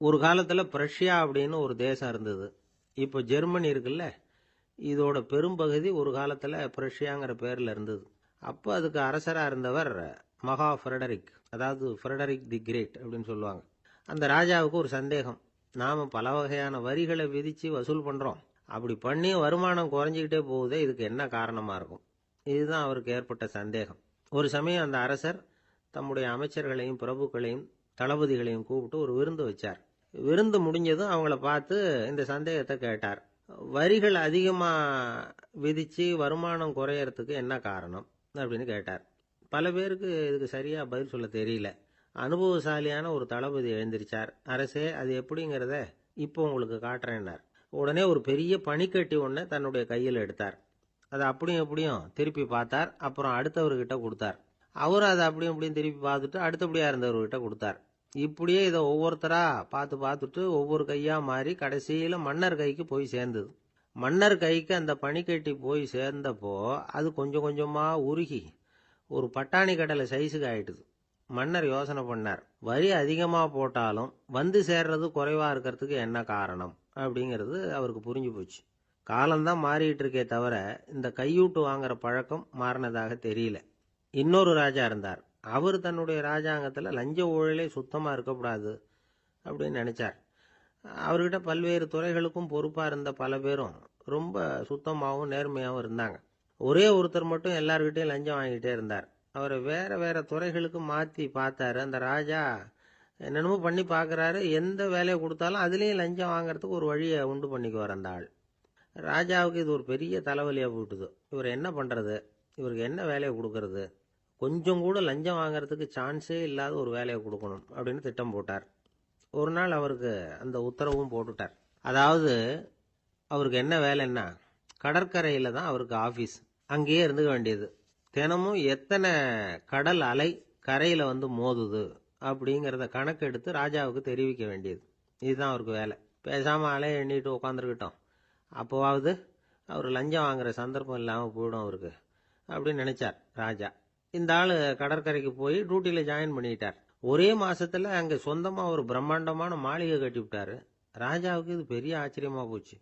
ஒரு காலத்துல பிரஷ்யா அப்படின்னு ஒரு தேசம் இருந்தது. இப்போ ஜெர்மனி இருக்குல்ல, இதோட பெரும்பகுதி ஒரு காலத்துல பிரஷ்யாங்கிற பேர்ல இருந்தது. அப்போ அதுக்கு அரசரா இருந்தவர் மகா ஃப்ரெடரிக், அதாவது ஃப்ரெடரிக் தி கிரேட் அப்படின்னு சொல்லுவாங்க. அந்த ராஜாவுக்கு ஒரு சந்தேகம். நாம பல வகையான வரிகளை விதிச்சு வசூல் பண்றோம், அப்படி பண்ணி வருமானம் குறைஞ்சிக்கிட்டே போகுதே, இதுக்கு என்ன காரணமா இருக்கும்? இதுதான் அவருக்கு ஏற்பட்ட சந்தேகம். ஒரு சமயம் அந்த அரசர் தம்முடைய அமைச்சர்களையும் பிரபுக்களையும் தளபதிகளையும் கூப்பிட்டு ஒரு விருந்து வச்சார். விருந்து முடிஞ்சதும் அவங்கள பார்த்து இந்த சந்தேகத்தை கேட்டார். வரிகள் அதிகமா விதிச்சு வருமானம் குறையறதுக்கு என்ன காரணம் அப்படின்னு கேட்டார். பல பேருக்கு இதுக்கு சரியா பதில் சொல்ல தெரியல. அனுபவசாலியான ஒரு தளபதி எழுந்திருச்சார். அரசே, அது எப்படிங்கிறத இப்போ உங்களுக்கு காட்டுறேன்னார். உடனே ஒரு பெரிய பனிக்கட்டி ஒன்றை தன்னுடைய கையில் எடுத்தார். அதை அப்படியும் எப்படியும் திருப்பி பார்த்தார். அப்புறம் அடுத்தவர்கிட்ட கொடுத்தார். அவர் அதை அப்படியும் இப்படியும் திருப்பி பார்த்துட்டு அடுத்தபடியா இருந்தவர்கிட்ட கொடுத்தார். இப்படியே இதை ஒவ்வொருத்தரா பார்த்துட்டு ஒவ்வொரு கையா மாறி கடைசியில மன்னர் கைக்கு போய் சேர்ந்தது. மன்னர் கைக்கு அந்த பனிக்கட்டி போய் சேர்ந்தப்போ அது கொஞ்சம் கொஞ்சமா உருகி ஒரு பட்டாணி கடலை சைஸுக்கு ஆயிட்டுது. மன்னர் யோசனை பண்ணார், வரி அதிகமா போட்டாலும் வந்து சேர்றது குறைவா இருக்கிறதுக்கு என்ன காரணம் அப்படிங்கிறது அவருக்கு புரிஞ்சு போச்சு. காலம்தான் மாறிட்டு இருக்கே தவிர இந்த கையூட்டு வாங்குற பழக்கம் மாறினதாக தெரியல. இன்னொரு ராஜா இருந்தார். அவர் தன்னுடைய ராஜாங்கத்தில் லஞ்ச ஊழலே சுத்தமாக இருக்கக்கூடாது அப்படின்னு நினைச்சார். அவர்கிட்ட பல்வேறு துறைகளுக்கும் பொறுப்பாக இருந்த பல பேரும் ரொம்ப சுத்தமாகவும் நேர்மையாகவும் இருந்தாங்க. ஒரே ஒருத்தர் மட்டும் எல்லார்கிட்டையும் லஞ்சம் வாங்கிட்டே இருந்தார். அவரை வேற வேற துறைகளுக்கு மாற்றி பார்த்தாரு. அந்த ராஜா என்னென்னமோ பண்ணி பார்க்குறாரு. எந்த வேலையை கொடுத்தாலும் அதுலேயும் லஞ்சம் வாங்குறதுக்கு ஒரு வழியை உண்டு பண்ணிக்குவார் அந்த ஆள். ராஜாவுக்கு இது ஒரு பெரிய தலைவலியாக போட்டுது. இவர் என்ன பண்ணுறது, இவருக்கு என்ன வேலையை கொடுக்கறது, கொஞ்சம் கூட லஞ்சம் வாங்கறதுக்கு சான்ஸே இல்லாத ஒரு வேலையை கொடுக்கணும் அப்படின்னு திட்டம் போட்டார். ஒரு நாள் அவருக்கு அந்த உத்தரவும் போட்டுட்டார். அதாவது அவருக்கு என்ன வேலைன்னா, கடற்கரையில் தான் அவருக்கு ஆஃபீஸ். அங்கேயே இருந்துக்க வேண்டியது. தினமும் எத்தனை கடல் அலை கரையில் வந்து மோதுது அப்படிங்கிறத கணக்கெடுத்து ராஜாவுக்கு தெரிவிக்க வேண்டியது. இதுதான் அவருக்கு வேலை. பேசாமல் அலையை எண்ணிட்டு உட்காந்துருக்கிட்டோம், அப்போவாவது அவர் லஞ்சம் வாங்குற சந்தர்ப்பம் இல்லாமல் போயிடும் அவருக்கு அப்படின்னு நினைச்சார் ராஜா. இந்த ஆள் கடற்கரைக்கு போய் டியூட்டியில் ஜாயின் பண்ணிட்டார். ஒரே மாசத்துல அங்கே சொந்தமாக ஒரு பிரம்மாண்டமான மாளிகை கட்டி விட்டாரு. ராஜாவுக்கு இது பெரிய ஆச்சரியமா போச்சு.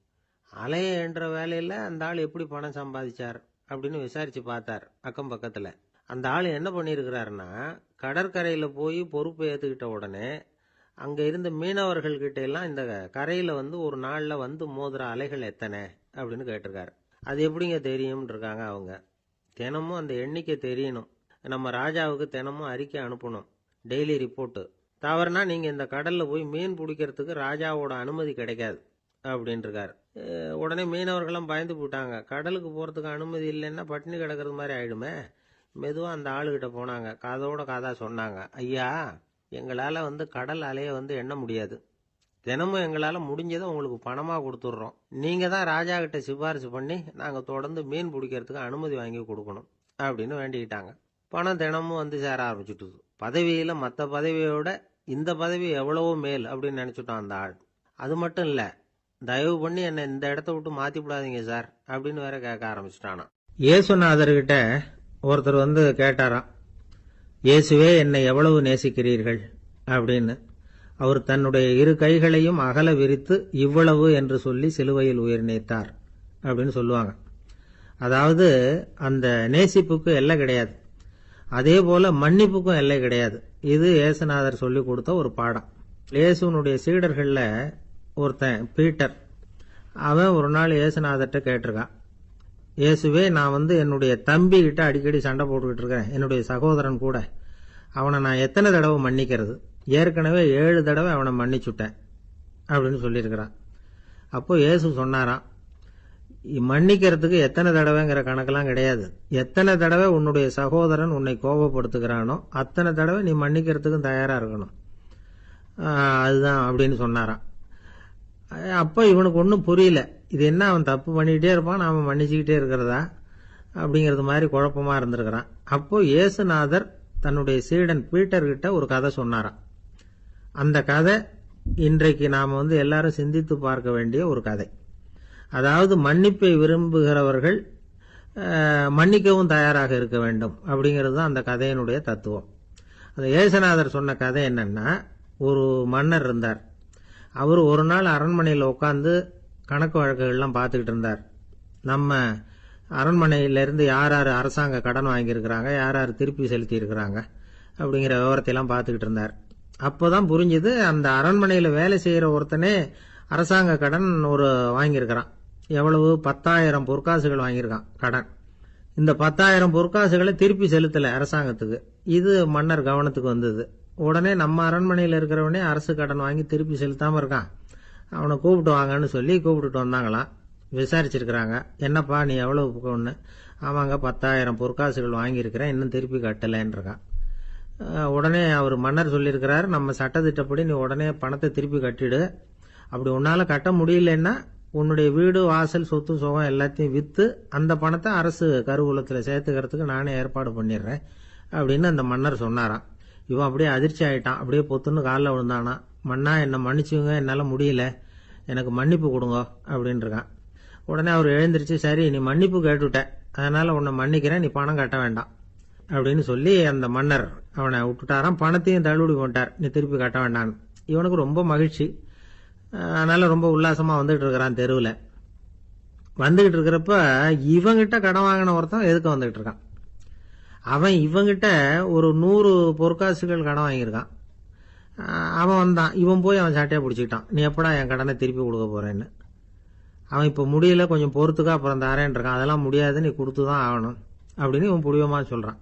அலைய என்ற வேலையில் அந்த ஆள் எப்படி பணம் சம்பாதிச்சார் அப்படின்னு விசாரிச்சு பார்த்தார் அக்கம் பக்கத்தில். அந்த ஆள் என்ன பண்ணியிருக்கிறாருன்னா, கடற்கரையில் போய் பொறுப்பை ஏற்றுக்கிட்ட உடனே அங்கே இருந்த மீனவர்கள்கிட்ட எல்லாம் இந்த கரையில் வந்து ஒரு நாளில் வந்து மோதுற அலைகள் எத்தனை அப்படின்னு கேட்டிருக்காரு. அது எப்படிங்க தெரியும்னு இருக்காங்க அவங்க. தினமும் அந்த எண்ணிக்கை தெரியணும். நம்ம ராஜாவுக்கு தினமும் அறிக்கை அனுப்பணும், டெய்லி ரிப்போர்ட்டு. தவறுனா நீங்கள் இந்த கடலில் போய் மீன் பிடிக்கிறதுக்கு ராஜாவோட அனுமதி கிடைக்காது அப்படின்னு இருக்காரு. உடனே மீனவர்களும் பயந்து போயிட்டாங்க. கடலுக்கு போகிறதுக்கு அனுமதி இல்லைன்னா பட்டினி கிடக்கிறது மாதிரி ஆயிடுமே. மெதுவாக அந்த ஆளுகிட்ட போனாங்க. காதோட காதா சொன்னாங்க, ஐயா, எங்களால் வந்து கடல் அலையை வந்து எண்ண முடியாது. தினமும் எங்களால் முடிஞ்சதை உங்களுக்கு பணமாக கொடுத்துட்றோம். நீங்கள் தான் ராஜா கிட்ட சிபாரிசு பண்ணி நாங்கள் தொடர்ந்து மீன் பிடிக்கிறதுக்கு அனுமதி வாங்கி கொடுக்கணும் அப்படின்னு வேண்டிக்கிட்டாங்க. பணம் தினமும் வந்து சேர ஆரம்பிச்சுட்டுது. பதவியில் மற்ற பதவியோட இந்த பதவி எவ்வளவோ மேல் அப்படின்னு நினச்சிட்டோம் அந்த ஆள். அது மட்டும் இல்லை, தயவு பண்ணி என்னை இந்த இடத்த விட்டு மாற்றி விடாதீங்க சார் அப்படின்னு வேற கேட்க ஆரம்பிச்சிட்டானா. இயேசுநாதர்கிட்ட ஒருத்தர் வந்து கேட்டாராம், இயேசுவே, என்னை எவ்வளவு நேசிக்கிறீர்கள் அப்படின்னு. அவர் தன்னுடைய இரு கைகளையும் அகல விரித்து இவ்வளவு என்று சொல்லி சிலுவையில் உயிர் நீத்தார் அப்படின்னு சொல்லுவாங்க. அதாவது அந்த நேசிப்புக்கு எல்லை கிடையாது, அதே போல மன்னிப்புக்கும் எல்லை கிடையாது. இது இயேசுநாதர் சொல்லி கொடுத்த ஒரு பாடம். இயேசுனுடைய சீடர்கள்ல ஒருத்தன் பீட்டர், அவன் ஒரு நாள் இயேசுநாதர்கிட்ட கேட்டிருக்கான், இயேசுவே, நான் வந்து என்னுடைய தம்பி கிட்ட அடிக்கடி சண்டை போட்டுக்கிட்டு இருக்கேன், என்னுடைய சகோதரன் கூட. அவனை நான் எத்தனை தடவை மன்னிக்கிறது? ஏற்கனவே 7 தடவை அவனை மன்னிச்சுட்டேன் அப்படின்னு சொல்லியிருக்கிறான். அப்போ இயேசு சொன்னாராம், மன்னிக்கிறதுக்கு எத்தனை தடவைங்கிற கணக்கெல்லாம் கிடையாது. எத்தனை தடவை உன்னுடைய சகோதரன் உன்னை கோபப்படுத்துகிறானோ அத்தனை தடவை நீ மன்னிக்கிறதுக்கும் தயாரா இருக்கணும், அதுதான் அப்படின்னு சொன்னாராம். அப்போ இவனுக்கு ஒன்றும் புரியல. இது என்ன, அவன் தப்பு பண்ணிக்கிட்டே இருப்பான், நாம மன்னிச்சுக்கிட்டே இருக்கிறதா அப்படிங்கிறது மாதிரி குழப்பமா இருந்திருக்கிறான். அப்போ இயேசுநாதர் தன்னுடைய சீடன் பீட்டர்கிட்ட ஒரு கதை சொன்னாராம். அந்த கதை இன்றைக்கு நாம வந்து எல்லாரும் சிந்தித்து பார்க்க வேண்டிய ஒரு கதை. அதாவது மன்னிப்பை விரும்புகிறவர்கள் மன்னிக்கவும் தயாராக இருக்க வேண்டும் அப்படிங்கிறது தான் அந்த கதையினுடைய தத்துவம். அந்த இயேசுநாதர் சொன்ன கதை என்னன்னா, ஒரு மன்னர் இருந்தார். அவர் ஒரு நாள் அரண்மனையில் உட்காந்து கணக்கு வழக்குகள்லாம் பார்த்துக்கிட்டு இருந்தார். நம்ம அரண்மனையிலேருந்து யார் யார் அரசாங்க கடன் வாங்கியிருக்கிறாங்க, யார் யார் திருப்பி செலுத்தி இருக்கிறாங்க அப்படிங்கிற விவரத்தையெல்லாம் பார்த்துக்கிட்டு இருந்தார். அப்போதான் புரிஞ்சுது, அந்த அரண்மனையில் வேலை செய்கிற ஒருத்தனே அரசாங்க கடன் வாங்கியிருக்கிறான். எவ்வளவு? 10,000 பொற்காசுகள் வாங்கியிருக்கான் கடன். இந்த 10,000 பொற்காசுகளை திருப்பி செலுத்தலை அரசாங்கத்துக்கு. இது மன்னர் கவனத்துக்கு வந்தது. உடனே நம்ம அரண்மனையில் இருக்கிறவனே அரசு கடன் வாங்கி திருப்பி செலுத்தாமல் இருக்கான், அவனை கூப்பிட்டு வாங்கன்னு சொல்லி கூப்பிட்டுட்டு வந்தாங்களாம். விசாரிச்சிருக்கிறாங்க, என்னப்பா நீ எவ்வளவு ஒன்று? ஆமாங்க 10,000 பொற்காசுகள் வாங்கியிருக்கிறேன், இன்னும் திருப்பி கட்டலைன்னு இருக்கான். உடனே அவர் மன்னர் சொல்லியிருக்கிறார், நம்ம சட்டத்திட்டப்படி நீ உடனே பணத்தை திருப்பி கட்டிடு. அப்படி உன்னால் கட்ட முடியலன்னா உன்னுடைய வீடு வாசல் சொத்து சுகம் எல்லாத்தையும் விற்று அந்த பணத்தை அரசு கருவூலத்தில் சேர்த்துக்கிறதுக்கு நானே ஏற்பாடு பண்ணிடுறேன் அப்படின்னு அந்த மன்னர் சொன்னாராம். இவன் அப்படியே அதிர்ச்சி ஆகிட்டான், அப்படியே பொத்துன்னு காலில் விழுந்தானா. மன்னா என்னை மன்னிச்சுங்க, என்னால் முடியல, எனக்கு மன்னிப்பு கொடுங்க அப்படின்னு இருக்கான். உடனே அவர் எழுந்திரிச்சு, சரி நீ மன்னிப்பு கேட்டுவிட்ட, அதனால் உன்னை மன்னிக்கிறேன், நீ பணம் கட்ட வேண்டாம் அப்படின்னு சொல்லி அந்த மன்னர் அவனை விட்டுட்டாராம். பணத்தையும் தள்ளுபடி பண்ணிட்டார், நீ திருப்பி கட்ட வேண்டான்னு. இவனுக்கு ரொம்ப மகிழ்ச்சி, அதனால் ரொம்ப உல்லாசமாக வந்துகிட்டு இருக்கிறான். தெருவில் வந்துகிட்டு இருக்கிறப்ப இவங்கிட்ட கடன் வாங்கின ஒருத்தன் எதுக்கு வந்துகிட்டு இருக்கான். அவன் இவங்கிட்ட ஒரு 100 பொற்காசுகள் கடன் வாங்கியிருக்கான். அவன் வந்தான், இவன் போய் அவன் சாட்டையை பிடிச்சிக்கிட்டான், நீ எப்படா என் கடனை திருப்பி கொடுக்க போறேன்னு. அவன் இப்போ முடியல, கொஞ்சம் பொறுத்துக்கா, அப்புறம் தாரேன் இருக்கான். அதெல்லாம் முடியாது, நீ கொடுத்து தான் ஆகணும் அப்படின்னு இவன் புடிவமாக சொல்கிறான்.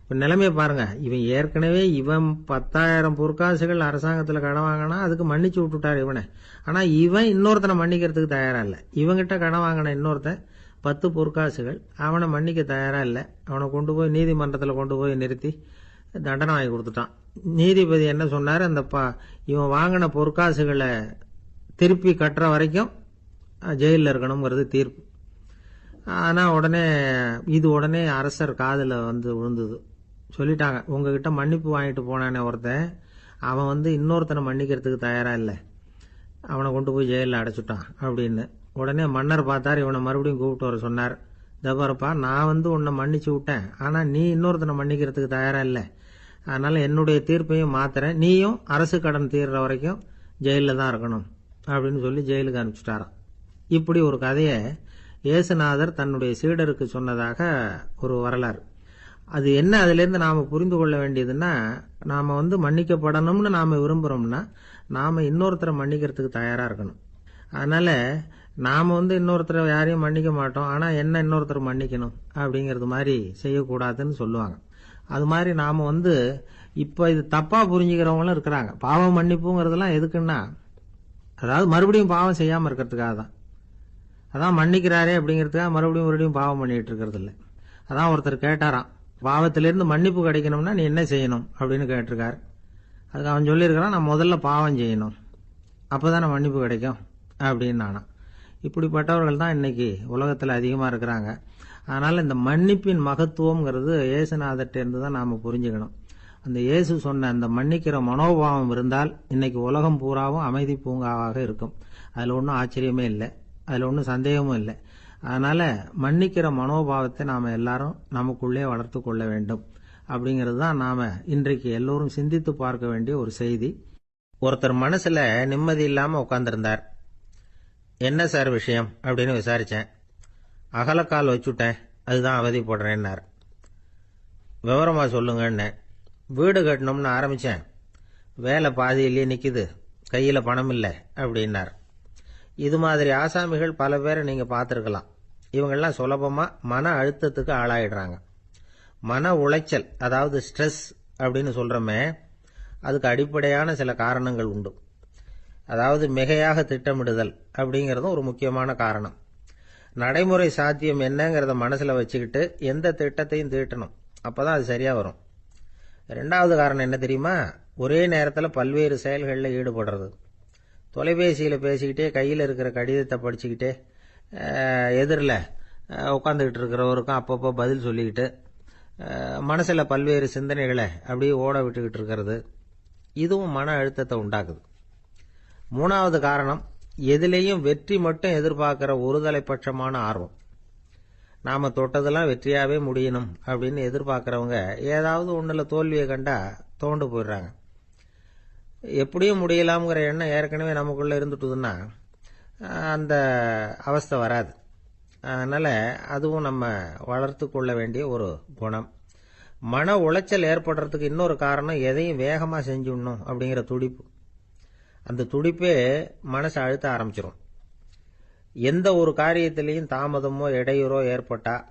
இப்போ நிலைமையை பாருங்க, இவன் ஏற்கனவே இவன் 10,000 பொற்காசுகள் அரசாங்கத்தில் கடன் வாங்கினா அதுக்கு மன்னிச்சு விட்டுட்டார் இவனை. ஆனால் இவன் இன்னொருத்தனை மன்னிக்கிறதுக்கு தயாராக இல்லை. இவங்கிட்ட கடன் வாங்கின இன்னொருத்தன் 10 பொற்காசுகள், அவனை மன்னிக்க தயாராக இல்லை. அவனை கொண்டு போய் நீதிமன்றத்தில் கொண்டு போய் நிறுத்தி தண்டனை வாங்கி கொடுத்துட்டான். நீதிபதி என்ன சொன்னார், அந்த இவன் வாங்கின பொற்காசுகளை திருப்பி கட்டுற வரைக்கும் ஜெயிலில் இருக்கணுங்கிறது தீர்ப்பு. ஆனால் உடனே அரசர் காதில் விழுந்தது. சொல்லிட்டாங்க, உங்ககிட்ட மன்னிப்பு வாங்கிட்டு போனானே ஒருத்தன், அவன் இன்னொருத்தனை மன்னிக்கிறதுக்கு தயாராக இல்லை, அவனை கொண்டு போய் ஜெயிலில் அடைச்சுட்டான் அப்படின்னு. உடனே மன்னர் பார்த்தார், இவனை மறுபடியும் கூப்பிட்டு வர சொன்னார். தபாரப்பா, நான் உன்னை மன்னிச்சு விட்டேன், ஆனால் நீ இன்னொருத்தனை மன்னிக்கிறதுக்கு தயாராக இல்லை, அதனால் என்னுடைய தீர்ப்பையும் மாத்துறேன், நீயும் அரசு கடன் தீர்ற வரைக்கும் ஜெயிலில் தான் இருக்கணும் அப்படின்னு சொல்லி ஜெயிலுக்கு அனுப்பிச்சிட்டாராம். இப்படி ஒரு கதையை இயேசுநாதர் தன்னுடைய சீடருக்கு சொன்னதாக ஒரு வரலாறு. அது என்ன, அதிலிருந்து நாம் புரிந்து கொள்ள வேண்டியதுன்னா, நாம் மன்னிக்கப்படணும்னு நாம் விரும்புகிறோம்னா நாம் இன்னொருத்தரை மன்னிக்கிறதுக்கு தயாராக இருக்கணும். அதனால் நாம் இன்னொருத்தரை யாரையும் மன்னிக்க மாட்டோம், ஆனால் என்ன இன்னொருத்தர் மன்னிக்கணும் அப்படிங்கிறது மாதிரி செய்யக்கூடாதுன்னு சொல்லுவாங்க. அது மாதிரி நாம் இப்போ இது தப்பாக புரிஞ்சுக்கிறவங்களும் இருக்கிறாங்க. பாவம் மன்னிப்புங்கிறதுலாம் எதுக்குன்னா, அதாவது மறுபடியும் பாவம் செய்யாமல் இருக்கிறதுக்காக தான். அதான் மன்னிக்கிறாரே அப்படிங்கிறதுக்காக மறுபடியும் பாவம் பண்ணிட்டு இருக்கிறது இல்லை. அதான் ஒருத்தர் கேட்டாராம், பாவத்திலிருந்து மன்னிப்பு கிடைக்கணும்னா நீ என்ன செய்யணும் அப்படின்னு கேட்டிருக்காரு. அதுக்கு அவன் சொல்லியிருக்கிறான், நான் முதல்ல பாவம் செய்யணும், அப்போதானே மன்னிப்பு கிடைக்கும் அப்படின்னு நானா. இப்படிப்பட்டவர்கள் தான் இன்னைக்கு உலகத்தில் அதிகமாக இருக்கிறாங்க. அதனால் இந்த மன்னிப்பின் மகத்துவங்கிறது இயேசுநாதர்கிட்ட தான் நாம் புரிஞ்சுக்கணும். அந்த இயேசு சொன்ன அந்த மன்னிக்கிற மனோபாவம் இருந்தால் இன்னைக்கு உலகம் பூராவும் அமைதி பூங்காவாக இருக்கும். அதில் ஒன்றும் ஆச்சரியமே இல்லை, அதில் ஒன்றும் சந்தேகமும் இல்லை. அதனால் மன்னிக்கிற மனோபாவத்தை நாம் எல்லாரும் நமக்குள்ளே வளர்த்து கொள்ள வேண்டும் அப்படிங்கிறது தான் நாம் இன்றைக்கு எல்லோரும் சிந்தித்து பார்க்க வேண்டிய ஒரு செய்தி. ஒருத்தர் மனசில் நிம்மதி இல்லாமல் உட்காந்துருந்தார். என்ன சார் விஷயம் அப்படின்னு விசாரித்தேன். அகலக்கால் வச்சுட்டேன், அதுதான் அவதிப்படுறேன்னார். விவரமாக சொல்லுங்கன்னு. வீடு கட்டணும்னு ஆரம்பித்தேன், வேலை பாதியிலேயே நிற்கிது, கையில் பணம் இல்லை அப்படின்னார். இது மாதிரி ஆசாமிகள் பல பேரை நீங்கள் பார்த்துருக்கலாம். இவங்கெல்லாம் சுலபமாக மன அழுத்தத்துக்கு ஆளாயிடுறாங்க. மன உளைச்சல், அதாவது ஸ்ட்ரெஸ் அப்படின்னு சொல்கிறோமே, அதுக்கு அடிப்படையான சில காரணங்கள் உண்டு. அதாவது மிகையாக திட்டமிடுதல் அப்படிங்கிறதும் ஒரு முக்கியமான காரணம். நடைமுறை சாத்தியம் என்னங்கிறத மனசில் வச்சுக்கிட்டு எந்த திட்டத்தையும் தீட்டணும், அப்போ தான் அது சரியாக வரும். ரெண்டாவது காரணம் என்ன தெரியுமா, ஒரே நேரத்தில் பல்வேறு செயல்களில் ஈடுபடுறது. தொலைபேசியில் பேசிக்கிட்டே கையில் இருக்கிற கடிதத்தை படிச்சுக்கிட்டே எதிரில் உட்காந்துக்கிட்டு இருக்கிறவருக்கும் அப்பப்போ பதில் சொல்லிக்கிட்டு மனசில் பல்வேறு சிந்தனைகளை அப்படியே ஓட விட்டுக்கிட்டு இருக்கிறது, இதுவும் மன அழுத்தத்தை உண்டாக்குது. மூணாவது காரணம், எதிலேயும் வெற்றி மட்டும் எதிர்பார்க்குற ஒருதலைப்பட்சமான ஆர்வம். நாம் தொட்டதெல்லாம் வெற்றியாகவே முடியணும் அப்படின்னு எதிர்பார்க்குறவங்க ஏதாவது ஒன்றில் தோல்வியை கண்டா தோண்டு போயிடுறாங்க. எப்படியும் முடியலாம்ங்கிற எண்ணம் ஏற்கனவே நமக்குள்ளே இருந்துட்டுதுன்னா அந்த அவஸ்தை வராது. அதனால் அதுவும் நம்ம வளர்த்து கொள்ள வேண்டிய ஒரு குணம். மன உளைச்சல் ஏற்படுறதுக்கு இன்னொரு காரணம் எதையும் வேகமாக செஞ்சுடணும் அப்படிங்கிற துடிப்பு. அந்த துடிப்பே மனசை அழுத்த ஆரம்பிச்சிடும். எந்த ஒரு காரியத்திலையும் தாமதமோ இடையூறோ ஏற்பட்டால்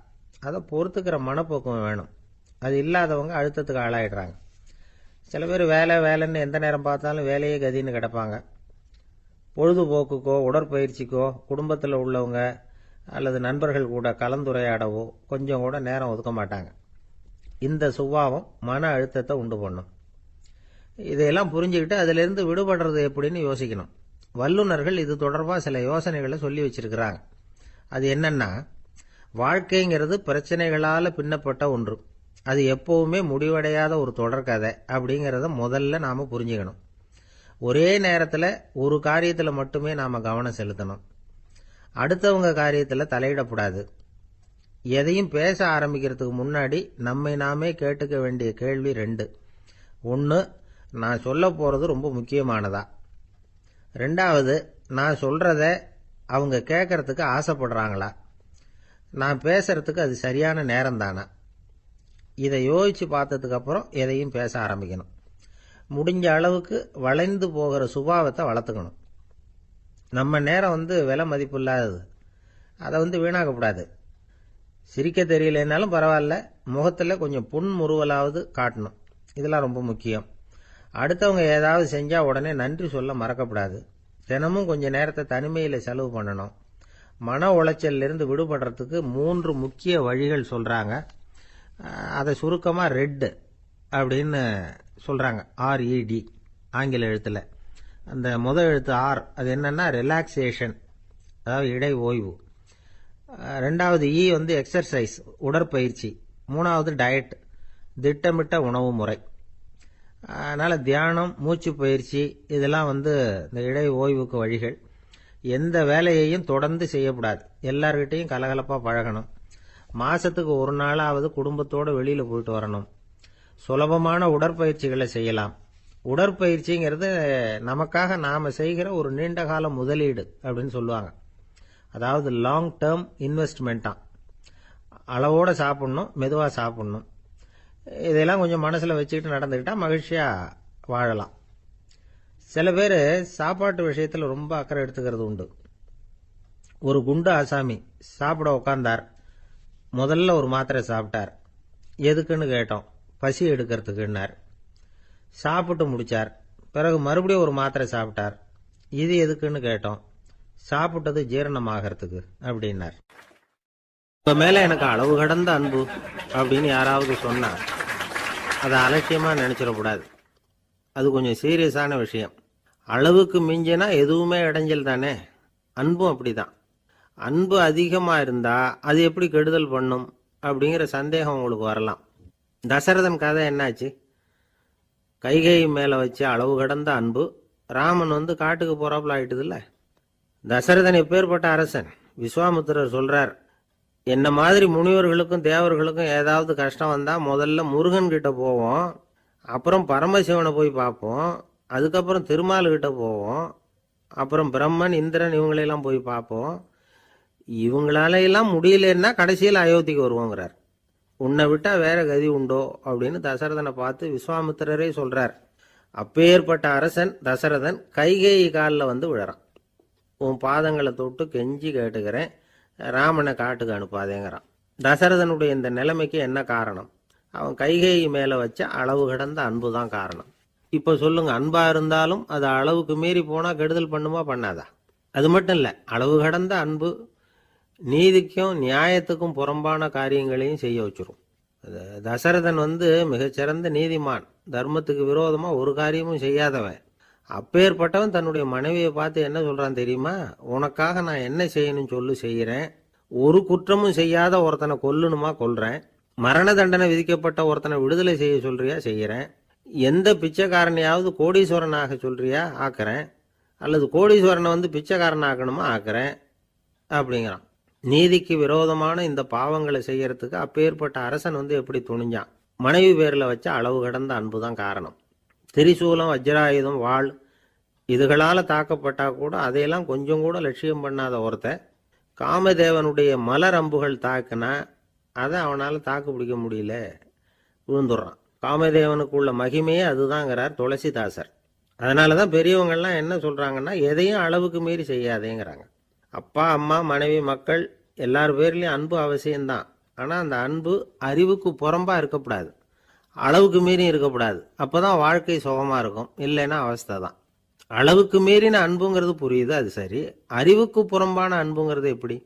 அதை பொறுத்துக்கிற மனப்போக்கம் வேணும். அது இல்லாதவங்க அழுத்தத்துக்கு ஆளாயிடுறாங்க. சில பேர் வேலைன்னு எந்த நேரம் பார்த்தாலும் வேலையே கதின்னு கிடப்பாங்க. பொழுதுபோக்குக்கோ உடற்பயிற்சிக்கோ குடும்பத்தில் உள்ளவங்க அல்லது நண்பர்கள் கூட கலந்துரையாடவோ கொஞ்சம் கூட நேரம் ஒதுக்க மாட்டாங்க. இந்த சுபாவம் மன அழுத்தத்தை உண்டு பண்ணும். இதையெல்லாம் புரிஞ்சுக்கிட்டு அதிலிருந்து விடுபடுறது எப்படின்னு யோசிக்கணும். வல்லுநர்கள் இது தொடர்பாக சில யோசனைகளை சொல்லி வச்சிருக்கிறாங்க. அது என்னன்னா, வாழ்க்கைங்கிறது பிரச்சனைகளால் பின்னப்பட்ட ஒன்று. அது எப்பவுமே முடிவடையாத ஒரு தொடர்கதை அப்படிங்கிறத முதல்ல நாம் புரிஞ்சுக்கணும். ஒரே நேரத்தில் ஒரு காரியத்தில் மட்டுமே நாம் கவனம் செலுத்தணும். அடுத்தவங்க காரியத்தில் தலையிடக்கூடாது. எதையும் பேச ஆரம்பிக்கிறதுக்கு முன்னாடி நம்மை நாமே கேட்டுக்க வேண்டிய கேள்வி 2. 1, நான் சொல்ல போகிறது ரொம்ப முக்கியமானதா? 2வது, நான் சொல்கிறத அவங்க கேட்கறதுக்கு ஆசைப்படுறாங்களா? நான் பேசுறதுக்கு அது சரியான நேரம் தானா? இதை யோசித்து பார்த்ததுக்கப்புறம் எதையும் பேச ஆரம்பிக்கணும். முடிஞ்ச அளவுக்கு வளைந்து போகிற சுபாவத்தை வளர்த்துக்கணும். நம்ம நேரம் விலை மதிப்பு இல்லாதது. அதை வீணாக்கக்கூடாது. சிரிக்க தெரியலனாலும் பரவாயில்ல, முகத்தில் கொஞ்சம் புன்முறுவலாவது காட்டணும். இதெல்லாம் ரொம்ப முக்கியம். அடுத்தவங்க ஏதாவது செஞ்சால் உடனே நன்றி சொல்ல மறக்கப்படாது. தினமும் கொஞ்சம் நேரத்தை தனிமையில் செலவு பண்ணணும். மன உளைச்சலிருந்து விடுபடுறதுக்கு 3 முக்கிய வழிகள் சொல்கிறாங்க. அதை சுருக்கமாக ரெட் அப்படின்னு சொல்கிறாங்க. RED ஆங்கில எழுத்தில். அந்த முதல் எழுத்து ஆர், அது என்னன்னா ரிலாக்ஸேஷன், அதாவது இடை ஓய்வு. 2வது E எக்ஸர்சைஸ், உடற்பயிற்சி. 3வது டயட், திட்டமிட்ட உணவு முறை. அதனால் தியானம், மூச்சு பயிற்சி இதெல்லாம் இந்த இடை ஓய்வுக்கு வழிகள். எந்த வேலையையும் தொடர்ந்து செய்யக்கூடாது. எல்லார்கிட்டையும் கலகலப்பாக பழகணும். மாதத்துக்கு ஒரு நாளாவது குடும்பத்தோடு வெளியில் போயிட்டு வரணும். சுலபமான உடற்பயிற்சிகளை செய்யலாம். உடற்பயிற்சிங்கிறது நமக்காக நாம் செய்கிற ஒரு நீண்டகால முதலீடு அப்படின்னு சொல்லுவாங்க. அதாவது லாங் டேர்ம் இன்வெஸ்ட்மெண்ட்டாம். அளவோடு சாப்பிட்ணும், மெதுவாக சாப்பிட்ணும். இதெல்லாம் கொஞ்சம் மனசில் வச்சுக்கிட்டு நடந்துக்கிட்டால் மகிழ்ச்சியாக வாழலாம். சில பேர் சாப்பாட்டு விஷயத்தில் ரொம்ப அக்கறை எடுத்துக்கிறது உண்டு. ஒரு குண்டு ஆசாமி சாப்பிட உட்கார்ந்தார். முதல்ல ஒரு மாத்திரை சாப்பிட்டார். எதுக்குன்னு கேட்டோம். பசி எடுக்கிறதுக்குன்னார். சாப்பிட்டு முடிச்சார். பிறகு மறுபடியும் ஒரு மாத்திரை சாப்பிட்டார். இது எதுக்குன்னு கேட்டோம். சாப்பிட்டது ஜீரணமாகறதுக்கு அப்படின்னார். உங்க மேல எனக்கு அளவு கடந்த அன்பு அப்படின்னு யாராவது சொன்னா அதை அலட்சியமா நினைச்சிடக்கூடாது. அது கொஞ்சம் சீரியஸான விஷயம். அளவுக்கு மிஞ்சினா எதுவுமே இடைஞ்சல் தானே. அன்பும் அப்படிதான். அன்பு அதிகமா இருந்தா அது எப்படி கெடுதல் பண்ணும் அப்படிங்கிற சந்தேகம் உங்களுக்கு வரலாம். தசரதன் கதை என்னாச்சு? கைகேயி மேல வச்சு அளவு கடந்த அன்பு. ராமன் காட்டுக்கு போறாப்புல ஆயிட்டுதுல்ல. தசரதன் எப்பேற்பட்ட அரசன். விஸ்வாமித்திரர் சொல்றார், என்ன மாதிரி முனிவர்களுக்கும் தேவர்களுக்கும் ஏதாவது கஷ்டம் வந்தா முதல்ல முருகன் கிட்ட போவோம், அப்புறம் பரமசிவனை போய் பார்ப்போம், அதுக்கப்புறம் திருமால் கிட்ட போவோம், அப்புறம் பிரம்மன் இந்திரன் இவங்களெல்லாம் போய் பார்ப்போம். இவங்களால எல்லாம் முடியலன்னா கடைசியில் அயோத்திக்கு வருவோங்கிறார். உன்னை விட்டா வேற கதி உண்டோ அப்படின்னு தசரதனை பார்த்து விஸ்வாமித்திரரே சொல்றார். அப்பேற்பட்ட அரசன் தசரதன் கைகேயி காலில் விழறான். உன் பாதங்களை தொட்டு கெஞ்சி கேட்டுக்கிறேன், ராமனை காட்டுக்கு அனுப்பாதேங்கிறான். தசரதனுடைய இந்த நிலைமைக்கு என்ன காரணம்? அவன் கைகேயி மேல வச்ச அளவு கடந்த அன்பு தான் காரணம். இப்ப சொல்லுங்க, அன்பா இருந்தாலும் அது அளவுக்கு மீறி போனா கெடுதல் பண்ணுமா பண்ணாதா? அது மட்டும் இல்ல, அளவு கடந்த அன்பு நீதிக்கும் நியாயத்துக்கும் புறம்பான காரியங்களையும் செய்ய வச்சிரும். தசரதன் மிகச்சிறந்த நீதிமான். தர்மத்துக்கு விரோதமா ஒரு காரியமும் செய்யாதவன். அப்பேற்பட்டவன் தன்னுடைய மனைவியை பார்த்து என்ன சொல்றான் தெரியுமா? உனக்காக நான் என்ன செய்யணும் சொல்லு, செய்யறேன். ஒரு குற்றமும் செய்யாத ஒருத்தனை கொல்லணுமா கொல்றேன். மரண தண்டனை விதிக்கப்பட்ட ஒருத்தனை விடுதலை செய்ய சொல்றியா செய்யறேன். எந்த பிச்சைக்காரனையாவது கோடீஸ்வரனாக சொல்றியா ஆக்குறேன். அல்லது கோடீஸ்வரனை பிச்சைக்காரன் ஆக்கணுமா ஆக்குறேன் அப்படிங்கிறான். நீதிக்கு விரோதமான இந்த பாவங்களை செய்யறதுக்கு அப்பேற்பட்ட அரசன் எப்படி துணிஞ்சான்? மனைவி பேர்ல வச்ச அளவு கடந்த அன்பு தான் காரணம். திரிசூலம், வஜ்ராயுதம், வாள் இதுகளால் தாக்கப்பட்டா கூட அதையெல்லாம் கொஞ்சம் கூட லட்சியம் பண்ணாத ஒருத்தன் காமதேவனுடைய மலர் அம்புகள் தாக்குனா அதை அவனால் தாக்கு பிடிக்க முடியல, விழுந்துடுறான். காமதேவனுக்குள்ள மகிமையே அதுதாங்கிறார் துளசிதாசர். அதனால தான் பெரியவங்கள்லாம் என்ன சொல்கிறாங்கன்னா, எதையும் அளவுக்கு மீறி செய்யாதேங்கிறாங்க. அப்பா, அம்மா, மனைவி, மக்கள் எல்லார் பேர்லேயும் அன்பு அவசியம்தான். ஆனால் அந்த அன்பு அறிவுக்கு புறம்பாக இருக்கக்கூடாது, அளவுக்கு மீறி இருக்கக்கூடாது. அப்போ தான் வாழ்க்கை சுகமாக இருக்கும். இல்லைன்னா அவஸ்தை தான். அளவுக்கு மீறின அன்புங்கிறது புரியுது, அது சரி. அறிவுக்கு புறம்பான அன்புங்கிறது எப்படி?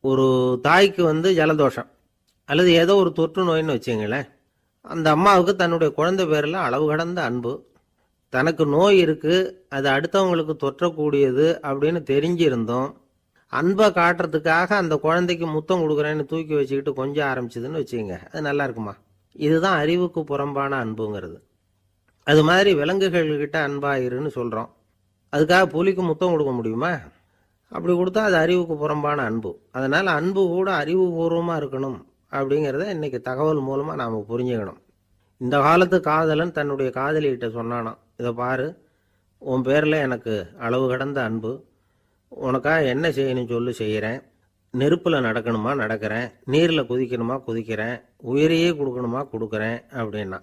ஒரு தாய்க்கு ஜலதோஷம் அல்லது ஏதோ ஒரு தொற்று நோயின்னு வச்சுங்களேன். அந்த அம்மாவுக்கு தன்னுடைய குழந்தை பேரில் அளவு கடந்த அன்பு. தனக்கு நோய் இருக்குது, அது அடுத்தவங்களுக்கு தொற்றக்கூடியது அப்படின்னு தெரிஞ்சிருந்தோம் அன்பை காட்டுறதுக்காக அந்த குழந்தைக்கு முத்தம் கொடுக்குறேன்னு தூக்கி வச்சுக்கிட்டு கொஞ்சம் ஆரம்பிச்சதுன்னு வச்சுக்கோங்க, அது நல்லா இருக்குமா? இதுதான் அறிவுக்கு புறம்பான அன்புங்கிறது. அது மாதிரி விலங்குகள்கிட்ட அன்பாயிருன்னு சொல்கிறோம். அதுக்காக புலிக்கு முத்தம் கொடுக்க முடியுமா? அப்படி கொடுத்தா அது அறிவுக்கு புறம்பான அன்பு. அதனால் அன்பு கூட அறிவுபூர்வமாக இருக்கணும் அப்படிங்கிறத இன்றைக்கி தகவல் மூலமாக நாம் புரிஞ்சுக்கணும். இந்த காலத்து காதலன் தன்னுடைய காதலிகிட்ட சொன்னானாம், இதை பாரு, உன் பேரில் எனக்கு அளவு கடந்த அன்பு, உனக்காக என்ன செய்யணும் சொல்லு, செய்கிறேன். நெருப்பில் நடக்கணுமா நடக்கிறேன், நீரில் குதிக்கணுமா குதிக்கிறேன், உயிரையே கொடுக்கணுமா கொடுக்குறேன் அப்படின்னா.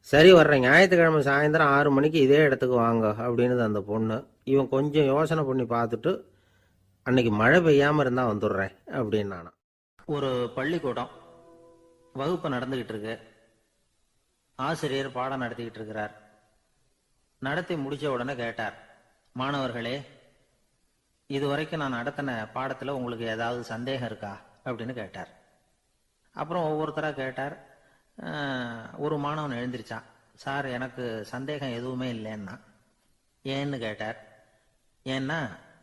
சரி, வர்றேன் ஞாயிற்றுக்கிழமை சாயந்தரம் 6 மணிக்கு இதே இடத்துக்கு வாங்க அப்படின்னுது அந்த பொண்ணு. இவன் கொஞ்சம் யோசனை பண்ணி பார்த்துட்டு, அன்னைக்கு மழை பெய்யாமல் இருந்தால் வந்துடுறேன் அப்படின்னானா. ஒரு பள்ளிக்கூடம் வகுப்பு நடந்துக்கிட்டு இருக்கு. ஆசிரியர் பாடம் நடத்திக்கிட்டு இருக்கிறார். நடத்தி முடிச்ச உடனே கேட்டார், மாணவர்களே, இதுவரைக்கும் நான் நடத்தின பாடத்தில் உங்களுக்கு ஏதாவது சந்தேகம் இருக்கா அப்படின்னு கேட்டார். அப்புறம் ஒவ்வொருத்தராக கேட்டார். ஒரு மாணவன் எழுந்திருச்சான். சார், எனக்கு சந்தேகம் எதுவுமே இல்லைன்னா. ஏன்னு கேட்டார். ஏன்னா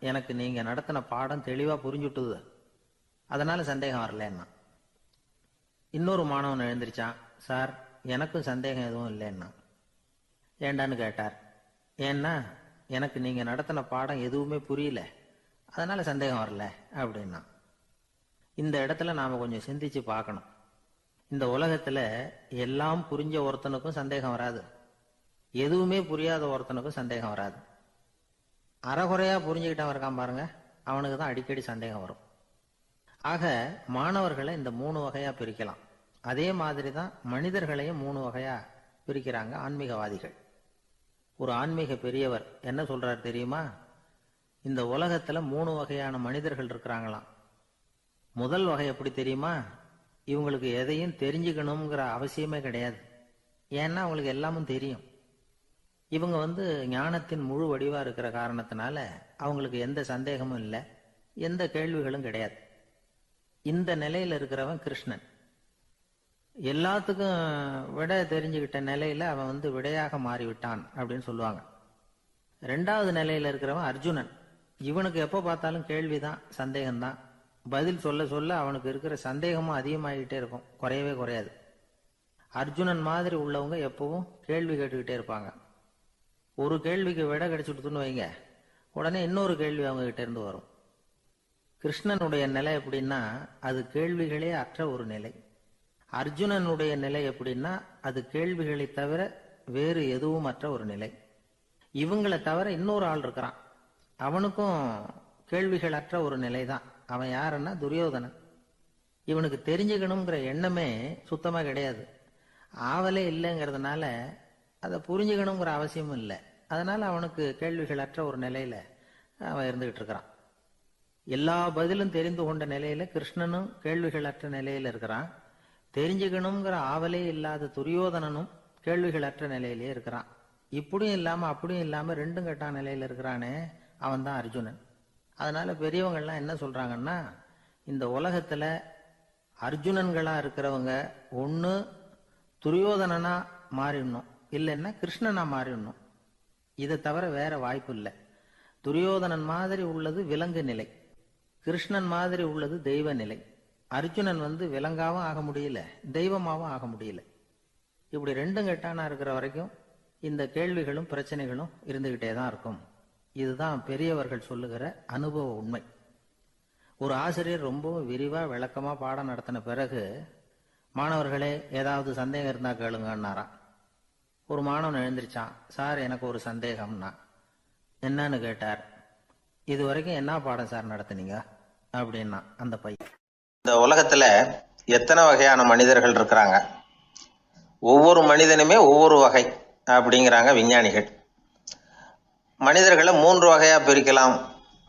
எனக்கு நீங்கள் நடத்தின பாடம் தெளிவாக புரிஞ்சுட்டுது, அதனால சந்தேகம் வரலன்னா. இன்னொரு மாணவன் எழுந்திருச்சான். சார், எனக்கும் சந்தேகம் எதுவும் இல்லைன்னா. ஏண்டான்னு கேட்டார். ஏன்னா எனக்கு நீங்கள் நடத்தின பாடம் எதுவுமே புரியல, அதனால சந்தேகம் வரல அப்படின்னா. இந்த இடத்துல நாம் கொஞ்சம் சிந்திச்சு பார்க்கணும். இந்த உலகத்தில் எல்லாம் புரிஞ்ச ஒருத்தனுக்கும் சந்தேகம் வராது, எதுவுமே புரியாத ஒருத்தனுக்கும் சந்தேகம் வராது. அறகுறையாக புரிஞ்சுக்கிட்டவன் இருக்கான் பாருங்க, அவனுக்கு தான் அடிக்கடி சந்தேகம் வரும். ஆக மாணவர்களை இந்த 3 வகையாக பிரிக்கலாம். அதே மாதிரி தான் மனிதர்களையும் 3 வகையாக பிரிக்கிறாங்க ஆன்மீகவாதிகள். ஒரு ஆன்மீக பெரியவர் என்ன சொல்றார் தெரியுமா? இந்த உலகத்தில் 3 வகையான மனிதர்கள் இருக்கிறாங்களாம். முதல் வகை எப்படி தெரியுமா? இவங்களுக்கு எதையும் தெரிஞ்சுக்கணுங்கிற அவசியமே கிடையாது. ஏன்னா அவங்களுக்கு எல்லாமும் தெரியும். இவங்க ஞானத்தின் முழு வடிவா இருக்கிற காரணத்தினால அவங்களுக்கு எந்த சந்தேகமும் இல்லை, எந்த கேள்விகளும் கிடையாது. இந்த நிலையில இருக்கிறவன் கிருஷ்ணன். எல்லாத்துக்கும் விட தெரிஞ்சுக்கிட்ட நிலையில அவன் விடையாக மாறிவிட்டான் அப்படின்னு சொல்லுவாங்க. 2வது நிலையில இருக்கிறவன் அர்ஜுனன். இவனுக்கு எப்போ பார்த்தாலும் கேள்விதான், சந்தேகம்தான். பதில் சொல்ல சொல்ல அவனுக்கு இருக்கிற சந்தேகமும் அதிகமாகிட்டே இருக்கும், குறையவே குறையாது. அர்ஜுனன் மாதிரி உள்ளவங்க எப்பவும் கேள்வி கேட்டுக்கிட்டே இருப்பாங்க. ஒரு கேள்விக்கு விடை கிடைச்சுட்டுன்னு வைங்க, உடனே இன்னொரு கேள்வி அவங்க கிட்ட இருந்து வரும். கிருஷ்ணனுடைய நிலை எப்படின்னா அது கேள்விகளே அற்ற ஒரு நிலை. அர்ஜுனனுடைய நிலை எப்படின்னா அது கேள்விகளை தவிர வேறு எதுவும் அற்ற ஒரு நிலை. இவங்களை தவிர இன்னொரு ஆள் இருக்கிறான், அவனுக்கும் கேள்விகள் அற்ற ஒரு நிலை தான். அவன் யாருன்னா துரியோதனன். இவனுக்கு தெரிஞ்சுக்கணுங்கிற எண்ணமே சுத்தமா கிடையாது. ஆவலே இல்லைங்கிறதுனால அதை புரிஞ்சுக்கணுங்கிற அவசியமும் இல்லை. அதனால அவனுக்கு கேள்விகள் அற்ற ஒரு நிலையில அவன் இருந்துகிட்டு இருக்கிறான். எல்லா பதிலும் தெரிந்து கொண்ட நிலையில கிருஷ்ணனும் கேள்விகள் அற்ற நிலையில இருக்கிறான். தெரிஞ்சுக்கணுங்கிற ஆவலே இல்லாத துரியோதனனும் கேள்விகள் அற்ற நிலையிலே இருக்கிறான். இப்படியும் இல்லாம அப்படியும் இல்லாம 2ம் கெட்டான் நிலையில இருக்கிறானே, அவன் தான் அர்ஜுனன். அதனால பெரியவங்கள்லாம் என்ன சொல்றாங்கன்னா, இந்த உலகத்துல அர்ஜுனன்களா இருக்கிறவங்க ஒண்ணு துரியோதனனா மாறிடணும், இல்லைன்னா கிருஷ்ணனா மாறிடணும். இதை தவிர வேற வாய்ப்பு இல்லை. துரியோதனன் மாதிரி உள்ளது விலங்கு நிலை, கிருஷ்ணன் மாதிரி உள்ளது தெய்வ நிலை. அர்ஜுனன் விலங்காவும் ஆக முடியல, தெய்வமாவும் ஆக முடியல. இப்படி 2ம் கெட்டானா இருக்கிற வரைக்கும் இந்த கேள்விகளும் பிரச்சனைகளும் இருந்துகிட்டே தான் இருக்கும். இதுதான் பெரியவர்கள் சொல்லுகிற அனுபவ உண்மை. ஒரு ஆசிரியர் ரொம்பவும் விரிவா விளக்கமா பாடம் நடத்தின பிறகு, மாணவர்களே ஏதாவது சந்தேகம் இருந்தா கேளுங்கன்னாராம். ஒரு மாணவன் எழுந்திருச்சான். சார், எனக்கு ஒரு சந்தேகம்னா. என்னன்னு கேட்டார். இது வரைக்கும் என்ன பாடம் சார் நடத்துனீங்க அப்படின்னா அந்த பையன். இந்த உலகத்துல எத்தனை வகையான மனிதர்கள் இருக்கிறாங்க, ஒவ்வொரு மனிதனுமே ஒவ்வொரு வகை அப்படிங்கிறாங்க விஞ்ஞானிகள். மனிதர்களை 3 வகையா பிரிக்கலாம்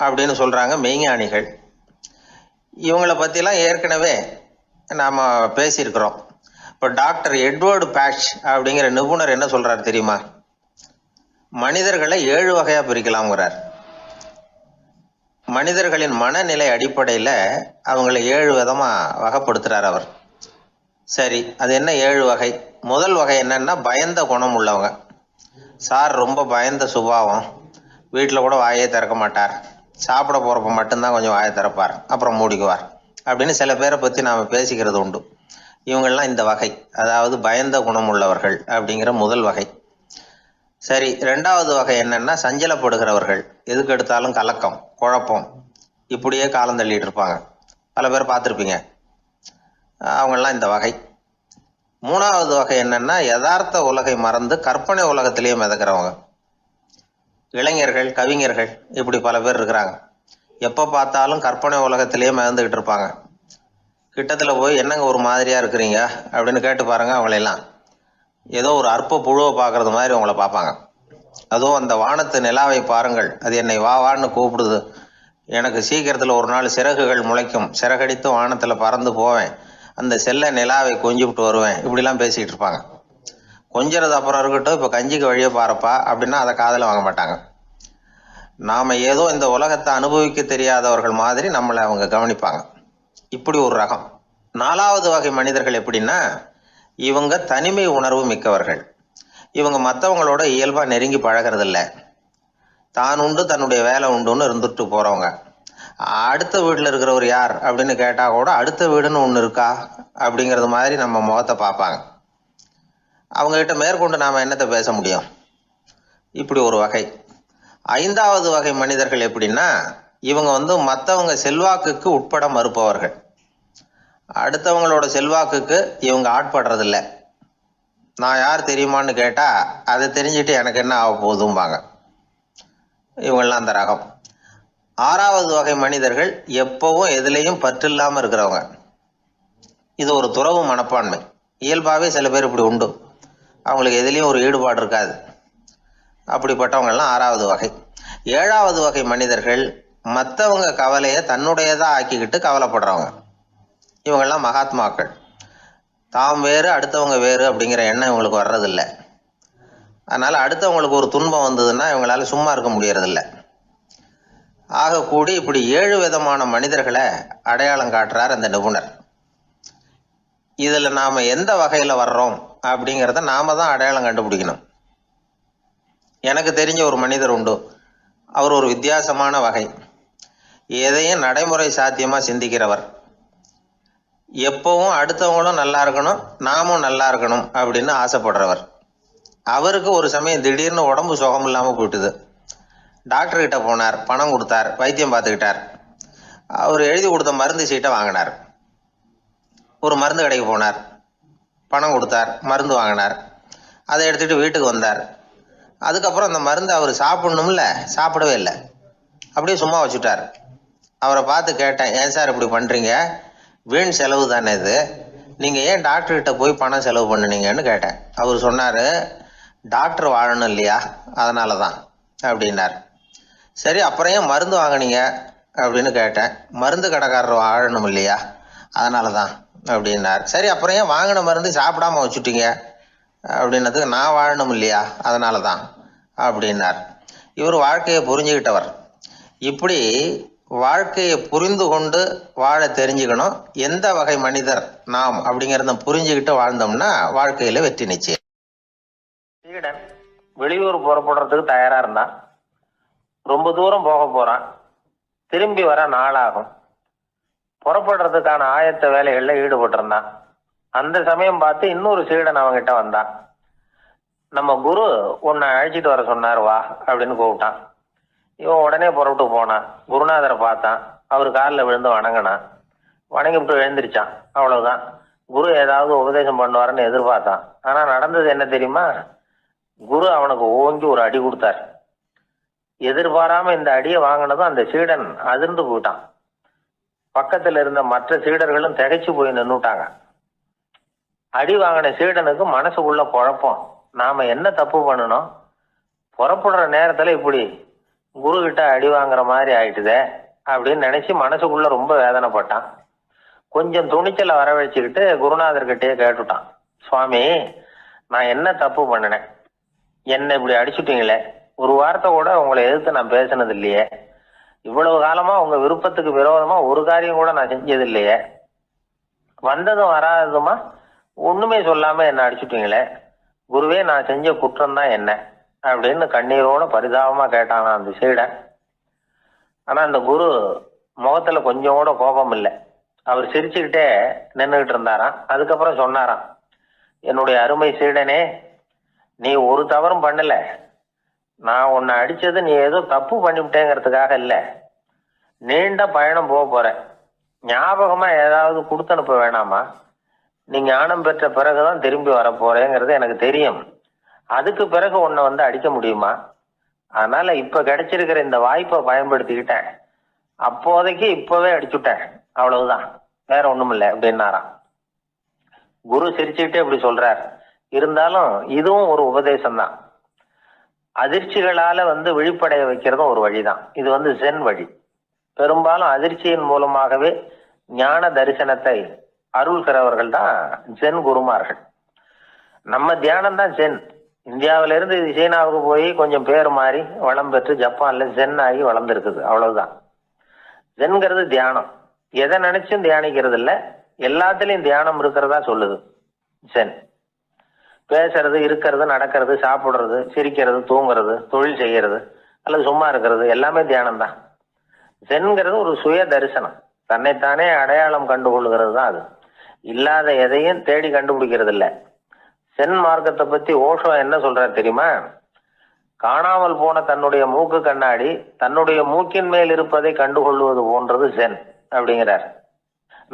அப்படின்னு சொல்றாங்க மெய்ஞானிகள். இவங்களை பத்திலாம் ஏற்கனவே நாம பேசியிருக்கிறோம். இப்போ டாக்டர் எட்வர்டு பேட்ச் அப்படிங்கிற நிபுணர் என்ன சொல்றாரு தெரியுமா? மனிதர்களை 7 வகையா பிரிக்கலாம்ங்கிறார். மனிதர்களின் மனநிலை அடிப்படையில் அவங்களை 7 விதமா வகைப்படுத்துறார் அவர். சரி, அது என்ன 7 வகை? முதல் வகை என்னன்னா பயந்த குணம் உள்ளவங்க. சார் ரொம்ப பயந்த சுபாவம், வீட்டில் கூட வாயே திறக்க மாட்டார், சாப்பிட போறப்ப மட்டும்தான் கொஞ்சம் வாயை திறப்பார், அப்புறம் மூடிக்குவார் அப்படின்னு சில பேரை பற்றி நாம் பேசிக்கிறது உண்டு. இவங்கெல்லாம் இந்த வகை, அதாவது பயந்த குணம் உள்ளவர்கள் அப்படிங்கிற முதல் வகை. சரி, 2வது வகை என்னன்னா சஞ்சலப்படுகிறவர்கள். எதுக்கு எடுத்தாலும் கலக்கம், குழப்பம், இப்படியே காலம் தள்ளிட்டு இருப்பாங்க. பல பேர் பார்த்துருப்பீங்க. அவங்கெல்லாம் இந்த வகை. 3வது வகை என்னன்னா யதார்த்த உலகை மறந்து கற்பனை உலகத்திலேயே மிதக்கிறவங்க. இளைஞர்கள், கவிஞர்கள், இப்படி பல பேர் இருக்கிறாங்க. எப்போ பார்த்தாலும் கற்பனை உலகத்திலேயே மிதந்துக்கிட்டு இருப்பாங்க. கிட்டத்தில் போய் என்னங்க ஒரு மாதிரியா இருக்கிறீங்க அப்படின்னு கேட்டு பாருங்க, அவங்களெல்லாம் ஏதோ ஒரு அற்ப புழுவை பார்க்கறது மாதிரி அவங்கள பார்ப்பாங்க. அதுவும் அந்த வானத்து நிலாவை பாருங்கள், அது என்னை வா வான்னு கூப்பிடுது, எனக்கு சீக்கிரத்தில் ஒரு நாள் சிறகுகள் முளைக்கும், சிறகடித்து வானத்தில் பறந்து போவேன், அந்த செல்ல நிலாவை கொஞ்சிவிட்டு வருவேன், இப்படிலாம் பேசிக்கிட்டு இருப்பாங்க. கொஞ்சிறது அப்புறம் இருக்கட்டும், இப்போ கஞ்சிக்கு வழியே பாருப்பா அப்படின்னா அதை காதில் வாங்க மாட்டாங்க. நாம் ஏதோ இந்த உலகத்தை அனுபவிக்க தெரியாதவர்கள் மாதிரி நம்மளை அவங்க கவனிப்பாங்க. இப்படி ஒரு ரகம். 4வது வகை மனிதர்கள் எப்படின்னா, இவங்க தனிமை உணர்வு மிக்கவர்கள். இவங்க மற்றவங்களோட இயல்பாக நெருங்கி பழகிறதில்ல, தான் உண்டு தன்னுடைய வேலை உண்டுன்னு இருந்துட்டு போகிறவங்க. அடுத்த வீட்டில் இருக்கிறவர் யார் அப்படின்னு கேட்டால் கூட அடுத்த வீடுன்னு ஒன்று இருக்கா அப்படிங்கிறது மாதிரி நம்ம முகத்தை பார்ப்பாங்க. அவங்ககிட்ட மேற்கொண்டு நாம் என்னத்தை பேச முடியும்? இப்படி ஒரு வகை. 5வது வகை மனிதர்கள் எப்படின்னா, இவங்க மற்றவங்க செல்வாக்குக்கு உட்பட மறுப்பவர்கள். அடுத்தவங்களோட செல்வாக்குக்கு இவங்க ஆட்படுறதில்ல. நான் யார் தெரியுமான்னு கேட்டால் அதை தெரிஞ்சுட்டு எனக்கு என்ன ஆக போகுதும்பாங்க. இவங்கெல்லாம் அந்த ரகம். 6வது வகை மனிதர்கள் எப்பவும் எதுலேயும் பற்று இல்லாமல் இருக்கிறவங்க. இது ஒரு துறவு மனப்பான்மை. இயல்பாகவே சில பேர் இப்படி உண்டு, அவங்களுக்கு எதுலேயும் ஒரு ஈடுபாடு இருக்காது. அப்படிப்பட்டவங்கெல்லாம் 6வது வகை. 7வது வகை மனிதர்கள் மற்றவங்க கவலையை தன்னுடையதாக ஆக்கிக்கிட்டு கவலைப்படுறவங்க. இவங்கெல்லாம் மகாத்மாக்கள். தாம் வேறு அடுத்தவங்க வேறு அப்படிங்கிற எண்ணம் இவங்களுக்கு வர்றதில்லை. அதனால் அடுத்தவங்களுக்கு ஒரு துன்பம் வந்ததுன்னா இவங்களால சும்மா இருக்க முடியறதில்லை. ஆக கூடி இப்படி 7 விதமான மனிதர்களை அடையாளம் காட்டுறார் அந்த நிபுணர். இதில் நாம் எந்த வகையில் வர்றோம் அப்படிங்கிறத நாம தான் அடையாளம் கண்டுபிடிக்கணும். எனக்கு தெரிஞ்ச ஒரு மனிதர் உண்டு. அவர் ஒரு வித்தியாசமான வகை. எதையும் நடைமுறை சாத்தியமாக சிந்திக்கிறவர். எப்பவும் அடுத்தவங்களும் நல்லா இருக்கணும், நாமும் நல்லா இருக்கணும் அப்படின்னு ஆசைப்படுறவர். அவருக்கு ஒரு சமயம் திடீர்னு உடம்பு சுகம் இல்லாமல் போயிட்டுது. டாக்டர்கிட்ட போனார், பணம் கொடுத்தார், வைத்தியம் பார்த்துக்கிட்டார். அவர் எழுதி கொடுத்த மருந்து சீட்டை வாங்கினார். ஒரு மருந்து கடைக்கு போனார், பணம் கொடுத்தார், மருந்து வாங்கினார். அதை எடுத்துகிட்டு வீட்டுக்கு வந்தார். அதுக்கப்புறம் அந்த மருந்து அவர் சாப்பிடணும்ல, சாப்பிடவே இல்லை, அப்படியே சும்மா வச்சுட்டார். அவரை பார்த்து கேட்டேன், ஏன் சார் இப்படி பண்ணுறீங்க, வீண் செலவு தானே இது, நீங்கள் ஏன் டாக்டர்கிட்ட போய் பணம் செலவு பண்ணுனீங்கன்னு கேட்டேன். அவர் சொன்னார், டாக்டர் வாழணும் இல்லையா, அதனால தான் அப்படின்னார். சரி, அப்புறம் ஏன் மருந்து வாங்கினீங்க அப்படின்னு கேட்டேன். மருந்து கடைக்காரர் வாழணும் இல்லையா, அதனால தான் அப்படின்னார். சரி, அப்புறம் ஏன் வாங்கின மருந்து சாப்பிடாம வச்சுட்டீங்க அப்படின்னதுக்கு, நான் வாழணும் இல்லையா அதனால தான் அப்படின்னார். இவர் வாழ்க்கையை புரிஞ்சுக்கிட்டவர். இப்படி வாழ்க்கையை புரிந்து கொண்டு வாழ தெரிஞ்சுக்கணும். எந்த வகை மனிதர் நாம் அப்படிங்கிறத புரிஞ்சுக்கிட்டு வாழ்ந்தோம்னா வாழ்க்கையில வெற்றி நிச்சயம். சீடன் வெளியூர் புறப்படுறதுக்கு தயாரா இருந்தான். ரொம்ப தூரம் போக போறான். திரும்பி வர நாளாகும். புறப்படுறதுக்கான ஆயத்த வேலைகள்ல ஈடுபட்டு இருந்தான். அந்த சமயம் பார்த்து இன்னொரு சீடன் அவங்கிட்ட வந்தான். நம்ம குரு உன்னை அழைச்சிட்டு வர சொன்னார், வா அப்படின்னு கூப்பிட்டான். இவன் உடனே புறப்பட்டு போனான். குருநாதரை பார்த்தான். அவர் காலில் விழுந்து வணங்கினான். வணங்கிவிட்டு எழுந்திரிச்சான். அவ்வளவுதான். குரு ஏதாவது உபதேசம் பண்ணுவாருன்னு எதிர்பார்த்தான். ஆனா நடந்தது என்ன தெரியுமா? குரு அவனுக்கு ஓங்கி ஒரு அடி கொடுத்தார். எதிர்பாராம இந்த அடியை வாங்கினதும் அந்த சீடன் அதிர்ந்து போயிட்டான். பக்கத்துல இருந்த மற்ற சீடர்களும் திகைச்சு போய் நின்னுட்டாங்க. அடி வாங்கின சீடனுக்கு மனசுக்குள்ள குழப்பம். நாம என்ன தப்பு பண்ணணும், புறப்படுற நேரத்துல இப்படி குரு கிட்ட அடி வாங்குற மாதிரி ஆயிட்டுதே அப்படின்னு நினைச்சு மனசுக்குள்ள ரொம்ப வேதனைப்பட்டான். கொஞ்சம் துணிச்சலை வரவழைச்சுக்கிட்டு குருநாதர்கிட்டயே கேட்டுட்டான், சுவாமி நான் என்ன தப்பு பண்ணினேன், என்ன இப்படி அடிச்சுட்டீங்களே, ஒரு வார்த்தை கூட உங்களை எதிர்த்து நான் பேசினது இல்லையே, இவ்வளவு காலமா உங்க விருப்பத்துக்கு விரோதமா ஒரு காரியம் கூட நான் செஞ்சது இல்லையே, வந்ததும் வராததுமா ஒண்ணுமே சொல்லாம என்ன அடிச்சுட்டீங்களே, குருவே நான் செஞ்ச குற்றம் தான் என்ன அப்படின்னு கண்ணீரோட பரிதாபமா கேட்டானா அந்த சீடன். ஆனா அந்த குரு முகத்துல கொஞ்சம் கூட கோபம் இல்லை. அவர் சிரிச்சுக்கிட்டே நின்றுகிட்டு இருந்தாராம். அதுக்கப்புறம் சொன்னாராம், என்னுடைய அருமை சீடனே, நீ ஒரு தவறும் பண்ணல, நான் உன்னை அடிச்சது நீ ஏதோ தப்பு பண்ணிவிட்டேங்கிறதுக்காக இல்லை, நீண்ட பயணம் போக போற, ஞாபகமா ஏதாவது கொடுத்து அனுப்ப வேணாமா, நீ ஞானம் பெற்ற பிறகுதான் திரும்பி வர போறேங்கிறது எனக்கு தெரியும், அதுக்கு பிறகு உன்னை வந்து அடிக்க முடியுமா, அதனால இப்ப கிடைச்சிருக்கிற இந்த வாய்ப்பை பயன்படுத்திக்கிட்டேன், அப்போதைக்கு இப்பவே அடிச்சுட்டேன், அவ்வளவுதான், வேற ஒண்ணும் இல்லை அப்படின்னாராம். குரு சிரிச்சுக்கிட்டே இப்படி சொல்றார். இருந்தாலும் இதுவும் ஒரு உபதேசம் தான். அதிர்ச்சிகளால வந்து விழிப்படைய வைக்கிறதும் ஒரு வழிதான். இது வந்து ஜென் வழி. பெரும்பாலும் அதிர்ச்சியின் மூலமாகவே ஞான தரிசனத்தை அருள்கிறவர்கள் தான் ஜென் குருமார்கள். நம்ம தியானம் தான் ஜென். இந்தியாவில இருந்து இது சீனாவுக்கு போய் கொஞ்சம் பேர் மாறி வளம் பெற்று ஜப்பான்ல ஜென் ஆகி வளர்ந்துருக்குது, அவ்வளவுதான். ஜென்கிறது தியானம். எதை நினைச்சும் தியானிக்கிறது இல்லை, எல்லாத்துலயும் தியானம் இருக்கிறதா சொல்லுது ஜென். பேசுறது, இருக்கிறது, நடக்கிறது, சாப்பிடுறது, சிரிக்கிறது, தூங்குறது, தொழில் செய்யறது அல்லது சும்மா இருக்கிறது எல்லாமே தியானம் தான். ஜென்கிறது ஒரு சுய தரிசனம், தன்னைத்தானே அடையாளம் கண்டுகொள்ளுகிறது தான் அது. இல்லாத எதையும் தேடி கண்டுபிடிக்கிறது இல்லை. ஜென் மார்க்கத்தை பத்தி ஓஷோ என்ன சொல்றாரு தெரியுமா? காணாமல் போன தன்னுடைய மூக்கு கண்ணாடி தன்னுடைய மூக்கின் மேல் இருப்பதை கண்டுகொள்வது போன்றது ஜென் அப்படிங்கிறார்.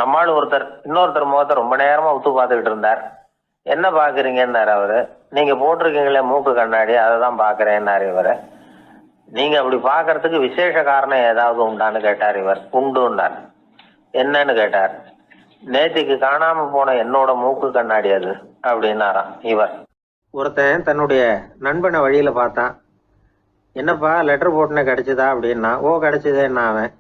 நம்மால் ஒருத்தர் இன்னொருத்தர் முகத்தை ரொம்ப நேரமா உத்து பார்த்துக்கிட்டு இருந்தார். என்ன பாக்குறீங்கன்னாரு அவரு. நீங்க போட்டிருக்கீங்களே மூக்கு கண்ணாடி, அதை தான் பாக்குறேன்னாரு இவரு. நீங்க அப்படி பாக்குறதுக்கு விசேஷ காரணம் ஏதாவது உண்டான்னு கேட்டார் இவர். உண்டுன்னார். என்னன்னு கேட்டார். நேற்றுக்கு காணாம போன என்னோட மூக்கு கண்ணாடி அது அப்படின்னாராம் இவர். ஒருத்தன் தன்னுடைய நண்பனை வழியில பார்த்தான். என்னப்பா லெட்டர் போட்டுனே கிடைச்சதா அப்படின்னா. ஓ கிடைச்சதேன்னா அவன்.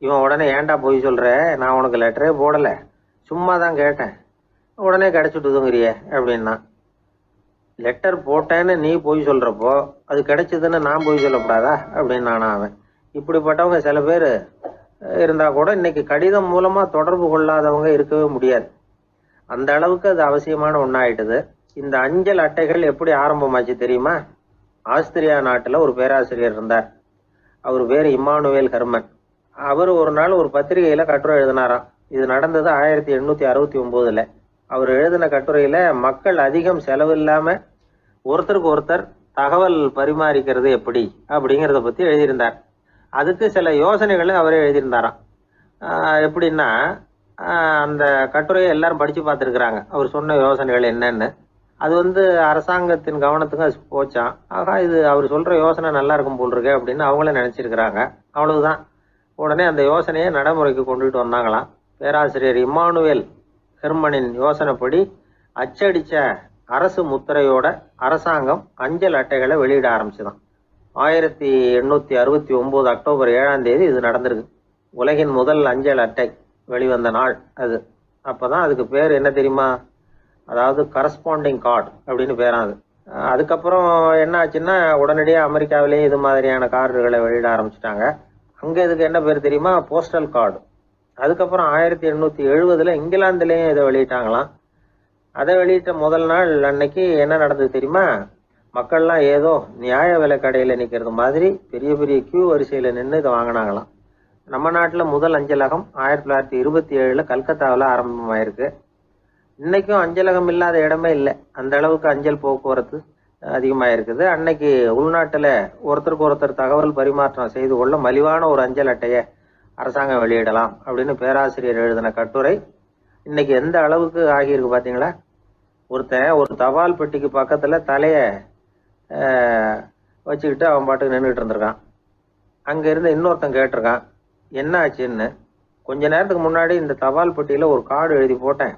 இவன் உடனே ஏன்டா போய் சொல்ற, நான் உனக்கு லெட்டரே போடல, சும்மா தான் கேட்டேன், உடனே கிடைச்சிட்டுதுங்கிறிய அப்படின்னா. லெட்டர் போட்டேன்னு நீ போய் சொல்றப்போ அது கிடைச்சதுன்னு நான் போய் சொல்லக்கூடாதா அப்படின்னு நானா அவன். இப்படிப்பட்டவங்க சில பேர் இருந்தா கூட இன்னைக்கு கடிதம் மூலமா தொடர்பு கொள்ளாதவங்க இருக்கவே முடியாது. அந்த அளவுக்கு அது அவசியமான ஒன்னாயிட்டுது. இந்த அஞ்சல் அட்டைகள் எப்படி ஆரம்பமாச்சு தெரியுமா? ஆஸ்திரியா நாட்டுல ஒரு பேராசிரியர் இருந்தார். அவர் பேரு இம்மானுவேல் ஹெர்மன். அவர் ஒரு நாள் ஒரு பத்திரிகையில கட்டுரை எழுதினாராம். இது நடந்தது 1869. அவர் எழுதின கட்டுரையில மக்கள் அதிகம் செலவில்லாம ஒருத்தருக்கு ஒருத்தர் தகவல் பரிமாறிக்கிறது எப்படி அப்படிங்கிறத பத்தி எழுதியிருந்தார். அதுக்கு சில யோசனைகளை அவரே எழுதியிருந்தாராம். எப்படின்னா, அந்த கட்டுரையை எல்லாரும் படிச்சு பார்த்துருக்குறாங்க. அவர் சொன்ன யோசனைகள் என்னன்னு. அது வந்து அரசாங்கத்தின் கவனத்துக்கு அது போச்சான். ஆகா, இது அவர் சொல்ற யோசனை நல்லா இருக்கும் போல் இருக்கு அப்படின்னு அவங்களே நினைச்சிருக்கிறாங்க. அவ்வளவுதான். உடனே அந்த யோசனையை நடைமுறைக்கு கொண்டுட்டு வந்தாங்களாம். பேராசிரியர் இம்மானுவேல் ஹெர்மனின் யோசனைப்படி அச்சடிச்ச அரசு முத்திரையோட அரசாங்கம் அஞ்சல் அட்டைகளை வெளியிட ஆரம்பிச்சுதான். 1869 அக்டோபர் 7 இது நடந்திருக்கு. உலகின் முதல் அஞ்சல் அட்டை வெளிவந்த நாள் அது. அப்பதான் அதுக்கு பேர் என்ன தெரியுமா? அதாவது கரஸ்பாண்டிங் கார்டு அப்படின்னு பேராது. அதுக்கப்புறம் என்ன ஆச்சுன்னா, உடனடியாக அமெரிக்காவிலேயே இது மாதிரியான கார்டுகளை வெளியிட ஆரம்பிச்சிட்டாங்க. அங்கே இதுக்கு என்ன பேர் தெரியுமா? Postal card. அதுக்கப்புறம் 1870 இங்கிலாந்துலேயும் இதை வெளியிட்டாங்களாம். அதை வெளியிட்ட முதல் நாள் அன்னைக்கு என்ன நடந்தது தெரியுமா? மக்கள்லாம் ஏதோ நியாய விலை கடையில் நிற்கிறது மாதிரி பெரிய பெரிய கியூ வரிசையில் நின்று இதை வாங்கினாங்களாம். நம்ம நாட்டில் முதல் அஞ்சலகம் 1927 கல்கத்தாவில் ஆரம்பமாயிருக்கு. இன்னைக்கும் அஞ்சலகம் இல்லாத இடமே இல்லை. அந்த அளவுக்கு அஞ்சல் போக்குவரத்து அதிகமாக இருக்குது. அன்னைக்கு உள்நாட்டில் ஒருத்தருக்கு ஒருத்தர் தகவல் பரிமாற்றம் செய்து கொள்ள மலிவான ஒரு அஞ்சல் அட்டையை அரசாங்கம் வெளியிடலாம் அப்படின்னு பேராசிரியர் எழுதின கட்டுரை இன்னைக்கு எந்த அளவுக்கு ஆகியிருக்கு பார்த்தீங்களா? ஒருத்தன் ஒரு தபால் பெட்டிக்கு பக்கத்தில் தலையை வச்சுக்கிட்டு அவன் பாட்டுக்கு நின்றுட்டு இருந்திருக்கான். அங்கே இருந்து இன்னொருத்தன் கேட்டிருக்கான், என்ன ஆச்சுன்னு. கொஞ்ச நேரத்துக்கு முன்னாடி இந்த தபால் பெட்டியில் ஒரு கார்டு எழுதி போட்டேன்,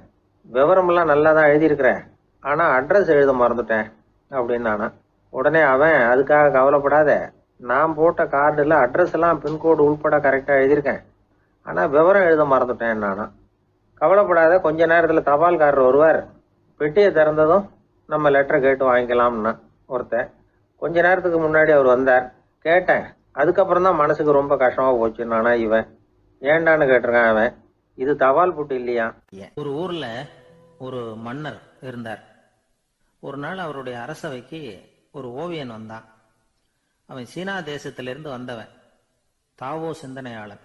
விவரமெல்லாம் நல்லா தான் எழுதியிருக்கிறேன், ஆனால் அட்ரஸ் எழுத மறந்துட்டேன் அப்படின்னானா. உடனே அவன், அதுக்காக கவலைப்படாத, நான் போட்ட கார்டில் அட்ரஸ் எல்லாம் பின்கோடு உள்பட கரெக்டாக எழுதியிருக்கேன், ஆனால் விவரம் எழுத மறந்துட்டேன் நானா. கவலைப்படாத, கொஞ்ச நேரத்தில் தபால்காரர் வருவார், பெட்டியை திறந்ததும் நம்ம லெட்டரை கேட்டு வாங்கிக்கலாம்னா ஒருத்தன். கொஞ்ச நேரத்துக்கு முன்னாடி அவர் வந்தார், கேட்டேன், அதுக்கப்புறம் தான் மனசுக்கு ரொம்ப கஷ்டமாக போச்சு நானா. இவன் ஏண்டான்னு கேட்டிருக்கான். அவன், இது தபால் புட்டு இல்லையா. ஒரு ஊர்ல ஒரு மன்னர் இருந்தார். ஒரு நாள் அவருடைய அரசவைக்கு ஒரு ஓவியன் வந்தான். அவன் சீனா தேசத்திலிருந்து வந்தவன், தாவோ சிந்தனையாளன்.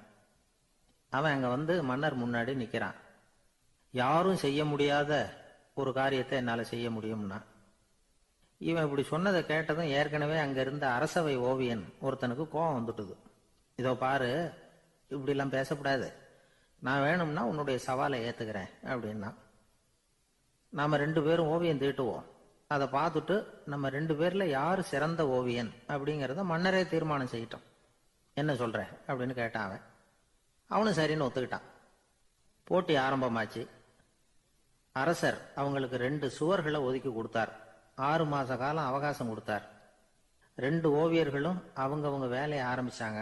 அவன் அங்க வந்து மன்னர் முன்னாடி நிக்கிறான். யாரும் செய்ய முடியாத ஒரு காரியத்தை என்னால செய்ய முடியும்னா. இவன் இப்படி சொன்னதை கேட்டதும் ஏற்கனவே அங்க இருந்த அரசவை ஓவியன் ஒருத்தனுக்கு கோபம் வந்துட்டுது. இதோ பாரு, இப்படிலாம் பேசக்கூடாது, நான் வேணும்னா உன்னுடைய சவாலை ஏத்துக்கிறேன் அப்படின்னா. நாம 2 பேரும் ஓவியம் தீட்டுவோம், அதை பார்த்துட்டு நம்ம 2 பேர்ல யாரு சிறந்த ஓவியன் அப்படிங்கிறத மன்னரே தீர்மானம் செய்யட்டும், என்ன சொல்ற அப்படின்னு கேட்டான் அவன். அவனும் சரின்னு ஒத்துக்கிட்டான். போட்டி ஆரம்பமாச்சு. அரசர் அவங்களுக்கு 2 சுவர்களை ஒதுக்கி கொடுத்தார். 6 மாச காலம் அவகாசம் கொடுத்தார். 2 ஓவியர்களும் அவங்கவங்க வேலையை ஆரம்பிச்சாங்க.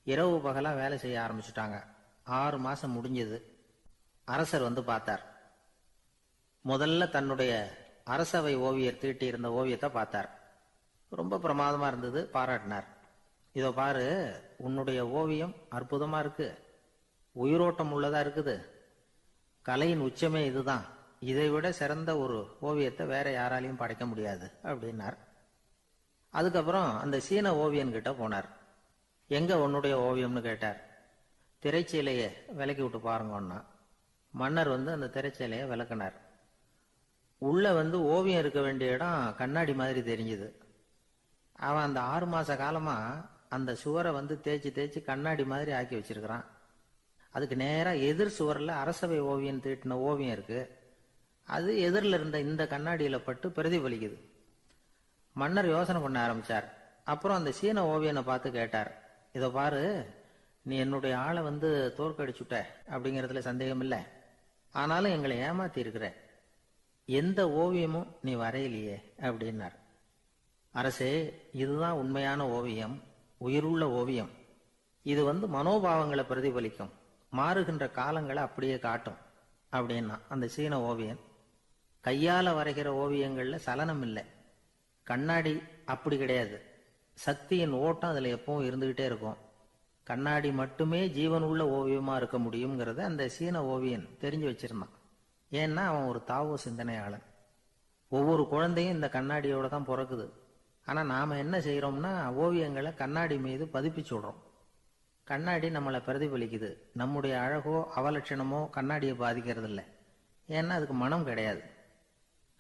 இரவு பகலா வேலை செய்ய ஆரம்பிச்சுட்டாங்க. 6 மாசம் முடிஞ்சது. அரசர் வந்து பார்த்தார். முதல்ல தன்னுடைய அரசவை ஓவியர் தீட்டி இருந்த ஓவியத்தை பார்த்தார். ரொம்ப பிரமாதமா இருந்தது, பாராட்டினார். இதோ பாரு, உன்னுடைய ஓவியம் அற்புதமா இருக்கு, உயிரோட்டம் உள்ளதா இருக்குது, கலையின் உச்சமே இதுதான், இதை விட சிறந்த ஒரு ஓவியத்தை வேற யாராலையும் படைக்க முடியாது அப்படின்னார். அதுக்கப்புறம் அந்த சீன ஓவியன் கிட்ட போனார். எங்க உன்னுடைய ஓவியம்னு கேட்டார். திரைச்சீலையை விலக்கி விட்டு பாருங்கன்னா. மன்னர் வந்து அந்த திரைச்சீலையை விளக்குனார். உள்ள வந்து ஓவியம் இருக்க வேண்டிய இடம் கண்ணாடி மாதிரி தெரிஞ்சுது. அவன் அந்த 6 மாச காலமா அந்த சுவரை வந்து தேய்ச்சி தேய்ச்சி கண்ணாடி மாதிரி ஆக்கி வச்சிருக்கிறான். அதுக்கு நேரா எதிர் சுவரில் அரசவை ஓவியம் தீட்டின ஓவியம் இருக்கு. அது எதிரில் இருந்த இந்த கண்ணாடியில பட்டு பிரதிபலிக்குது. மன்னர் யோசனை பண்ண ஆரம்பிச்சார். அப்புறம் அந்த சீன ஓவியனை பார்த்து கேட்டார், இதை பாரு, நீ என்னுடைய ஆளை வந்து தோற்கடிச்சுட்ட அப்படிங்கிறதுல சந்தேகம் இல்லை, ஆனாலும் எங்களை ஏமாத்தி இருக்கிற, எந்த ஓவியமும் நீ வரையிலையே அப்படின்னார். அரசே, இதுதான் உண்மையான ஓவியம், உயிருள்ள ஓவியம். இது வந்து மனோபாவங்களை பிரதிபலிக்கும், மாறுகின்ற காலங்களை அப்படியே காட்டும் அப்படின்னா அந்த சீன ஓவியன். கையால வரைகிற ஓவியங்கள்ல சலனம் இல்லை, கண்ணாடி அப்படி கிடையாது, சக்தியின் ஓட்டம் அதுல எப்பவும் இருந்துகிட்டே இருக்கும், கண்ணாடி மட்டுமே ஜீவன் உள்ள ஓவியமா இருக்க முடியுங்கிறத அந்த சீன ஓவியன் தெரிஞ்சு வச்சிருந்தான். ஏன்னா அவன் ஒரு தாவோ சிந்தனையாளன். ஒவ்வொரு குழந்தையும் இந்த கண்ணாடியோட தான் பிறக்குது. ஆனா நாம என்ன செய்யறோம்னா ஓவியங்களை கண்ணாடி மீது பதிப்பிச்சு விடுறோம். கண்ணாடி நம்மளை பிரதிபலிக்குது. நம்முடைய அழகோ அவலட்சணமோ கண்ணாடியை பாதிக்கிறது இல்லை. ஏன்னா அதுக்கு மனம் கிடையாது.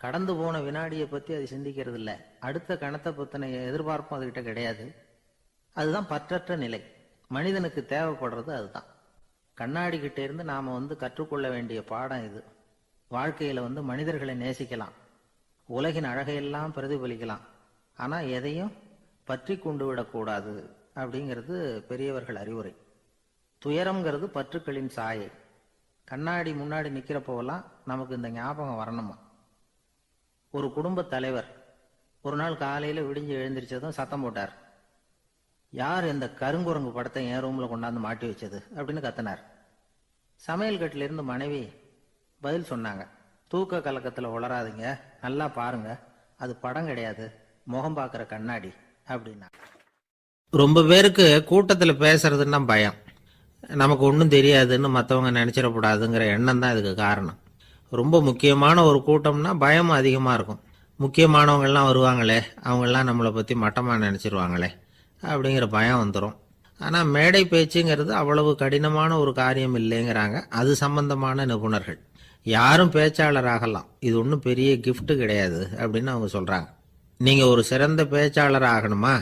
கடந்து போன வினாடியை பத்தி அது சிந்திக்கிறது இல்லை. அடுத்த கணத்தை பத்தின எதிர்பார்ப்பும் அதுகிட்ட கிடையாது. அதுதான் பற்றற்ற நிலை. மனிதனுக்கு தேவைப்படுறது அதுதான். கண்ணாடி கிட்ட இருந்து நாம வந்து கற்றுக்கொள்ள வேண்டிய பாடம் இது. வாழ்க்கையில வந்து மனிதர்களை நேசிக்கலாம், உலகின் அழகையெல்லாம் பிரதிபலிக்கலாம், ஆனா எதையும் பற்றி கொண்டு விடக்கூடாது அப்படிங்கிறது பெரியவர்கள் அறிவுரை. துயரம்ங்கிறது பற்றுக்களின் சாயை. கண்ணாடி முன்னாடி நிக்கிறப்போவெல்லாம் நமக்கு இந்த ஞாபகம் வரணுமா. ஒரு குடும்ப தலைவர் ஒரு நாள் காலையில விடிஞ்சு எழுந்திரிச்சதும் சத்தம் போட்டார். யார் இந்த கருங்குரங்கு படத்தை என் ரூம்ல கொண்டாந்து மாட்டி வச்சது அப்படின்னு கத்தினார். சமையல் கட்டில இருந்து மனைவி பதில் சொன்னாங்க, தூக்க கலக்கத்துல உளராதுங்க, நல்லா பாருங்க, அது படம் கிடையாது, முகம் பார்க்கிற கண்ணாடி அப்படின்னா. ரொம்ப பேருக்கு கூட்டத்தில் பேசுறதுன்னா பயம். நமக்கு ஒன்றும் தெரியாதுன்னு மற்றவங்க நினச்சிடக்கூடாதுங்கிற எண்ணம் தான் இதுக்கு காரணம். ரொம்ப முக்கியமான ஒரு கூட்டம்னா பயம் அதிகமாக இருக்கும். முக்கியமானவங்கள்லாம் வருவாங்களே, அவங்கெல்லாம் நம்மளை பற்றி மட்டமாக நினச்சிருவாங்களே அப்படிங்கிற பயம் வந்துடும். ஆனால் மேடை பேச்சுங்கிறது அவ்வளவு கடினமான ஒரு காரியம் இல்லைங்கிறாங்க அது சம்பந்தமான நிபுணர்கள். யாரும் பேச்சாளர் ஆகலாம், இது ஒன்றும் பெரிய கிஃப்ட் கிடையாது அப்படின்னு அவங்க சொல்கிறாங்க. நீங்கள் ஒரு சிறந்த பேச்சாளர் ஆகணுமா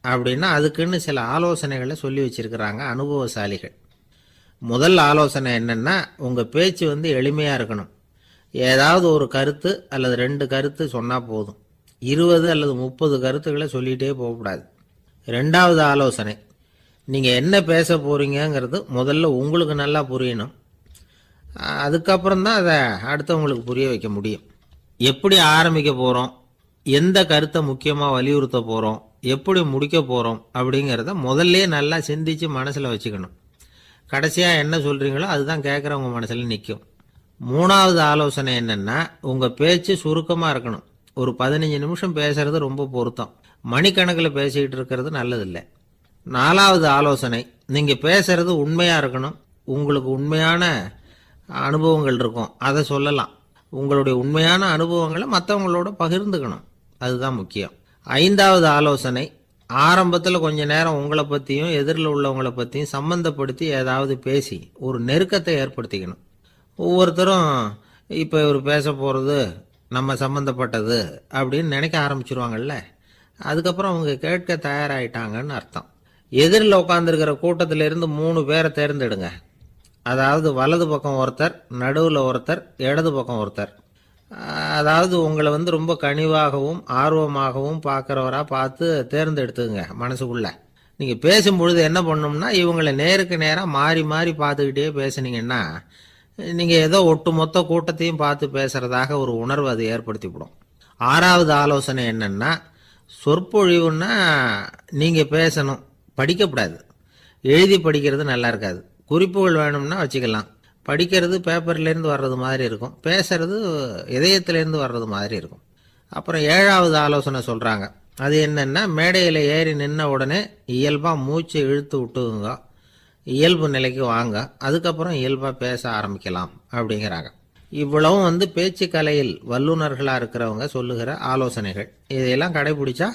அப்படின்னா அதுக்குன்னு சில ஆலோசனைகளை சொல்லி வச்சிருக்கிறாங்க அனுபவசாலிகள். முதல் ஆலோசனை என்னன்னா, உங்கள் பேச்சு வந்து எளிமையாக இருக்கணும். ஏதாவது ஒரு கருத்து அல்லது 2 கருத்து சொன்னால் போதும். 20 அல்லது 30 கருத்துக்களை சொல்லிகிட்டே போகக்கூடாது. 2வது ஆலோசனை, நீங்கள் என்ன பேச போகிறீங்கிறது முதல்ல உங்களுக்கு நல்லா புரியணும். அதுக்கப்புறம் தான் அதை அடுத்தவங்களுக்கு புரிய வைக்க முடியும். எப்படி ஆரம்பிக்க போகிறோம், எந்த கருத்தை முக்கியமாக வலியுறுத்த போகிறோம், எப்படி முடிக்க போகிறோம் அப்படிங்கிறத முதல்ல நல்லா சிந்திச்சு மனசில் வச்சுக்கணும். கடைசியாக என்ன சொல்கிறீங்களோ அதுதான் கேட்குறவங்க மனசில் நிற்கும். 3வது ஆலோசனை என்னென்னா, உங்கள் பேச்சு சுருக்கமாக இருக்கணும். ஒரு 15 நிமிஷம் பேசுறது ரொம்ப பொருத்தம். மணிக்கணக்கில் பேசிக்கிட்டு இருக்கிறது நல்லதில்லை. 4வது ஆலோசனை, நீங்கள் பேசுறது உண்மையாக இருக்கணும். உங்களுக்கு உண்மையான அனுபவங்கள் இருக்கும், அதை சொல்லலாம். உங்களுடைய உண்மையான அனுபவங்களை மற்றவங்களோட பகிர்ந்துக்கணும், அதுதான் முக்கியம். 5வது ஆலோசனை, ஆரம்பத்தில் கொஞ்ச நேரம் உங்களை பற்றியும் எதிரில் உள்ளவங்களை பற்றியும் சம்பந்தப்படுத்தி ஏதாவது பேசி ஒரு நெருக்கத்தை ஏற்படுத்திக்கணும். ஒவ்வொருத்தரும் இப்போ இவர் பேச போகிறது நம்ம சம்மந்தப்பட்டது அப்படின்னு நினைக்க ஆரம்பிச்சிருவாங்கல்ல, அதுக்கப்புறம் அவங்க கேட்க தயாராகிட்டாங்கன்னு அர்த்தம். எதிரில் உட்காந்துருக்கிற கூட்டத்திலிருந்து 3 பேரை தேர்ந்தெடுங்க. அதாவது வலது பக்கம் ஒருத்தர், நடுவில் ஒருத்தர், இடது பக்கம் ஒருத்தர். அதாவது உங்களை ரொம்ப கனிவாகவும் ஆர்வமாகவும் பார்க்குறவராக பார்த்து தேர்ந்தெடுத்துங்க மனசுக்குள்ள. நீங்கள் பேசும்பொழுது என்ன பண்ணணும்னா, இவங்களை நேருக்கு நேராக மாறி மாறி பார்த்துக்கிட்டே பேசுனீங்கன்னா நீங்கள் ஏதோ ஒட்டுமொத்த கூட்டத்தையும் பார்த்து பேசுகிறதாக ஒரு உணர்வு அது ஏற்படுத்திவிடும். 6வது ஆலோசனை என்னென்னா, சொற்பொழிவுன்னா நீங்கள் பேசணும், படிக்கக்கூடாது. எழுதி படிக்கிறது நல்லா இருக்காது. குறிப்புகள் வேணும்னா வச்சுக்கலாம். படிக்கிறது பேப்பர்லேருந்து வர்றது மாதிரி இருக்கும், பேசுறது இதயத்திலேருந்து வர்றது மாதிரி இருக்கும். அப்புறம் 7வது ஆலோசனை சொல்கிறாங்க. அது என்னென்னா, மேடையில் ஏறி நின்ன உடனே இயல்பாக மூச்சு இழுத்து விட்டுங்க, இயல்பு நிலைக்கு வாங்க, அதுக்கப்புறம் இயல்பாக பேச ஆரம்பிக்கலாம் அப்படிங்கிறாங்க. இவ்வளவும் பேச்சு கலையில் வல்லுநர்களாக இருக்கிறவங்க சொல்லுகிற ஆலோசனைகள். இதையெல்லாம் கடைபிடிச்சா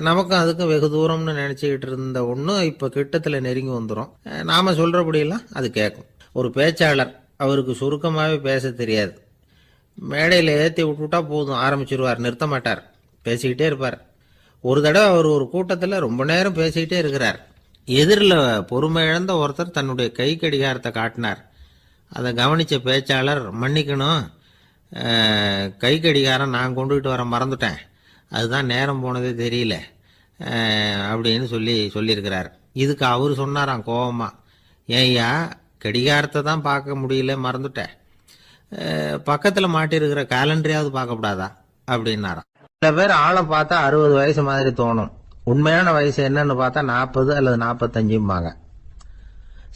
நமக்கும் அதுக்கும் வெகு தூரம்னு நினச்சிக்கிட்டு இருந்த ஒன்று இப்போ கிட்டத்தில் நெருங்கி வந்துடும். நாம் சொல்கிறபடியெல்லாம் அது கேட்கும். ஒரு பேச்சாளர், அவருக்கு சுருக்கமாகவே பேச தெரியாது. மேடையில் ஏற்றி விட்டுவிட்டா போதும், ஆரம்பிச்சிருவார், நிறுத்த மாட்டார், பேசிக்கிட்டே இருப்பார். ஒரு தடவை அவர் ஒரு கூட்டத்தில் ரொம்ப நேரம் பேசிக்கிட்டே இருக்கிறார். எதிரில் பொறுமை இழந்த ஒருத்தர் தன்னுடைய கை கடிகாரத்தை காட்டினார். அதை கவனித்த பேச்சாளர், மன்னிக்கணும், கை கடிகாரம் நான் கொண்டுகிட்டு வர மறந்துட்டேன், அதுதான் நேரம் போனதே தெரியல அப்படின்னு சொல்லியிருக்கிறார். இதுக்கு அவர் சொன்னாராம் கோபமா, ஏய்யா கடிகாரத்தை தான் பார்க்க முடியல, மறந்துட்டேன், பக்கத்தில் மாட்டிருக்கிற கேலண்டரையாவது பார்க்கக்கூடாதா அப்படின்னாராம். சில பேர் ஆளை பார்த்தா 60 வயசு மாதிரி தோணும், உண்மையான வயசு என்னன்னு பார்த்தா 40 அல்லது 45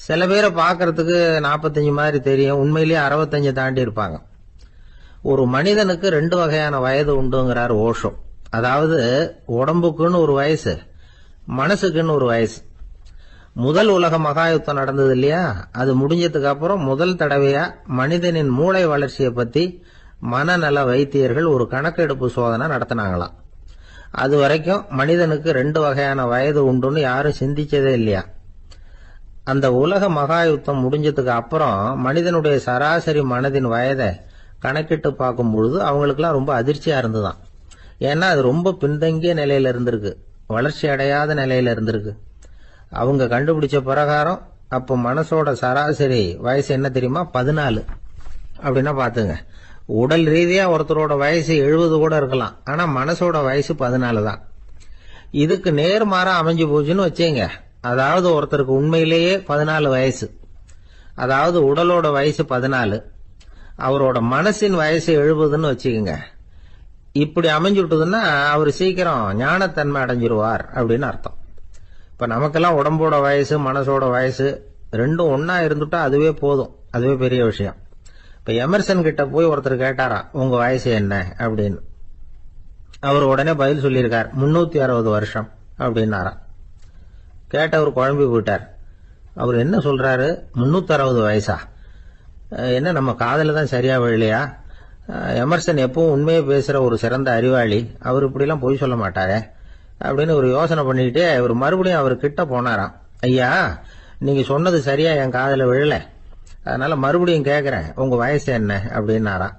சில பேரை பார்க்கறதுக்கு 45 மாதிரி தெரியும், உண்மையிலேயே 65 தாண்டி இருப்பாங்க. ஒரு மனிதனுக்கு 2 வகையான வயது உண்டுங்கிறார் ஓஷோ. அதாவது உடம்புக்குன்னு ஒரு வயசு, மனசுக்குன்னு ஒரு வயசு. முதல் உலக மகாயுத்தம் நடந்தது இல்லையா, அது முடிஞ்சதுக்கு அப்புறம் முதல் தடவையா மனிதனின் மூளை வளர்ச்சியை பத்தி மனநல வைத்தியர்கள் ஒரு கணக்கெடுப்பு சோதனை நடத்தினாங்களாம். அது வரைக்கும் மனிதனுக்கு 2 வகையான வயது உண்டுன்னு யாரும் சிந்திச்சதே இல்லையா. அந்த உலக மகாயுத்தம் முடிஞ்சதுக்கு அப்புறம் மனிதனுடைய சராசரி மனதின் வயதை கணக்கிட்டு பார்க்கும் பொழுது அவங்களுக்குலாம் ரொம்ப அதிர்ச்சியா இருந்துதான். ஏன்னா அது ரொம்ப பின்தங்கிய நிலையில இருந்திருக்கு, வளர்ச்சி அடையாத நிலையில இருந்திருக்கு. அவங்க கண்டுபிடிச்ச பிரகாரம் அப்போ மனசோட சராசரி வயசு என்ன தெரியுமா, 14. அப்படின்னா பாத்துங்க, உடல் ரீதியா ஒருத்தரோட வயசு 70 கூட இருக்கலாம், ஆனா மனசோட வயசு 14 தான். இதுக்கு நேர்மாறா அமைஞ்சு போச்சுன்னு வச்சேங்க. அதாவது ஒருத்தருக்கு உண்மையிலேயே 14 வயசு, அதாவது உடலோட வயசு 14, அவரோட மனசின் வயசு 70ன்னு வச்சுக்கோங்க. இப்படி அமைஞ்சுட்டுதுன்னா அவர் சீக்கிரம் ஞானத்தன்மை அடைஞ்சிருவார் அப்படின்னு அர்த்தம். இப்ப நமக்கெல்லாம் உடம்போட வயசு மனசோட வயசு ரெண்டும் ஒன்னா இருந்துட்டா அதுவே போதும், அதுவே பெரிய விஷயம். இப்ப எமர்சன் கிட்ட போய் ஒருத்தர் கேட்டாராம், உங்க வயசு என்ன அப்படின்னு. அவர் உடனே பதில் சொல்லியிருக்கார், 360 வருஷம் அப்படின்னாராம். கேட்டவர் குழம்பி போயிட்டார். அவர் என்ன சொல்றாரு, 360 வயசா, என்ன நம்ம காதல தான் சரியா விழலையா? எமர்சன் எப்பவும் உண்மையை பேசுற ஒரு சிறந்த அறிவாளி, அவர் இப்படிலாம் பொய் சொல்ல மாட்டாரே அப்படின்னு ஒரு யோசனை பண்ணிக்கிட்டே இவர் மறுபடியும் அவர் கிட்ட போனாராம். ஐயா, நீங்க சொன்னது சரியா என் காதல விழல, அதனால மறுபடியும் கேட்கிறேன், உங்க வயசு என்ன அப்படின்னாராம்.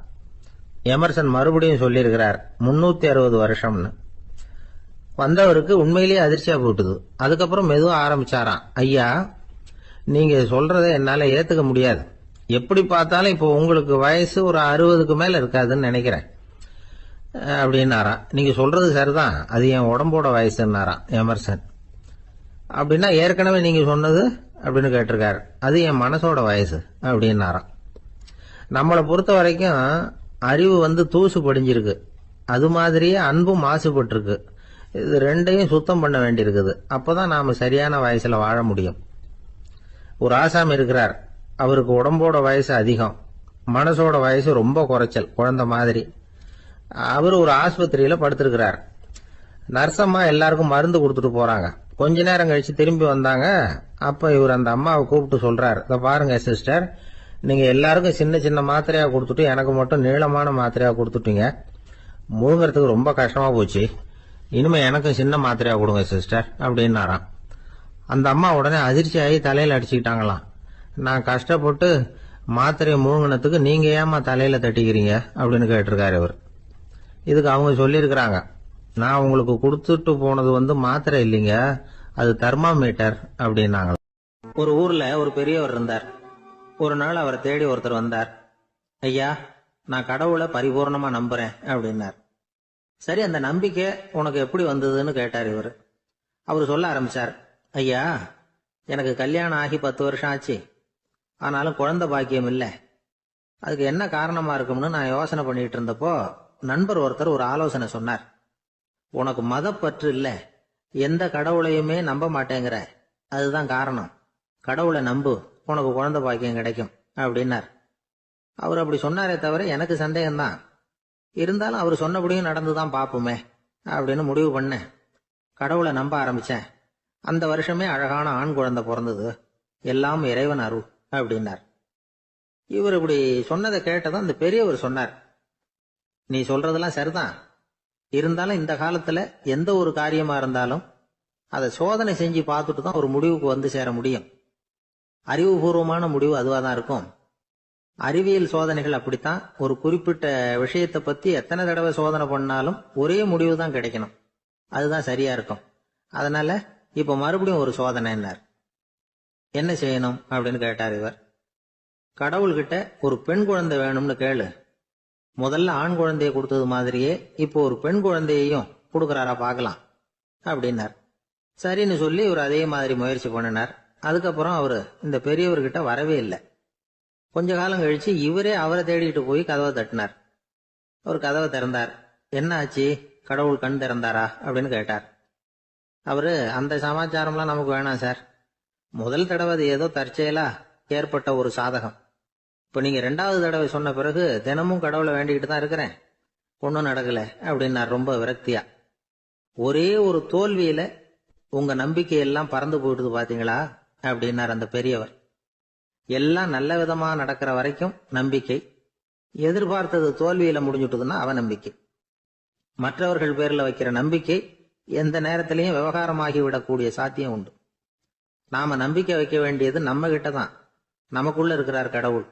எமர்சன் மறுபடியும் சொல்லியிருக்கிறார், 360 வருஷம்னு. வந்தவருக்கு உண்மையிலேயே அதிர்ச்சியா போட்டுது. அதுக்கப்புறம் மெதுவா ஆரம்பிச்சாராம், ஐயா நீங்க சொல்றதை என்னால ஏத்துக்க முடியாது, எப்படி பார்த்தாலும் இப்போ உங்களுக்கு வயசு ஒரு 60க்கு மேல இருக்காதுன்னு நினைக்கிறேன். அப்படின்னாராம். நீங்க சொல்றது சரிதான், அது என் உடம்போட வயசுன்னாராம் எமர்சன். அப்படின்னா ஏற்கனவே நீங்க சொன்னது அப்படின்னு கேட்டிருக்காரு. அது என் மனசோட வயசு அப்படின்னாராம். நம்மளை பொறுத்த வரைக்கும் அறிவு தூசு படிஞ்சிருக்கு, அது மாதிரியே அன்பும் மாசுபட்டிருக்கு. இது ரெண்டையும் சுத்தம் பண்ண வேண்டியிருக்குது. அப்பதான் நாம சரியான வயசுல வாழ முடியும். ஒரு ஆசாமி இருக்கிறார். அவருக்கு உடம்போட வயசு அதிகம், மனசோட வயசு ரொம்ப குறைச்சல், குழந்தை மாதிரி. அவர் ஒரு ஆஸ்பத்திரியில படுத்திருக்கிறார். நர்சம்மா எல்லாருக்கும் மருந்து கொடுத்துட்டு போறாங்க. கொஞ்ச நேரம் கழிச்சு திரும்பி வந்தாங்க. அப்ப இவர் அந்த அம்மாவை கூப்பிட்டு சொல்றாரு, இதை பாருங்க சிஸ்டர், நீங்க எல்லாருக்கும் சின்ன சின்ன மாத்திரையா கொடுத்துட்டு எனக்கு மட்டும் நீளமான மாத்திரையா கொடுத்துட்டீங்க. முழுங்கிறதுக்கு ரொம்ப கஷ்டமா போச்சு. இனிமே எனக்கும் சின்ன மாத்திரையா கொடுங்க சிஸ்டர் அப்படின்னாராம். அந்த அம்மா உடனே அதிர்ச்சி ஆகி தலையில அடிச்சுக்கிட்டாங்களாம். நான் கஷ்டப்பட்டு மாத்திரையை முழுங்கினத்துக்கு நீங்க ஏமா தலையில தட்டிக்கிறீங்க அப்படின்னு கேட்டிருக்காரு இவர். இதுக்கு அவங்க சொல்லியிருக்கிறாங்க, நான் உங்களுக்கு கொடுத்துட்டு போனது மாத்திரை இல்லைங்க, அது தெர்மாமீட்டர் அப்படின்னாங்க. ஒரு ஊர்ல ஒரு பெரியவர் இருந்தார். ஒரு நாள் அவரை தேடி ஒருத்தர் வந்தார். ஐயா, நான் கடவுளை பரிபூர்ணமா நம்புறேன் அப்படின்னார். சரி, அந்த நம்பிக்கை உனக்கு எப்படி வந்ததுன்னு கேட்டார் இவர். அவர் சொல்ல ஆரம்பிச்சார், ஐயா, எனக்கு கல்யாணம் ஆகி 10 வருஷம் ஆச்சு, ஆனாலும் குழந்தை பாக்கியம் இல்லை. அதுக்கு என்ன காரணமா இருக்கும்னு நான் யோசனை பண்ணிட்டு இருந்தப்போ நண்பர் ஒருத்தர் ஒரு ஆலோசனை சொன்னார். உனக்கு மதப்பற்று இல்லை, எந்த கடவுளையுமே நம்ப மாட்டேங்கிற, அதுதான் காரணம். கடவுளை நம்பு, உனக்கு குழந்தை பாக்கியம் கிடைக்கும் அப்படின்னார். அவர் அப்படி சொன்னாரே தவிர எனக்கு சந்தேகம்தான். இருந்தாலும் அவர் சொன்னபடியும் நடந்துதான் பார்ப்போமே அப்படின்னு முடிவு பண்ணேன். கடவுளை நம்ப ஆரம்பிச்சேன். அந்த வருஷமே அழகான ஆண் குழந்தை பிறந்தது. எல்லாம் இறைவன் அருள் அப்படின்னார். இவர் இப்படி சொன்னதை கேட்டதும் அந்த பெரியவர் சொன்னார், நீ சொல்றதெல்லாம் சரிதான், இருந்தாலும் இந்த காலத்துல எந்த ஒரு காரியமா இருந்தாலும் அதை சோதனை செஞ்சு பார்த்துட்டு தான் ஒரு முடிவுக்கு சேர முடியும். அறிவுபூர்வமான முடிவு அதுவா தான் இருக்கும். அறிவியல் சோதனைகள் அப்படித்தான். ஒரு குறிப்பிட்ட விஷயத்தை பத்தி எத்தனை தடவை சோதனை பண்ணாலும் ஒரே முடிவு தான் கிடைக்கணும், அதுதான் சரியா இருக்கும். அதனால இப்ப மறுபடியும் ஒரு சோதனைன்னார். என்ன செய்யணும் அப்படின்னு கேட்டார் இவர். கடவுள்கிட்ட ஒரு பெண் குழந்தை வேணும்னு கேளு. முதல்ல ஆண் குழந்தைய கொடுத்தது மாதிரியே இப்போ ஒரு பெண் குழந்தையையும் கொடுக்கறாரா பார்க்கலாம் அப்படின்னார். சரின்னு சொல்லி இவர் அதே மாதிரி முயற்சி பண்ணினார். அதுக்கப்புறம் அவரு இந்த பெரியவர்கிட்ட வரவே இல்லை. கொஞ்ச காலம் கழிச்சு இவரே அவரை தேடிட்டு போய் கதவை தட்டினார். அவர் கதவை திறந்தார். என்ன ஆச்சு, கடவுள் கண் திறந்தாரா அப்படின்னு கேட்டார். அவரு, அந்த சமாச்சாரம்லாம் நமக்கு வேணாம் சார், முதல் தடவை அது ஏதோ தற்செயலா ஏற்பட்ட ஒரு சாதகம். இப்ப நீங்க 2வது தடவை சொன்ன பிறகு தினமும் கடவுளை வேண்டிக்கிட்டு தான் இருக்கிறேன், ஒன்னும் நடக்கல அப்படின்னார் ரொம்ப விரக்தியா. ஒரே ஒரு தோல்வியில உங்க நம்பிக்கையெல்லாம் பறந்து போயிடுது பாத்தீங்களா அப்படின்னார் அந்த பெரியவர். எல்லாம் நல்ல விதமா நடக்கிற வரைக்கும் நம்பிக்கை, எதிர்பார்த்தது தோல்வியில முடிஞ்சுட்டுதுன்னா அவநம்பிக்கை. மற்றவர்கள் பேர்ல வைக்கிற நம்பிக்கை எந்த நேரத்திலையும் விவகாரமாகி விடக்கூடிய சாத்தியம் உண்டு. நாம நம்பிக்கை வைக்க வேண்டியது நம்ம கிட்ட தான், நமக்குள்ள இருக்கிறார் கடவுள்.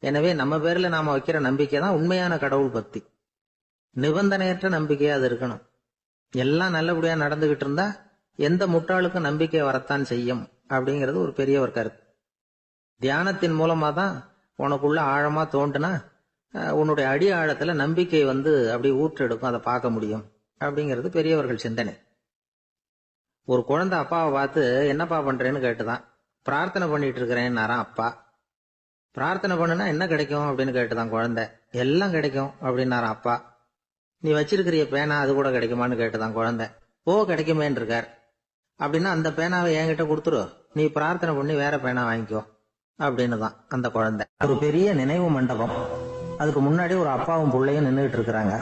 எனவே நம்ம பேர்ல நாம வைக்கிற நம்பிக்கை தான் உண்மையான கடவுள் பக்தி. நிபந்தனையற்ற நம்பிக்கையா அது இருக்கணும். எல்லாம் நல்லபடியா நடந்துகிட்டு இருந்தா எந்த முட்டாளுக்கும் நம்பிக்கை வரத்தான் செய்யும் அப்படிங்கிறது ஒரு பெரியவர் கருத்து. தியானத்தின் மூலமா தான் உனக்குள்ள ஆழமா தோண்டுனா உன்னுடைய அடி ஆழத்துல நம்பிக்கை அப்படி ஊற்றெடுக்கும், அதை பார்க்க முடியும் அப்படிங்கிறது பெரியவர்கள் சிந்தனை. ஒரு குழந்தை அப்பாவை பார்த்து என்னப்பா பண்றேன்னு கேட்டுதான். பிரார்த்தனை பண்ணிட்டு இருக்கிறேன்னாராம் அப்பா. பிரார்த்தனை பண்ணுனா என்ன கிடைக்கும் அப்படின்னு கேட்டுதான் குழந்தை. எல்லாம் கிடைக்கும் அப்படின்னாராம் அப்பா. நீ வச்சிருக்கிறிய பேனா அது கூட கிடைக்குமான்னு கேட்டுதான் குழந்தை. கிடைக்குமேன்னு இருக்கார். அப்படின்னா அந்த பேனாவை என்கிட்ட கொடுத்துரு, நீ பிரார்த்தனை பண்ணி வேற பேனா வாங்கிக்கோ அப்படின்னு தான் அந்த குழந்தை. ஒரு பெரிய நினைவு மண்டபம், அதுக்கு முன்னாடி ஒரு அப்பாவும் பிள்ளையும் நின்றுட்டு இருக்கிறாங்க.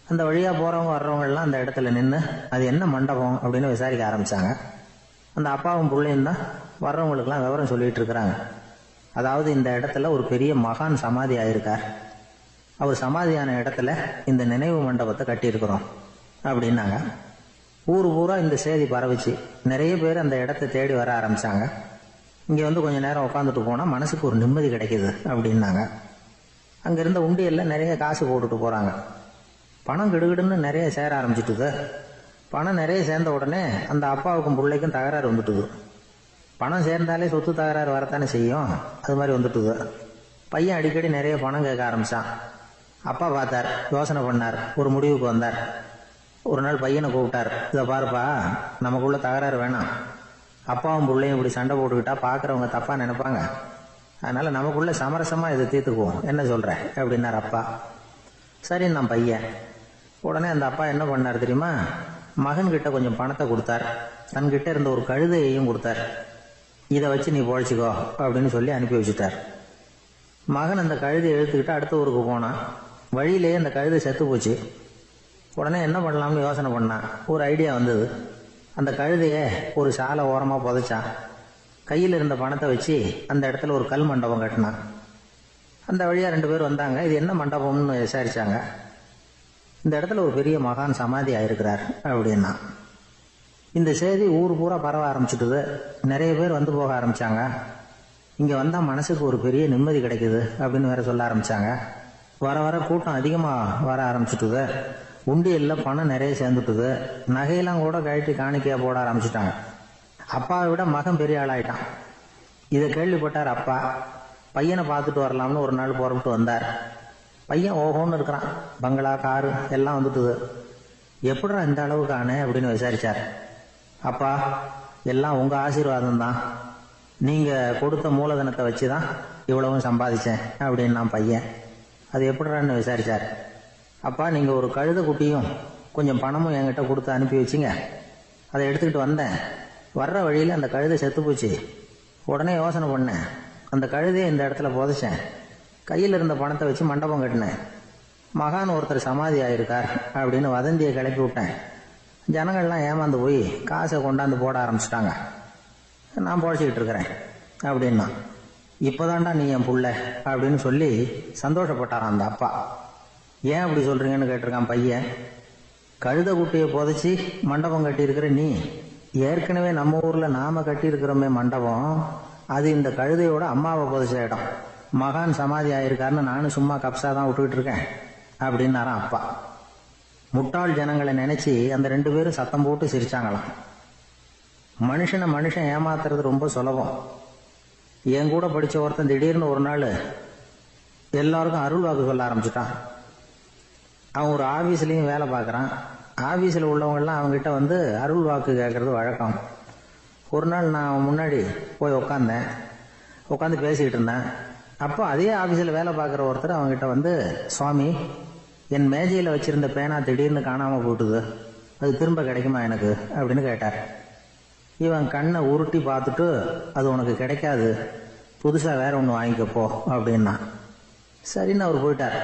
அந்த வழியா போறவங்க வர்றவங்க எல்லாம் அந்த இடத்துல நின்று அது என்ன மண்டபம் அப்படின்னு விசாரிக்க ஆரம்பிச்சாங்க. அந்த அப்பாவும் பிள்ளையும் தான் வர்றவங்களுக்கெல்லாம் விவரம் சொல்லிட்டு இருக்கிறாங்க. அதாவது இந்த இடத்துல ஒரு பெரிய மகான் சமாதி ஆயிருக்கார், அவர் சமாதியான இடத்துல இந்த நினைவு மண்டபத்தை கட்டியிருக்கிறோம் அப்படின்னாங்க. ஊர் பூரா இந்த செய்தி பரவிச்சு. நிறைய பேர் அந்த இடத்தை தேடி வர ஆரம்பிச்சாங்க. இங்க கொஞ்ச நேரம் உட்காந்துட்டு போனா மனசுக்கு ஒரு நிம்மதி கிடைக்குது அப்படின்னாங்க. அங்க இருந்த உண்டியல்ல நிறைய காசு போட்டுட்டு போறாங்க. பணம் கிடுகிடுன்னு நிறைய சேர ஆரம்பிச்சுட்டுது. பணம் நிறைய சேர்ந்த உடனே அந்த அப்பாவுக்கும் பிள்ளைக்கும் தகராறு வந்துட்டுது. பணம் சேர்ந்தாலே சொத்து தகராறு வரத்தானே செய்யும், அது மாதிரி வந்துட்டுது. பையன் அடிக்கடி நிறைய பணம் கேட்க ஆரம்பிச்சான். அப்பா பார்த்தார், யோசனை பண்ணார், ஒரு முடிவுக்கு வந்தார். ஒரு நாள் பையனை கூப்பிட்டார். இதை பாருப்பா, நமக்குள்ள தகராறு வேணாம். அப்பாவும் பிள்ளையும் இப்படி சண்டை போட்டுக்கிட்டா பார்க்குறவங்க தப்பா நினைப்பாங்க. அதனால நமக்குள்ள சமரசமா இதை தீர்த்துக்குவோம், என்ன சொல்ற அப்படின்னார் அப்பா. சரின்னு நான் பையன். உடனே அந்த அப்பா என்ன பண்ணார் தெரியுமா? மகன்கிட்ட கொஞ்சம் பணத்தை கொடுத்தார். தன்கிட்ட இருந்த ஒரு கழுதையையும் கொடுத்தார். இதை வச்சு நீ பொழைச்சிக்கோ அப்படின்னு சொல்லி அனுப்பி வச்சுட்டார். மகன் அந்த கழுதையை இழுத்துக்கிட்டு அடுத்த ஊருக்கு போனான். வழியிலேயே அந்த கழுதை செத்து போச்சு. உடனே என்ன பண்ணலாம்னு யோசனை பண்ணான். ஒரு ஐடியா வந்தது. அந்த கழுதையை ஒரு சாலை ஓரமாக புதைச்சான். கையில் இருந்த பணத்தை வச்சு அந்த இடத்துல ஒரு கல் மண்டபம் கட்டினான். அந்த வழியாக 2 பேர் வந்தாங்க. இது என்ன மண்டபம்னு விசாரிச்சாங்க. இந்த இடத்துல ஒரு பெரிய மகான் சமாதி ஆயிருக்கிறார் அப்படின்னா. இந்த செய்தி ஊர் பூரா பரவ ஆரம்பிச்சுட்டுது. நிறைய பேர் வந்து போக ஆரம்பிச்சாங்க. இங்கே வந்தால் மனசுக்கு ஒரு பெரிய நிம்மதி கிடைக்குது அப்படின்னு வேற சொல்ல ஆரம்பிச்சாங்க. வர வர கூட்டம் அதிகமாக வர ஆரம்பிச்சுட்டுது. உண்டியலில் பணம் நிறைய சேர்ந்துட்டுது. நகையெல்லாம் கூட கழட்டி காணிக்கையா போட ஆரம்பிச்சுட்டாங்க. அப்பாவை விட மகன் பெரிய ஆளாயிட்டான். இதை கேள்விப்பட்டார் அப்பா. பையனை பார்த்துட்டு வரலாம்னு ஒரு நாள் புறப்பட்டு வந்தார். பையன் ஓஹோன்னு இருக்கிறான். பங்களா, காரு எல்லாம் வந்துட்டுது. எப்படிடா இந்த அளவுக்கு ஆனே அப்படின்னு விசாரிச்சார். அப்பா, எல்லாம் உங்க ஆசீர்வாதம் தான். நீங்க கொடுத்த மூலதனத்தை வச்சுதான் இவ்வளவும் சம்பாதிச்சேன் அப்படின்னு நான் பையன். அது எப்படிறான்னு விசாரிச்சார். அப்பா, நீங்க ஒரு கழுத குட்டியும் கொஞ்சம் பணமும் என்கிட்ட கொடுத்து அனுப்பி வச்சிங்க. அதை எடுத்துக்கிட்டு வந்தேன். வர்ற வழியில் அந்த கழுதை செத்து போச்சு. உடனே யோசனை பண்ணேன். அந்த கழுதையை இந்த இடத்துல புதைச்சேன். கையில் இருந்த பணத்தை வச்சு மண்டபம் கட்டினேன். மகான் ஒருத்தர் சமாதி ஆயிருக்கார் அப்படின்னு வதந்தியை கிளப்பி விட்டேன். ஜனங்கள்லாம் ஏமாந்து போய் காசை கொண்டாந்து போட ஆரம்பிச்சிட்டாங்க. நான் பொழைச்சிக்கிட்டு இருக்கிறேன் அப்படின்னா. இப்போதான்டா நீ என் புள்ள அப்படின்னு சொல்லி சந்தோஷப்பட்டாரான் அந்த அப்பா. ஏன் அப்படி சொல்றீங்கன்னு கேட்டிருக்கான் பையன். கழுத குட்டியை புதைச்சி மண்டபம் கட்டியிருக்கிற நீ, ஏற்கனவே நம்ம ஊர்ல நாம கட்டியிருக்கிறோமே மண்டபம், அது இந்த கழுதையோட அம்மாவை புதைச்ச இடம். மகான் சமாதி ஆயிருக்காருன்னு நானும் சும்மா கப்சா தான் விட்டுக்கிட்டு இருக்கேன் அப்படின்னாரான் அப்பா. முட்டாள் ஜனங்களை நினைச்சு அந்த 2 பேரும் சத்தம் போட்டு சிரிச்சாங்களாம். மனுஷன் ஏமாத்துறது ரொம்ப சுலபம். என் கூட படிச்ச ஒருத்தன் திடீர்னு ஒரு நாள் எல்லாருக்கும் அருள் வாக்கு சொல்ல ஆரம்பிச்சுட்டான். அவன் ஒரு ஆபீஸ்லயும் வேலை பார்க்கறான். ஆபீஸ்ல உள்ளவங்க எல்லாம் அவங்ககிட்ட வந்து அருள் வாக்கு கேட்கறது வழக்கம். ஒரு நாள் நான் அவன் முன்னாடி போய் உட்காந்து பேசிக்கிட்டு இருந்தேன். அப்போ அதே ஆபீஸ்ல வேலை பார்க்குற ஒருத்தர் அவங்ககிட்ட வந்து, சுவாமி, என் மேஜையில வச்சிருந்த பேனா திடீர்னு காணாம போட்டுது, அது திரும்ப கிடைக்குமா எனக்கு அப்படின்னு கேட்டார். இவன் கண்ணை உருட்டி பார்த்துட்டு, அது உனக்கு கிடைக்காது, புதுசா வேற ஒன்று வாங்கிக்கப்போ அப்படின்னா. சரின்னு அவர் போயிட்டார்.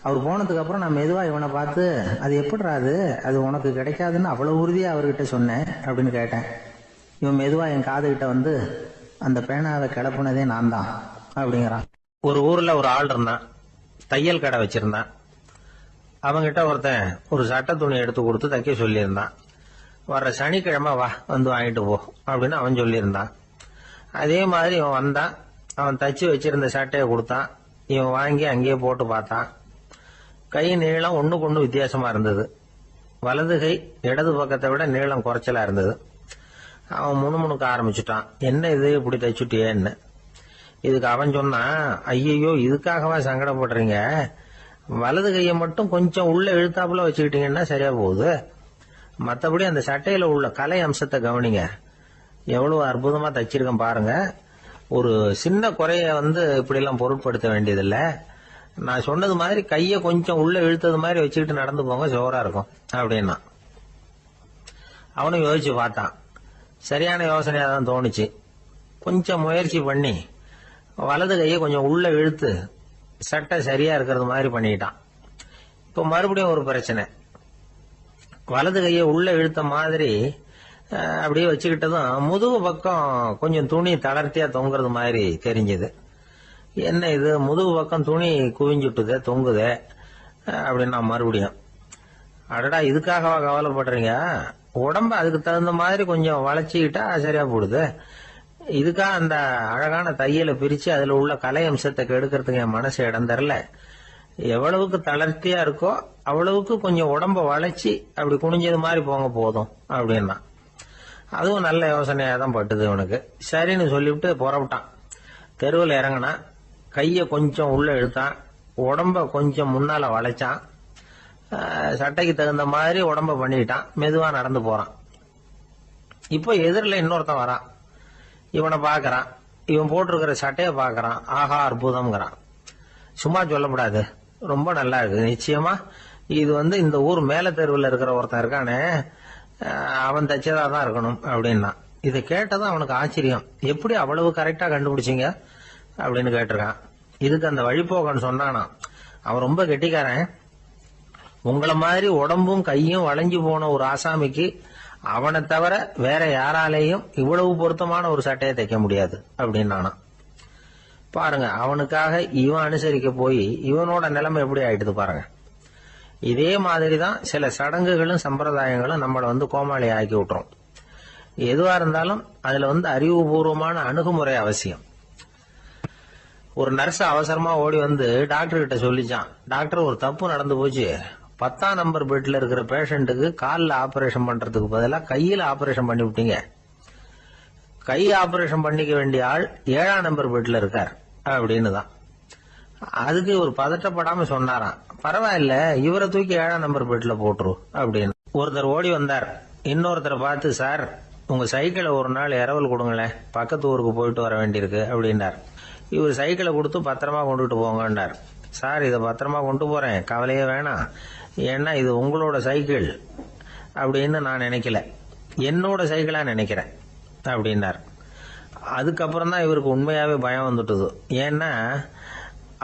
அவர் போனதுக்கு அப்புறம் நான் மெதுவா இவனை பார்த்து, அது எப்படிடா அது உனக்கு கிடைக்காதுன்னு அவ்வளவு உறுதியா அவர்கிட்ட சொன்னேன் அப்படின்னு கேட்டேன். இவன் மெதுவா என் காதுகிட்ட வந்து, அந்த பேனாவை கிளப்புனதே நான் தான் அப்படிங்கிறான். ஒரு ஊர்ல ஒரு ஆள் இருந்தான். தையல் கடை வச்சிருந்தான். அவங்கிட்ட ஒருத்தன் ஒரு சட்டை துணி எடுத்து கொடுத்து தைக்க சொல்லியிருந்தான். வர்ற சனிக்கிழமை வா, வந்து வாங்கிட்டு போ அப்படின்னு அவன் சொல்லியிருந்தான். அதே மாதிரி இவன் வந்தான். அவன் தச்சு வச்சிருந்த சட்டையை கொடுத்தான். இவன் வாங்கி அங்கேயே போட்டு பார்த்தான். கை நீளம் ஒண்ணுக்கு ஒண்ணு வித்தியாசமா இருந்தது. வலது கை இடது பக்கத்தை விட நீளம் குறைச்சலா இருந்தது. அவன் முணுமுணுக்க ஆரம்பிச்சுட்டான். என்ன இது இப்படி தைச்சுட்டியேன்னு. இதுக்கு அவன் சொன்னான், ஐயோ, இதுக்காகவா சங்கடப்படுறீங்க? வலது கையை மட்டும் கொஞ்சம் உள்ள இழுத்தாப்புல வச்சுக்கிட்டீங்கன்னா சரியா போகுது. மற்றபடி அந்த சட்டையில உள்ள கலை அம்சத்தை கவனிங்க. எவ்வளவு அற்புதமா தைச்சிருக்கேன் பாருங்க. ஒரு சின்ன குறைய இப்படி எல்லாம் பொருட்படுத்த வேண்டியதில்லை. நான் சொன்னது மாதிரி கையை கொஞ்சம் உள்ள இழுத்தது மாதிரி வச்சுக்கிட்டு நடந்து போங்க, ஜோரா இருக்கும் அப்படின்னா. அவனும் யோசிச்சு பார்த்தான். சரியான யோசனையா தான் தோணுச்சு. கொஞ்சம் முயற்சி பண்ணி வலது கையை கொஞ்சம் உள்ள இழுத்து சட்டை சரியா இருக்கிறது மாதிரி பண்ணிட்டான். இப்ப மறுபடியும் ஒரு பிரச்சனை. வலது கையை உள்ள இழுத்த மாதிரி அப்படியே வச்சுக்கிட்டதும் முதுகு பக்கம் கொஞ்சம் துணி தளர்த்தியா தொங்குறது மாதிரி தெரிஞ்சது. என்ன இது, முதுகு பக்கம் துணி குவிஞ்சுட்டுதே, தொங்குதே அப்படின்னா மறுபடியும், அடடா, இதுக்காகவா கவலைப்படுறீங்க? உடம்ப அதுக்கு தகுந்த மாதிரி கொஞ்சம் வளைச்சிக்கிட்டா சரியா போடுது. இதுக்காக அந்த அழகான தையலை பிரிச்சு அதுல உள்ள கலை அம்சத்தை கெடுக்கிறதுக்கு என் மனசு இடம் தரல. எவ்வளவுக்கு தளர்த்தியா இருக்கோ அவ்வளவுக்கு கொஞ்சம் உடம்ப வளைச்சி அப்படி குனிஞ்சது மாதிரி போங்க போதும் அப்படின்னா. அதுவும் நல்ல யோசனையா தான் பட்டுது இவனுக்கு. சரின்னு சொல்லிவிட்டு புறப்பட்டான். தெருவில் இறங்கினான். கைய கொஞ்சம் உள்ள இழுத்தான். உடம்ப கொஞ்சம் முன்னால வளைச்சான். சட்டைக்கு தகுந்த மாதிரி உடம்ப பண்ணிட்டான். மெதுவா நடந்து போறான். இப்போ எதிரில் இன்னொருத்தன் வரான். இவனை பாக்குறான். இவன் போட்டிருக்கிற சட்டைய பாக்குறான். ஆஹா அற்புதம்ங்கிறான். சும்மா சொல்லக்கூடாது, ரொம்ப நல்லா இருக்கு. நிச்சயமா இது இந்த ஊர் மேல தெருவில் இருக்கிற ஒருத்தன் இருக்கானே, அவன் தச்சதா தான் இருக்கணும் அப்படின்னா. இதை கேட்டதான் அவனுக்கு ஆச்சரியம். எப்படி அவ்வளவு கரெக்டா கண்டுபிடிச்சிங்க அப்படின்னு கேட்டிருக்கான். இதுக்கு அந்த வழிபோகன்னு சொன்னானா, அவன் ரொம்ப கெட்டிக்காரன். உங்களை மாதிரி உடம்பும் கையும் வளைஞ்சு போன ஒரு ஆசாமிக்கு அவனை தவிர வேற யாராலேயும் இவ்வளவு பொருத்தமான ஒரு சட்டையை தைக்க முடியாது அப்படின்னானா. பாருங்க, அவனுக்காக இவன் அனுசரிக்க போய் இவனோட நிலைமை எப்படி ஆயிடுது பாருங்க. இதே மாதிரிதான் சில சடங்குகளும் சம்பிரதாயங்களும் நம்மளை கோமாளி ஆக்கி விட்டுரும். எதுவா இருந்தாலும் அதுல அறிவுபூர்வமான அணுகுமுறை அவசியம். ஒரு நர்ஸ் அவசரமா ஓடி டாக்டர் கிட்ட சொல்லிச்சான், டாக்டர் ஒரு தப்பு நடந்து போச்சு. 10ஆம் நம்பர் பெட்ல இருக்கிற பேஷண்ட்டுக்கு காலில் ஆபரேஷன் பண்றதுக்கு பதிலாக கையில ஆபரேஷன் பண்ணி விட்டீங்க. கை ஆபரேஷன் பண்ணிக்க வேண்டிய ஆள் 7ஆம் நம்பர் பெட்ல இருக்கார் அப்படின்னு தான். அதுக்கு ஒரு பதட்டப்படாம சொன்னாராம், பரவாயில்ல இவரை தூக்கி 7ஆம் நம்பர் பெட்ல போட்டுரு அப்படின்னு. ஒருத்தர் ஓடி வந்தார். இன்னொருத்தரை பார்த்து, சார் உங்க சைக்கிளை ஒரு நாள் இரவல் கொடுங்களேன், பக்கத்து ஊருக்கு போயிட்டு வர வேண்டியிருக்கு அப்படின்னார். இவர் சைக்கிளை கொடுத்து பத்திரமா கொண்டுட்டு போங்கன்னார். சார் இதை பத்திரமா கொண்டு போறேன், கவலையே வேணாம், ஏன்னா இது உங்களோட சைக்கிள் அப்படின்னு நான் நினைக்கல, என்னோட சைக்கிளா நினைக்கிறேன் அப்படின்னார். அதுக்கப்புறம் தான் இவருக்கு உண்மையாவே பயம் வந்துட்டுது. ஏன்னா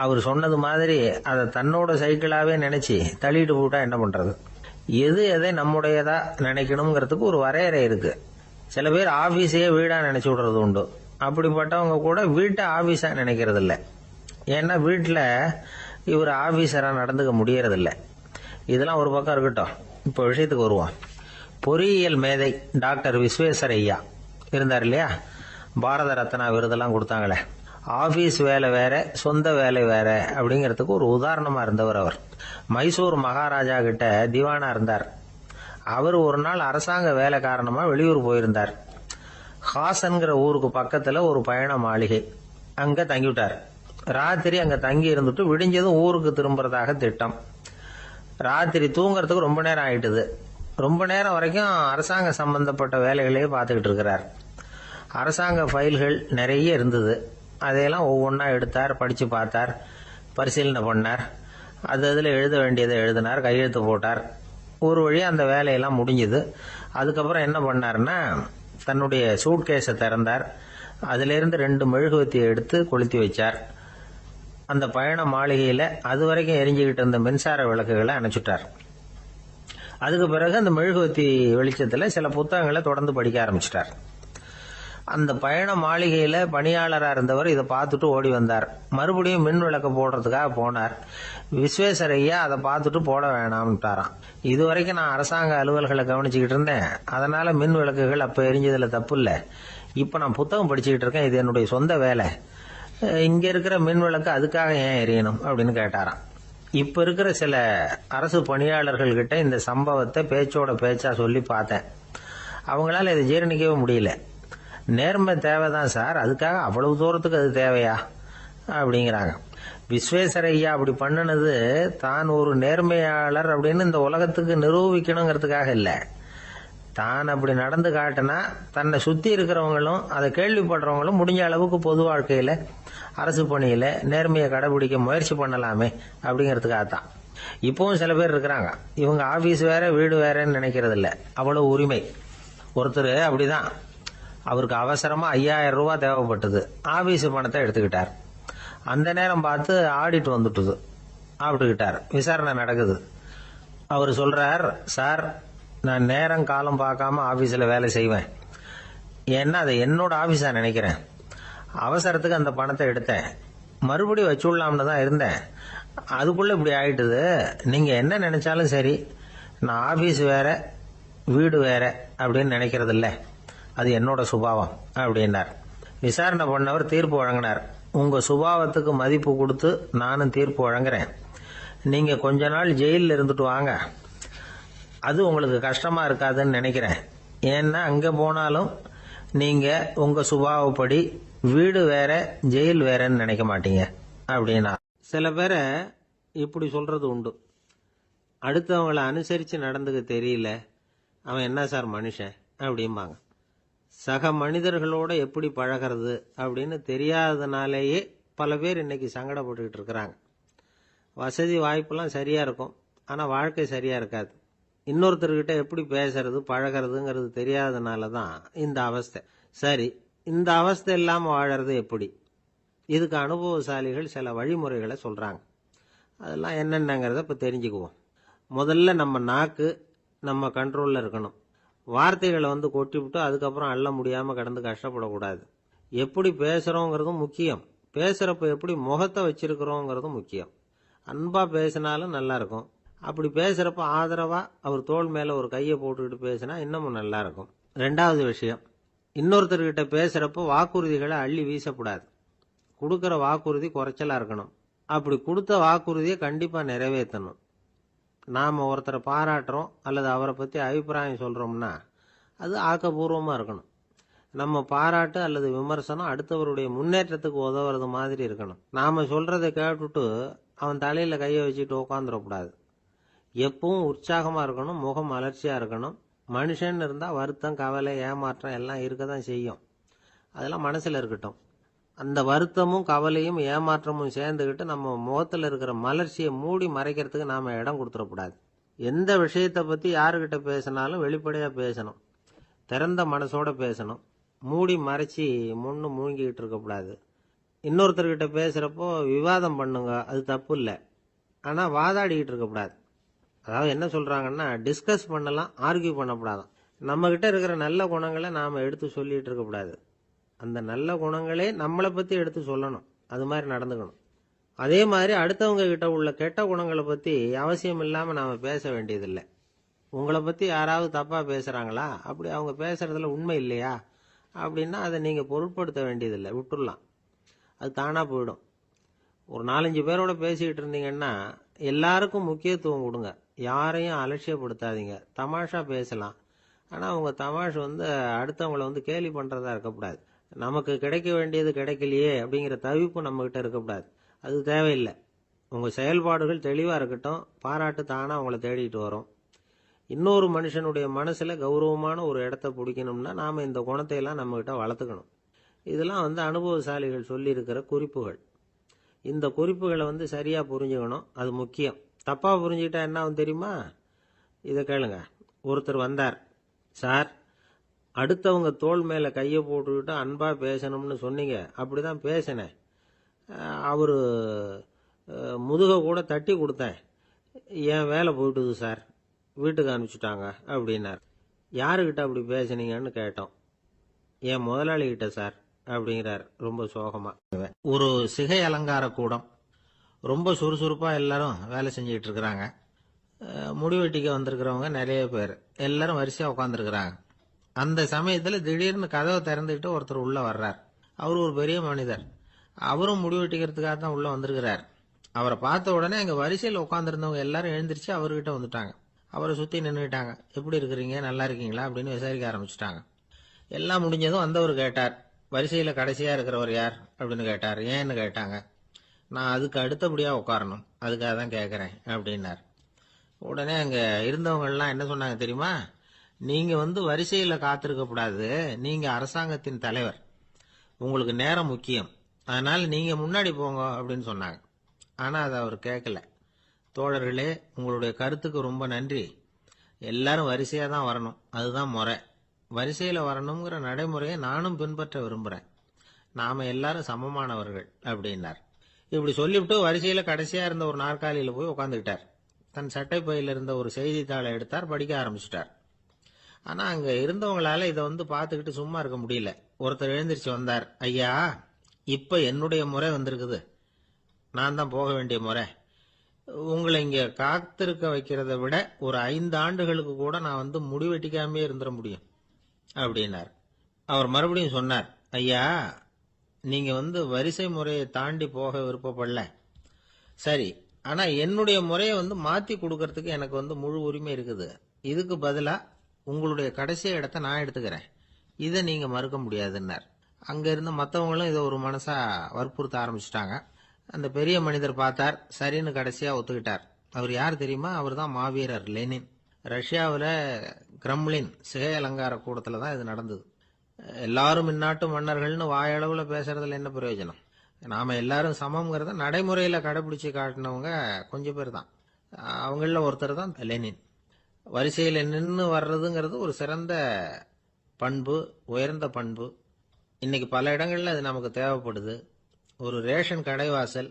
அவர் சொன்னது மாதிரி அதை தன்னோட சைக்கிளாவே நினைச்சு தள்ளிட்டு போட்டா என்ன பண்றது? எது எதை நம்முடையதா நினைக்கணுங்கிறதுக்கு ஒரு வரையறை இருக்கு. சில பேர் ஆபீஸையே வீடா நினைச்சு விடுறது உண்டு. அப்படிப்பட்டவங்க கூட வீட்டை ஆபீஸா நினைக்கிறது இல்லை. ஏன்னா வீட்டுல இவர் ஆபீசரா நடந்துக்க முடியறதில்ல. இதெல்லாம் ஒரு பக்கம் இருக்கட்டும், இப்போ விஷயத்துக்கு வருவோம். பொறியியல் மேதை டாக்டர் விஸ்வேஸ்வரய்யா இருந்தார் இல்லையா, பாரத ரத்னா விருதெல்லாம் கொடுத்தாங்களே. ஆபீஸ் வேலை வேற, சொந்த வேலை வேற அப்படிங்கறதுக்கு ஒரு உதாரணமா இருந்தவர் அவர். மைசூர் மகாராஜா கிட்ட திவானா இருந்தார். அவர் ஒரு நாள் அரசாங்க வேலை காரணமா வெளியூர் போயிருந்தார். ஹாசன்கிற ஊருக்கு பக்கத்துல ஒரு பயண மாளிகை, அங்க தங்கிவிட்டார். ராத்திரி அங்க தங்கி இருந்துட்டு விடிஞ்சதும் ஊருக்கு திரும்புறதாக திட்டம். ராத்திரி தூங்கறதுக்கு ரொம்ப நேரம் ஆயிட்டுது. ரொம்ப நேரம் வரைக்கும் அரசாங்க சம்பந்தப்பட்ட வேலைகளையே பார்த்துக்கிட்டு இருக்கிறார். அரசாங்க ஃபைல்கள் நிறைய இருந்தது. அதையெல்லாம் ஒவ்வொன்றா எடுத்தார், படிச்சு பார்த்தார், பரிசீலனை பண்ணார். அதில் எழுத வேண்டியதை எழுதினார், கையெழுத்து போட்டார். ஒரு வழியாக அந்த வேலையெல்லாம் முடிஞ்சுது. அதுக்கப்புறம் என்ன பண்ணார்னா, தன்னுடைய சூட்கேஸை திறந்தார். அதிலிருந்து 2 மெழுகுவத்தியை எடுத்து கொளுத்தி வச்சார். அந்த பயண மாளிகையில் அது வரைக்கும் எரிஞ்சுக்கிட்டு இருந்த மின்சார விளக்குகளை அணைச்சுட்டார். அதுக்கு பிறகு அந்த மெழுகுவத்தி வெளிச்சத்தில் சில புத்தகங்களை தொடர்ந்து படிக்க ஆரம்பிச்சிட்டார். அந்த பயண மாளிகையில பணியாளரா இருந்தவர் இதை பார்த்துட்டு ஓடி வந்தார். மறுபடியும் மின் விளக்கு போடுறதுக்காக போனார். விஸ்வேஸ்வரய்யா அதை பார்த்துட்டு போட வேணாம்ட்டாராம். இதுவரைக்கும் நான் அரசாங்க அலுவல்களை கவனிச்சுக்கிட்டு இருந்தேன், அதனால மின் விளக்குகள் அப்ப எரிஞ்சதுல தப்பு இல்லை. இப்ப நான் புத்தகம் படிச்சுக்கிட்டு இருக்கேன், இது என்னுடைய சொந்த வேலை. இங்க இருக்கிற மின் விளக்கு அதுக்காக ஏன் எரியணும் அப்படின்னு கேட்டாராம். இப்ப இருக்கிற சில அரசு பணியாளர்கள் கிட்ட இந்த சம்பவத்தை பேச்சோட பேச்சா சொல்லி பார்த்தேன். அவங்களால இதை ஜீரணிக்கவே முடியல. நேர்மை தேவைதான் சார், அதுக்காக அவ்வளவு தூரத்துக்கு அது தேவையா அப்படிங்கிறாங்க. விஸ்வேஸ்வரய்யா அப்படி பண்ணினது தான் ஒரு நேர்மையாளர் அப்படின்னு இந்த உலகத்துக்கு நிரூபிக்கணுங்கிறதுக்காக இல்லை. தான் அப்படி நடந்து காட்டினா தன்னை சுத்தி இருக்கிறவங்களும் அதை கேள்விப்படுறவங்களும் முடிஞ்ச அளவுக்கு பொது வாழ்க்கையில அரசு பணியில நேர்மையை கடைபிடிக்க முயற்சி பண்ணலாமே அப்படிங்கிறதுக்காகத்தான். இப்பவும் சில பேர் இருக்கிறாங்க, இவங்க ஆபீஸ் வேற வீடு வேறன்னு நினைக்கிறது இல்லை, அவ்வளவு உரிமை. ஒருத்தர் அப்படிதான், அவருக்கு அவசரமா 5000 ரூபாய் தேவைப்பட்டது. ஆபீஸ் பணத்தை எடுத்துக்கிட்டார். அந்த நேரம் பார்த்து ஆடிட் வந்துட்டுது. ஆப்பிட்டுக்கிட்டார். விசாரணை நடக்குது. அவர் சொல்றார், சார் நான் நேரம் காலம் பார்க்காம ஆபீஸ்ல வேலை செய்வேன், ஏன்னா அதை என்னோட ஆபீஸா நினைக்கிறேன். அவசரத்துக்கு அந்த பணத்தை எடுத்தேன், மறுபடியும் வச்சுடலாம்னு தான் இருந்தேன், அதுக்குள்ள இப்படி ஆயிட்டுது. நீங்க என்ன நினைச்சாலும் சரி, நான் ஆபீஸ் வேற வீடு வேற அப்படின்னு நினைக்கிறது இல்லை, அது என்னோட சுபாவம் அப்படின்னார். விசாரணை பண்ணவர் தீர்ப்பு வழங்கினார். உங்க சுபாவத்துக்கு மதிப்பு கொடுத்து நானும் தீர்ப்பு வழங்குறேன். நீங்க கொஞ்ச நாள் ஜெயிலில் இருந்துட்டு வாங்க, அது உங்களுக்கு கஷ்டமா இருக்காதுன்னு நினைக்கிறேன். ஏன்னா அங்க போனாலும் நீங்க உங்க சுபாவப்படி வீடு வேற ஜெயில் வேறன்னு நினைக்க மாட்டீங்க அப்படின்னா. சில பேரை இப்படி சொல்றது உண்டு. அடுத்தவங்களை அனுசரித்து நடந்துக்க தெரியல, அவன் என்ன சார் மனுஷன் அப்படிம்பாங்க. சக மனிதர்களோட எப்படி பழகிறது அப்படின்னு தெரியாததுனாலேயே பல பேர் இன்னைக்கு சங்கடப்பட்டுக்கிட்டு இருக்கிறாங்க. வசதி வாய்ப்பெல்லாம் சரியா இருக்கும், ஆனால் வாழ்க்கை சரியா இருக்காது. இன்னொருத்தர்கிட்ட எப்படி பேசுறது பழகிறதுங்கிறது தெரியாததுனால தான் இந்த அவஸ்தை. சரி, இந்த அவஸ்தை இல்லாமல் வாழறது எப்படி? இதுக்கு அனுபவசாலிகள் சில வழிமுறைகளை சொல்றாங்க. அதெல்லாம் என்னென்னங்கிறத இப்போ தெரிஞ்சுக்குவோம். முதல்ல நம்ம நாக்கு நம்ம கண்ட்ரோலில் இருக்கணும். வார்த்தைகளை கொட்டிவிட்டு அதுக்கப்புறம் அள்ள முடியாமல் கடந்து கஷ்டப்படக்கூடாது. எப்படி பேசுகிறோங்கிறதும் முக்கியம், பேசுகிறப்ப எப்படி முகத்தை வச்சிருக்கிறோங்கிறதும் முக்கியம். அன்பாக பேசினாலும் நல்லா இருக்கும். அப்படி பேசுகிறப்ப ஆதரவாக அவர் தோள் மேலே ஒரு கையை போட்டுக்கிட்டு பேசினா இன்னமும் நல்லா இருக்கும். ரெண்டாவது விஷயம், இன்னொருத்தர்கிட்ட பேசுகிறப்போ வாக்குறுதிகளை அள்ளி வீசக்கூடாது. கொடுக்குற வாக்குறுதி குறைச்சலாக இருக்கணும். அப்படி கொடுத்த வாக்குறுதியை கண்டிப்பாக நிறைவேற்றணும். நாம் ஒருத்தரை பாராட்டுறோம் அல்லது அவரை பற்றி அபிப்பிராயம் சொல்கிறோம்னா அது ஆக்கப்பூர்வமாக இருக்கணும். நம்ம பாராட்டு அல்லது விமர்சனம் அடுத்தவருடைய முன்னேற்றத்துக்கு உதவுறது மாதிரி இருக்கணும். நாம் சொல்கிறத கேட்டுட்டு அவன் தலையில் கையை வச்சுட்டு உட்காந்துடக்கூடாது. எப்பவும் உற்சாகமாக இருக்கணும், முகம் மலர்ச்சியாக இருக்கணும். மனுஷன் இருந்தால் வருத்தம், கவலை, ஏமாற்றம் எல்லாம் இருக்க தான் செய்யும். அதெல்லாம் மனசில் இருக்கட்டும். அந்த வருத்தமும் கவலையும் ஏமாற்றமும் சேர்ந்துக்கிட்டு நம்ம முகத்தில் இருக்கிற மலர்ச்சியை மூடி மறைக்கிறதுக்கு நாம் இடம் கொடுத்துடக்கூடாது. எந்த விஷயத்தை பற்றி யாருக்கிட்ட பேசினாலும் வெளிப்படையாக பேசணும், திறந்த மனசோட பேசணும். மூடி மறைச்சி முன்னு மூழ்கிக்கிட்டு இருக்கக்கூடாது. இன்னொருத்தர்கிட்ட பேசுகிறப்போ விவாதம் பண்ணுங்க, அது தப்பு இல்லை. ஆனால் வாதாடிக்கிட்டு இருக்கக்கூடாது. அதாவது என்ன சொல்கிறாங்கன்னா, டிஸ்கஸ் பண்ணலாம், ஆர்கியூ பண்ணக்கூடாதான். நம்மக்கிட்ட இருக்கிற நல்ல குணங்களை நாம் எடுத்து சொல்லிகிட்டு இருக்கக்கூடாது. அந்த நல்ல குணங்களே நம்மளை பற்றி எடுத்து சொல்லணும், அது மாதிரி நடந்துக்கணும். அதே மாதிரி அடுத்தவங்க கிட்ட உள்ள கெட்ட குணங்களை பற்றி அவசியம் இல்லாமல் நாம் பேச வேண்டியதில்லை. உங்களை பற்றி யாராவது தப்பாக பேசுகிறாங்களா, அப்படி அவங்க பேசுகிறதுல உண்மை இல்லையா அப்படின்னா அதை நீங்கள் பொருட்படுத்த வேண்டியதில்லை, விட்டுடலாம். அது தானாக போயிடும். ஒரு 4-5 பேரோட பேசிக்கிட்டு இருந்தீங்கன்னா எல்லாருக்கும் முக்கியத்துவம் கொடுங்க, யாரையும் அலட்சியப்படுத்தாதீங்க. தமாஷா பேசலாம், ஆனால் அவங்க தமாஷ் அடுத்தவங்களை கேலி பண்ணுறதா இருக்கக்கூடாது. நமக்கு கிடைக்க வேண்டியது கிடைக்கலையே அப்படிங்கிற தவிப்பு நம்மகிட்ட இருக்கக்கூடாது, அது தேவையில்லை. உங்கள் செயல்பாடுகள் தெளிவாக இருக்கட்டும், பாராட்டு தானாக அவங்கள தேடிட்டு வரும். இன்னொரு மனுஷனுடைய மனசில் கௌரவமான ஒரு இடத்த பிடிக்கணும்னா நாம் இந்த குணத்தையெல்லாம் நம்மகிட்ட வளர்த்துக்கணும். இதெல்லாம் அனுபவசாலிகள் சொல்லியிருக்கிற குறிப்புகள். இந்த குறிப்புகளை சரியாக புரிஞ்சுக்கணும், அது முக்கியம். தப்பாக புரிஞ்சுக்கிட்டா என்ன ஆகும் தெரியுமா? இதை கேளுங்க. ஒருத்தர் வந்தார், சார் அடுத்தவங்க தோள் மேலே கையை போட்டுக்கிட்டு அன்பாக பேசணும்னு சொன்னீங்க, அப்படி தான் பேசினேன். அவர் முதுகை கூட தட்டி கொடுத்தேன், என் வேலை போயிட்டுது சார், வீட்டுக்கு அனுப்பிச்சிட்டாங்க அப்படின்னார். யாருக்கிட்ட அப்படி பேசுனீங்கன்னு கேட்டோம். என் முதலாளிகிட்ட சார் அப்படிங்கிறார் ரொம்ப சோகமாக. ஒரு சிகை அலங்கார கூடம், ரொம்ப சுறுசுறுப்பாக எல்லாரும் வேலை செஞ்சுக்கிட்டு இருக்கிறாங்க. முடிவெட்டிக்க வந்திருக்கிறவங்க நிறைய பேர், எல்லாரும் வரிசையாக உட்காந்துருக்கிறாங்க. அந்த சமயத்தில் திடீர்னு கதவை திறந்துக்கிட்டு ஒருத்தர் உள்ளே வர்றார். அவர் ஒரு பெரிய மனிதர், அவரும் முடிவெட்டிக்கிறதுக்காக தான் உள்ளே வந்திருக்கிறார். அவரை பார்த்த உடனே அங்கே வரிசையில் உட்காந்துருந்தவங்க எல்லாரும் எழுந்திரிச்சு அவர்கிட்ட வந்துட்டாங்க. அவரை சுற்றி நின்றுட்டாங்க. எப்படி இருக்கிறீங்க, நல்லா இருக்கீங்களா அப்படின்னு விசாரிக்க ஆரம்பிச்சுட்டாங்க. எல்லாம் முடிஞ்சதும் வந்தவர் கேட்டார், வரிசையில் கடைசியாக இருக்கிறவர் யார் அப்படின்னு கேட்டார். ஏன்னு கேட்டாங்க. நான் அதுக்கு அடுத்தபடியாக உட்காரணும், அதுக்காக தான் கேட்குறேன் அப்படின்னார். உடனே அங்கே இருந்தவங்கெல்லாம் என்ன சொன்னாங்க தெரியுமா? நீங்கள் வரிசையில் காத்திருக்கக்கூடாது, நீங்கள் அரசாங்கத்தின் தலைவர், உங்களுக்கு நேரம் முக்கியம், அதனால் நீங்கள் முன்னாடி போங்க அப்படின்னு சொன்னாங்க. ஆனால் அதை அவர் கேட்கல. தோழர்களே, உங்களுடைய கருத்துக்கு ரொம்ப நன்றி. எல்லாரும் வரிசையாக தான் வரணும், அதுதான் முறை. வரிசையில் வரணுங்கிற நடைமுறையை நானும் பின்பற்ற விரும்புகிறேன். நாம் எல்லாரும் சமமானவர்கள் அப்படின்னார். இப்படி சொல்லிவிட்டு வரிசையில் கடைசியாக இருந்த ஒரு நாற்காலியில் போய் உட்காந்துக்கிட்டார். தன் சட்டை பையில் இருந்த ஒரு செய்தித்தாளை எடுத்தார், படிக்க ஆரம்பிச்சிட்டார். ஆனால் அங்கே இருந்தவங்களால இதை பார்த்துக்கிட்டு சும்மா இருக்க முடியல. ஒருத்தர் எழுந்திரிச்சு வந்தார். ஐயா, இப்போ என்னுடைய முறை வந்திருக்குது, நான் தான் போக வேண்டிய முறை. உங்களை இங்கே காத்திருக்க வைக்கிறத விட ஒரு 5 ஆண்டுகளுக்கு கூட நான் முடிவெட்டிக்காமே இருந்துட முடியும் அப்படின்னார். அவர் மறுபடியும் சொன்னார், ஐயா நீங்க வரிசை முறையை தாண்டி போக விருப்பப்படல, சரி, ஆனா என்னுடைய முறையை மாத்தி கொடுக்கறதுக்கு எனக்கு முழு உரிமை இருக்குது. இதுக்கு பதிலா உங்களுடைய கடைசி இடத்தை நான் எடுத்துக்கிறேன், இதை நீங்க மறுக்க முடியாதுன்னார். அங்க இருந்த மற்றவங்களும் இதை ஒரு மனசா வற்புறுத்த ஆரம்பிச்சிட்டாங்க. அந்த பெரிய மனிதர் பார்த்தார், சரின்னு கடைசியா ஒத்துக்கிட்டார். அவர் யார் தெரியுமா? அவர் தான் மாவீரர் லெனின். ரஷ்யாவில் கிரெம்ளின் சிகை அலங்கார கூடத்துல தான் இது நடந்தது. எல்லாரும் இந்நாட்டு மன்னர்கள்னு வாயளவுல பேசுறதுல என்ன பிரயோஜனம்? நாம எல்லாரும் சமம்ங்கிறத நடைமுறையில கடைபிடிச்சு காட்டினவங்க கொஞ்சம் பேர் தான். அவங்கள ஒருத்தர் தான் லெனின். வரிசையில் நின்று வர்றதுங்கிறது ஒரு சிறந்த பண்பு, உயர்ந்த பண்பு. இன்னைக்கு பல இடங்கள்ல அது நமக்கு தேவைப்படுது. ஒரு ரேஷன் கடைவாசல்,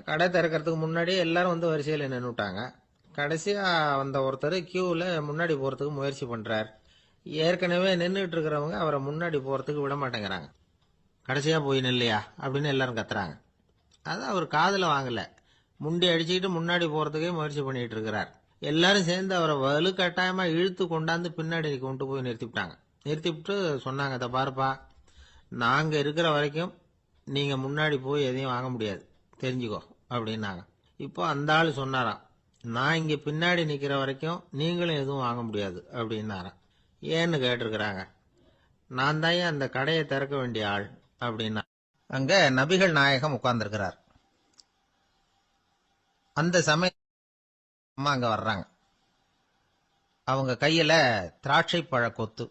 கடை திறக்கிறதுக்கு முன்னாடியே எல்லாரும் வந்து வரிசையில் நின்றுட்டாங்க. கடைசியா வந்த ஒருத்தர் கியூவில் முன்னாடி போறதுக்கு முயற்சி பண்றார். ஏற்கனவே நின்றுட்டு இருக்கிறவங்க அவரை முன்னாடி போறதுக்கு விட மாட்டேங்கிறாங்க. கடைசியா போய் நில்லையா அப்படின்னு எல்லாரும் கத்துறாங்க. அது அவர் காதுல வாங்கல. முண்டி அடிச்சுக்கிட்டு முன்னாடி போறதுக்கே முயற்சி பண்ணிட்டு இருக்கிறார். எல்லாரும் சேர்ந்து அவரை வலுக்கட்டாயமா இழுத்து கொண்டாந்து பின்னாடி கொண்டு போய் நிறுத்திவிட்டாங்க. நிறுத்திவிட்டு சொன்னாங்க, இதை பாருப்பா, நாங்க இருக்கிற வரைக்கும் நீங்க முன்னாடி போய் எதையும் வாங்க முடியாது, தெரிஞ்சுக்கோ அப்படின்னாங்க. இப்போ அந்த ஆள் சொன்னாராம், நான் இங்க பின்னாடி நிக்கிற வரைக்கும் நீங்களும் எதுவும் வாங்க முடியாது அப்படின்னாராம். ஏன்னு கேட்டிருக்கிறாங்க. நான் தான் அந்த கடையை திறக்க வேண்டிய ஆள் அப்படின்னா. அங்க நபிகள் நாயகம் உட்கார்ந்துருக்கிறார். அந்த சமயம் அம்மா அங்க வர்றாங்க. அவங்க கையில திராட்சை பழ கொத்து,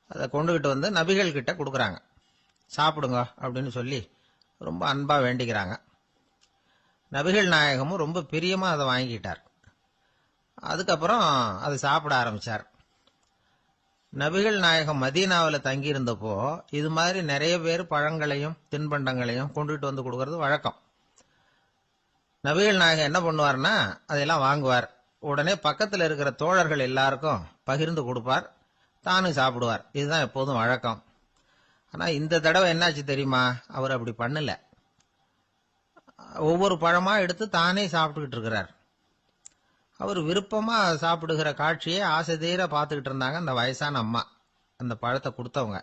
அதை கொண்டுகிட்டு வந்து நபிகள் கிட்ட கொடுக்குறாங்க. சாப்பிடுங்க அப்படின்னு சொல்லி ரொம்ப அன்பா வேண்டிக்கிறாங்க. நபிகள் நாயகமும் ரொம்ப பிரியமா அதை வாங்கிக்கிட்டார். அதுக்கப்புறம் அதை சாப்பிட ஆரம்பிச்சார். நபிகள் நாயகம் மதீனாவில் தங்கியிருந்தப்போ இது மாதிரி நிறைய பேர் பழங்களையும் தின்பண்டங்களையும் கொண்டுகிட்டு வந்து கொடுக்கறது வழக்கம். நபிகள் நாயகம் என்ன பண்ணுவார்னா அதெல்லாம் வாங்குவார். உடனே பக்கத்தில் இருக்கிற தோழர்கள் எல்லாருக்கும் பகிர்ந்து கொடுப்பார், தானும் சாப்பிடுவார். இதுதான் எப்போதும் வழக்கம். ஆனா இந்த தடவை என்னாச்சு தெரியுமா? அவர் அப்படி பண்ணல. ஒவ்வொரு பழமா எடுத்து தானே சாப்பிட்டுக்கிட்டு இருக்கிறார். அவர் விருப்பமா சாப்பிடுகிற காட்சியை ஆசை தீர பார்த்துக்கிட்டு இருந்தாங்க அந்த வயசான அம்மா, அந்த பழத்தை கொடுத்தவங்க.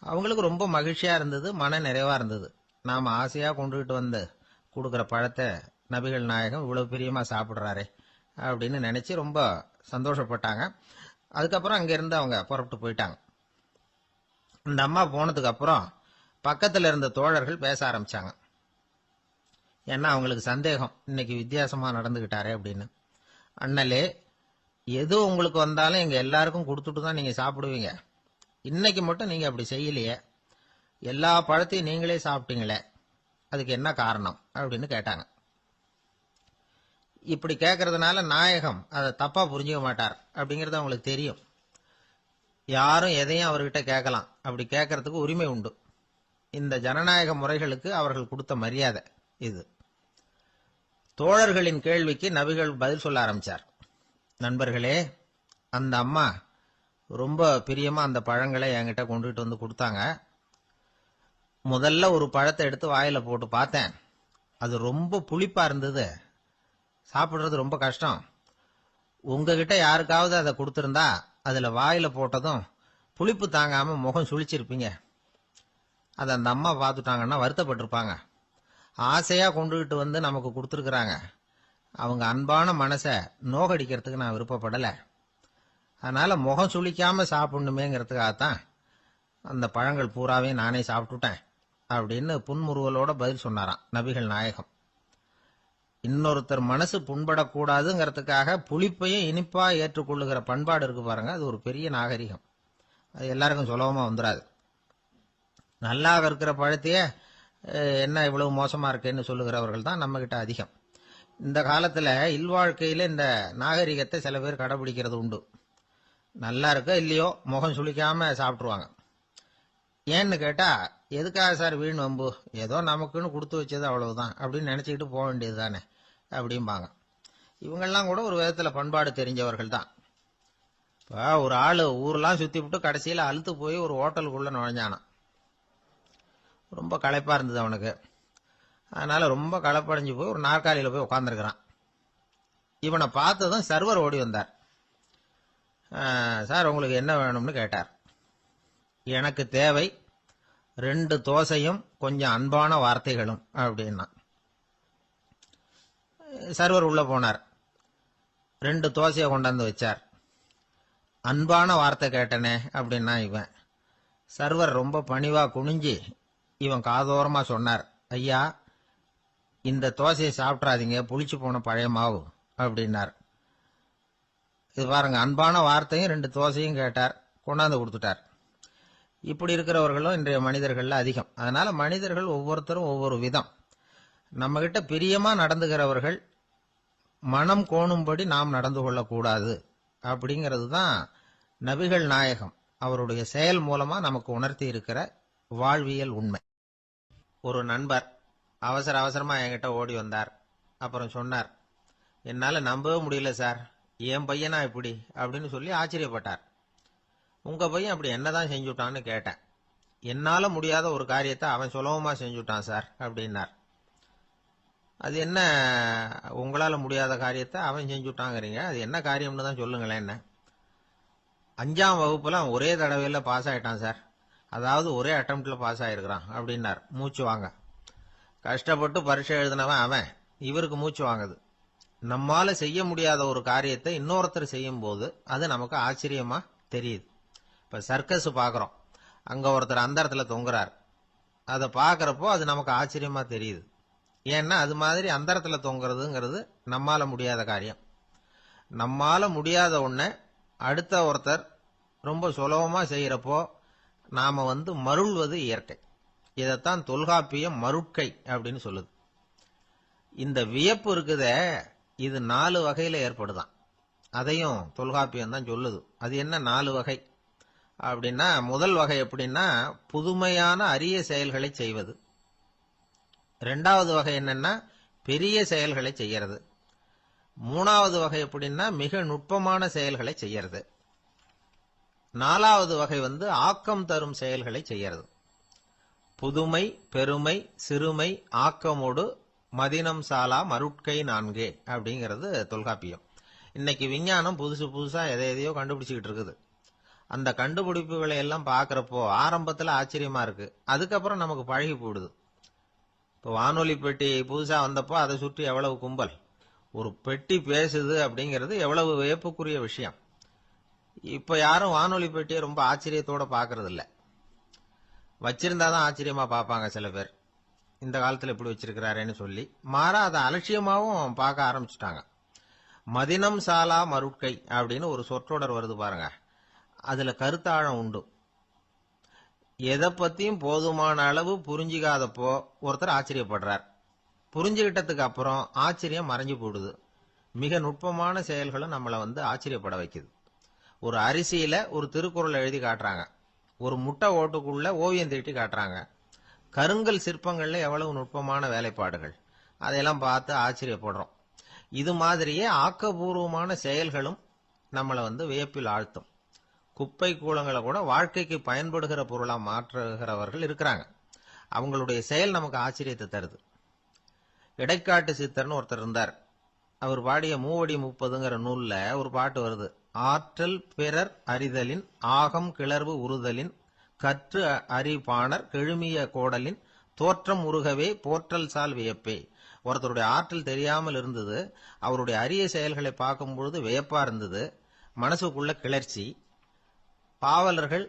அவங்களுக்கு ரொம்ப மகிழ்ச்சியா இருந்தது, மன நிறைவா இருந்தது. நாம ஆசையா கொண்டுகிட்டு வந்து கொடுக்குற பழத்தை நபிகள் நாயகம் இவ்வளவு பிரியமா சாப்பிடுறாரே அப்படின்னு நினைச்சு ரொம்ப சந்தோஷப்பட்டாங்க. அதுக்கப்புறம் அங்கிருந்து அவங்க புறப்பட்டு போயிட்டாங்க. இந்த அம்மா போனதுக்கு அப்புறம் பக்கத்துல இருந்த தோழர்கள் பேச ஆரம்பிச்சாங்க. ஏன்னா அவங்களுக்கு சந்தேகம், இன்னைக்கு வித்தியாசமா நடந்துகிட்டாரே அப்படின்னு. அண்ணலே, எது உங்களுக்கு வந்தாலும் எங்க எல்லாருக்கும் கொடுத்துட்டு தான் நீங்க சாப்பிடுவீங்க. இன்னைக்கு மட்டும் நீங்க அப்படி செய்யலையே, எல்லா பழத்தையும் நீங்களே சாப்பிட்டீங்களே, அதுக்கு என்ன காரணம் அப்படின்னு கேட்டாங்க. இப்படி கேட்கறதுனால நாயகம் அதை தப்பா புரிஞ்சுக்க மாட்டார் அப்படிங்கறது அவங்களுக்கு தெரியும். யாரும் எதையும் அவர்கிட்ட கேட்கலாம், அப்படி கேட்கறதுக்கு உரிமை உண்டு. இந்த ஜனநாயக முறைகளுக்கு அவர்கள் கொடுத்த மரியாதை இது. தோழர்களின் கேள்விக்கு நபிகள் பதில் சொல்ல ஆரம்பிச்சார். நண்பர்களே, அந்த அம்மா ரொம்ப பிரியமா அந்த பழங்களை என்கிட்ட கொண்டுகிட்டு வந்து கொடுத்தாங்க. முதல்ல ஒரு பழத்தை எடுத்து வாயில போட்டு பார்த்தேன். அது ரொம்ப புளிப்பா இருந்தது, சாப்பிடுறது ரொம்ப கஷ்டம். உங்ககிட்ட யாருக்காவது அதை கொடுத்திருந்தா அதுல வாயில போட்டதும் புளிப்பு தாங்காம முகம் சுழிச்சிருப்பீங்க. அதை அந்த அம்மா பார்த்துட்டாங்கன்னா வருத்தப்பட்டிருப்பாங்க. ஆசையா கொண்டுகிட்டு வந்து நமக்கு கொடுத்துருக்குறாங்க. அவங்க அன்பான மனசை நோகடிக்கிறதுக்கு நான் விருப்பப்படல. அதனால முகம் சுளிக்காம சாப்பிடணுமேங்கிறதுக்காகத்தான் அந்த பழங்கள் பூராவே நானே சாப்பிட்டுட்டேன் அப்படின்னு புன்முறுவலோட பதில் சொன்னாராம் நபிகள் நாயகம். இன்னொருத்தர் மனசு புண்படக்கூடாதுங்கிறதுக்காக புளிப்பையும் இனிப்பா ஏற்றுக்கொள்ளுகிற பண்பாடு இருக்கு பாருங்க, அது ஒரு பெரிய நாகரிகம். அது எல்லாருக்கும் சுலபமா வந்துடாது. நல்லா இருக்கிற பழத்தையே என்ன இவ்வளவு மோசமா இருக்கேன்னு சொல்லுகிறவர்கள் தான் நம்ம கிட்ட அதிகம். இந்த காலத்துல இல்வாழ்க்கையில இந்த நாகரிகத்தை சில பேர் கடைபிடிக்கிறது உண்டு. நல்லா இருக்க இல்லையோ முகம் சுளிக்காம சாப்பிட்டுருவாங்க. ஏன்னு கேட்டா, எதுக்காக சார் வீண் வம்பு, ஏதோ நமக்குன்னு கொடுத்து வச்சது அவ்வளவுதான் அப்படின்னு நினைச்சுக்கிட்டு போக வேண்டியது தானே அப்படிம்பாங்க. இவங்கெல்லாம் கூட ஒரு விதத்துல பண்பாடு தெரிஞ்சவர்கள் தான். இப்போ ஒரு ஆளு ஊரெல்லாம் சுத்தி விட்டு கடைசியில அழுத்து போய் ஒரு ஹோட்டலுக்குள்ள நுழைஞ்சானான். ரொம்ப களைப்பா இருந்தது அவனுக்கு. அதனால ரொம்ப களைப்படைஞ்சு போய் ஒரு நாற்காலியில போய் உட்காந்துருக்கிறான். இவனை பார்த்ததும் சர்வர் ஓடி வந்தார். சார், உங்களுக்கு என்ன வேணும்னு கேட்டார். எனக்கு தேவை 2 தோசையும் கொஞ்சம் அன்பான வார்த்தைகளும் அப்படின்னா. சர்வர் உள்ள போனார், 2 தோசையை கொண்டாந்து வச்சார். அன்பான வார்த்தை கேட்டனே அப்படின்னா இவன். சர்வர் ரொம்ப பணிவா குனிஞ்சு இவன் காதோரமா சொன்னார், ஐயா, இந்த தோசையை சாப்பிட்றாதீங்க, புளிச்சு போன பழைய மாவு அப்படின்னார். இது பாருங்க, அன்பான வார்த்தையும் 2 தோசையும் கேட்டார், கொண்டாந்து கொடுத்துட்டார். இப்படி இருக்கிறவர்களும் இன்றைய மனிதர்கள்ல அதிகம். அதனால மனிதர்கள் ஒவ்வொருத்தரும் ஒவ்வொரு விதம். நம்ம கிட்ட பிரியமா நடந்துகிறவர்கள் மனம் கோணும்படி நாம் நடந்து கொள்ளக்கூடாது அப்படிங்கிறது தான் நபிகள் நாயகம் அவருடைய செயல் மூலமா நமக்கு உணர்த்தி இருக்கிற வாழ்வியல் உண்மை. ஒரு நண்பர் அவசர அவசரமா என்கிட்ட ஓடி வந்தார். அப்புறம் சொன்னார், என்னால நம்பவே முடியல சார், என் பையனா இப்படி அப்படின்னு சொல்லி ஆச்சரியப்பட்டார். உங்க பையன் அப்படி என்னதான் செஞ்சுட்டான்னு கேட்டேன். என்னால முடியாத ஒரு காரியத்தை அவன் சுலபமா செஞ்சுட்டான் சார் அப்படின்னார். அது என்ன, உங்களால முடியாத காரியத்தை அவன் செஞ்சுட்டாங்கிறீங்க, அது என்ன காரியம்னு தான் சொல்லுங்களேன். என்ன, 5ஆம் வகுப்புல அவன் ஒரே தடவையில பாஸ் ஆயிட்டான் சார், அதாவது ஒரே அட்டம்ப்ட்ல பாஸ் ஆயிருக்கிறான் அப்படின்னார். மூச்சு வாங்க. கஷ்டப்பட்டு பரீட்சை எழுதினவன் அவன், இவருக்கு மூச்சு வாங்குது. நம்மால செய்ய முடியாத ஒரு காரியத்தை இன்னொருத்தர் செய்யும் போது அது நமக்கு ஆச்சரியமா தெரியுது. இப்ப சர்க்கஸ் பாக்குறோம், அங்க ஒருத்தர் அந்த இடத்துல தொங்குறார், அதை பாக்குறப்போ அது நமக்கு ஆச்சரியமா தெரியுது. ஏன்னா அது மாதிரி அந்த இடத்துல தொங்குறதுங்கிறது நம்மால முடியாத காரியம். நம்மால முடியாத ஒன்ன அடுத்த ஒருத்தர் ரொம்ப சுலபமா செய்யறப்போ நாம மருள்வது இயற்கை. இதைத்தான் தொல்காப்பியம் மருட்கை அப்படின்னு சொல்லுது. இந்த வியப்பு இருக்குதே, இது 4 வகையில ஏற்படுதான். அதையும் தொல்காப்பியம் தான் சொல்லுது. அது என்ன 4 வகை அப்படின்னா, முதல் வகை எப்படின்னா புதுமையான அரிய செயல்களை செய்வது. 2வது வகை என்னன்னா பெரிய செயல்களை செய்யறது. 3வது வகை எப்படின்னா மிக நுட்பமான செயல்களை செய்யறது. 4வது வகை ஆக்கம் தரும் செயல்களை செய்யறது. புதுமை, பெருமை, சிறுமை, ஆக்கமோடு மதினம் சாலா மருட்கை 4 அப்படிங்கிறது தொல்காப்பியம். இன்னைக்கு விஞ்ஞானம் புதுசு புதுசா எதையோ கண்டுபிடிச்சுக்கிட்டு இருக்குது. அந்த கண்டுபிடிப்புகளை எல்லாம் பாக்குறப்போ ஆரம்பத்துல ஆச்சரியமா இருக்கு, அதுக்கப்புறம் நமக்கு பழகி போடுது. இப்போ வானொலி பெட்டி புதுசா வந்தப்போ அதை சுற்றி எவ்வளவு கும்பல், ஒரு பெட்டி பேசுது அப்படிங்கிறது எவ்வளவு வியப்புக்குரிய விஷயம். இப்ப யாரும் வானொலி பெட்டியை ரொம்ப ஆச்சரியத்தோட பாக்குறது இல்ல. வச்சிருந்தாதான் ஆச்சரியமா பார்ப்பாங்க சில பேர், இந்த காலத்துல இப்படி வச்சிருக்கிறாரேன்னு சொல்லி. மாறா அதை அலட்சியமாவும் பார்க்க ஆரம்பிச்சுட்டாங்க. மதினம் சாலா மருட்கை அப்படின்னு ஒரு சொற்றொடர் வருது பாருங்க, அதுல கருத்தாழம் உண்டு. எதை பத்தியும் போதுமான அளவு புரிஞ்சிக்காதப்போ ஒருத்தர் ஆச்சரியப்படுறார், புரிஞ்சுகிட்டதுக்கு அப்புறம் ஆச்சரியம் மறைஞ்சு போடுது. மிக நுட்பமான செயல்களும் நம்மளை ஆச்சரியப்பட வைக்குது. ஒரு அரிசியில ஒரு திருக்குறள் எழுதி காட்டுறாங்க, ஒரு முட்டை ஓட்டுக்குள்ள ஓவியம் தீட்டி காட்டுறாங்க. கருங்கல் சிற்பங்கள்ல எவ்வளவு நுட்பமான வேலைப்பாடுகள், அதையெல்லாம் பார்த்து ஆச்சரியப்படுறோம். இது மாதிரியே ஆக்கப்பூர்வமான செயல்களும் நம்மளை வியப்பில் ஆழ்த்தும். குப்பை கூலங்களை கூட வாழ்க்கைக்கு பயன்படுகிற பொருளா மாற்றுகிறவர்கள் இருக்கிறாங்க. அவங்களுடைய செயல் நமக்கு ஆச்சரியத்தை தருது. இடைக்காட்டு சித்தர்னு ஒருத்தர் இருந்தார். அவர் பாடிய 30 நூல்ல ஒரு பாட்டு வருது. ஆற்றல் பிறர் அறிதலின் ஆகம் கிளர்வு உறுதலின் கற்று அறிபாணர் கெழுமிய கோடலின் தோற்றம் உருகவே போற்றல் சால் வியப்பே. ஒருத்தருடைய ஆற்றல் தெரியாமல் இருந்தது, அவருடைய அரிய செயல்களை பார்க்கும் பொழுது வியப்பா இருந்தது, மனசுக்குள்ள கிளர்ச்சி. பாவலர்கள்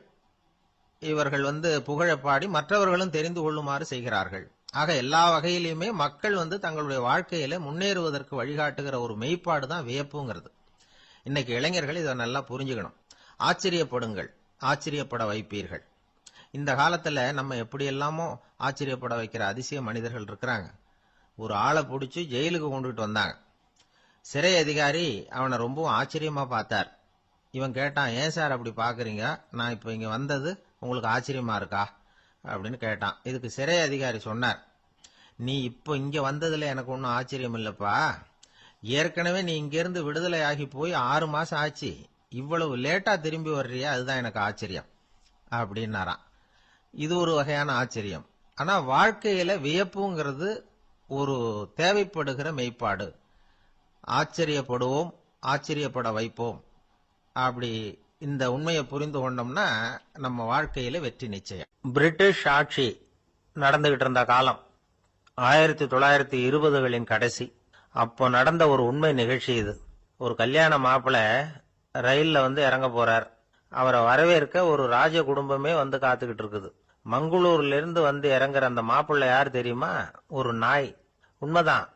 இவர்கள் புகழ பாடி மற்றவர்களும் தெரிந்து கொள்ளுமாறு செய்கிறார்கள். ஆக எல்லா வகையிலுமே மக்கள் தங்களுடைய வாழ்க்கையில முன்னேறுவதற்கு வழிகாட்டுகிற ஒரு மெய்ப்பாடு தான் வியப்புங்கிறது. இன்னைக்கு இளைஞர்கள் இதை நல்லா புரிஞ்சுக்கணும். ஆச்சரியப்படுங்கள், ஆச்சரியப்பட வைப்பீர்கள். இந்த காலத்துல நம்ம எப்படி எல்லாமோ ஆச்சரியப்பட வைக்கிற அதிசய மனிதர்கள் இருக்கிறாங்க. ஒரு ஆளை பிடிச்சி ஜெயிலுக்கு கொண்டுட்டு வந்தாங்க. சிறை அதிகாரி அவனை ரொம்பவும் ஆச்சரியமா பார்த்தார். இவன் கேட்டான், ஏன் சார் அப்படி பாக்குறீங்க, நான் இப்ப இங்க வந்தது உங்களுக்கு ஆச்சரியமா இருக்கா அப்படின்னு கேட்டான். இதுக்கு சிறை அதிகாரி சொன்னார், நீ இப்ப இங்க வந்ததுல எனக்கு ஒன்னும் ஆச்சரியம் இல்லப்பா, ஏற்கனவே நீ இங்கிருந்து விடுதலை ஆகி போய் 6 மாசம் ஆச்சு, இவ்வளவு லேட்டா திரும்பி வர்றியா, அதுதான் எனக்கு ஆச்சரியம் அப்படின்னாராம். இது ஒரு வகையான ஆச்சரியம். ஆனா வாழ்க்கையில வியப்புங்கிறது ஒரு தேவைப்படுகிற மெய்ப்பாடு. ஆச்சரியப்படுவோம், ஆச்சரியப்பட வைப்போம். அப்படி இந்த உண்மையை புரிந்து கொண்டோம்னா நம்ம வாழ்க்கையில வெற்றி நிச்சயம். பிரிட்டிஷ் ஆட்சி நடந்துகிட்டு இருந்த காலம் 1920களின் கடைசி. அப்போ நடந்த ஒரு உண்மை நிகழ்ச்சி இது. ஒரு கல்யாண மாப்பிள்ளை ரயில்ல இறங்க போறார். அவரை வரவேற்க ஒரு ராஜ குடும்பமே காத்துக்கிட்டு இருக்குது. மங்களூர்ல இருந்து வந்து இறங்குற அந்த மாப்பிள்ளை யார் தெரியுமா? ஒரு நாய். உண்மைதான்,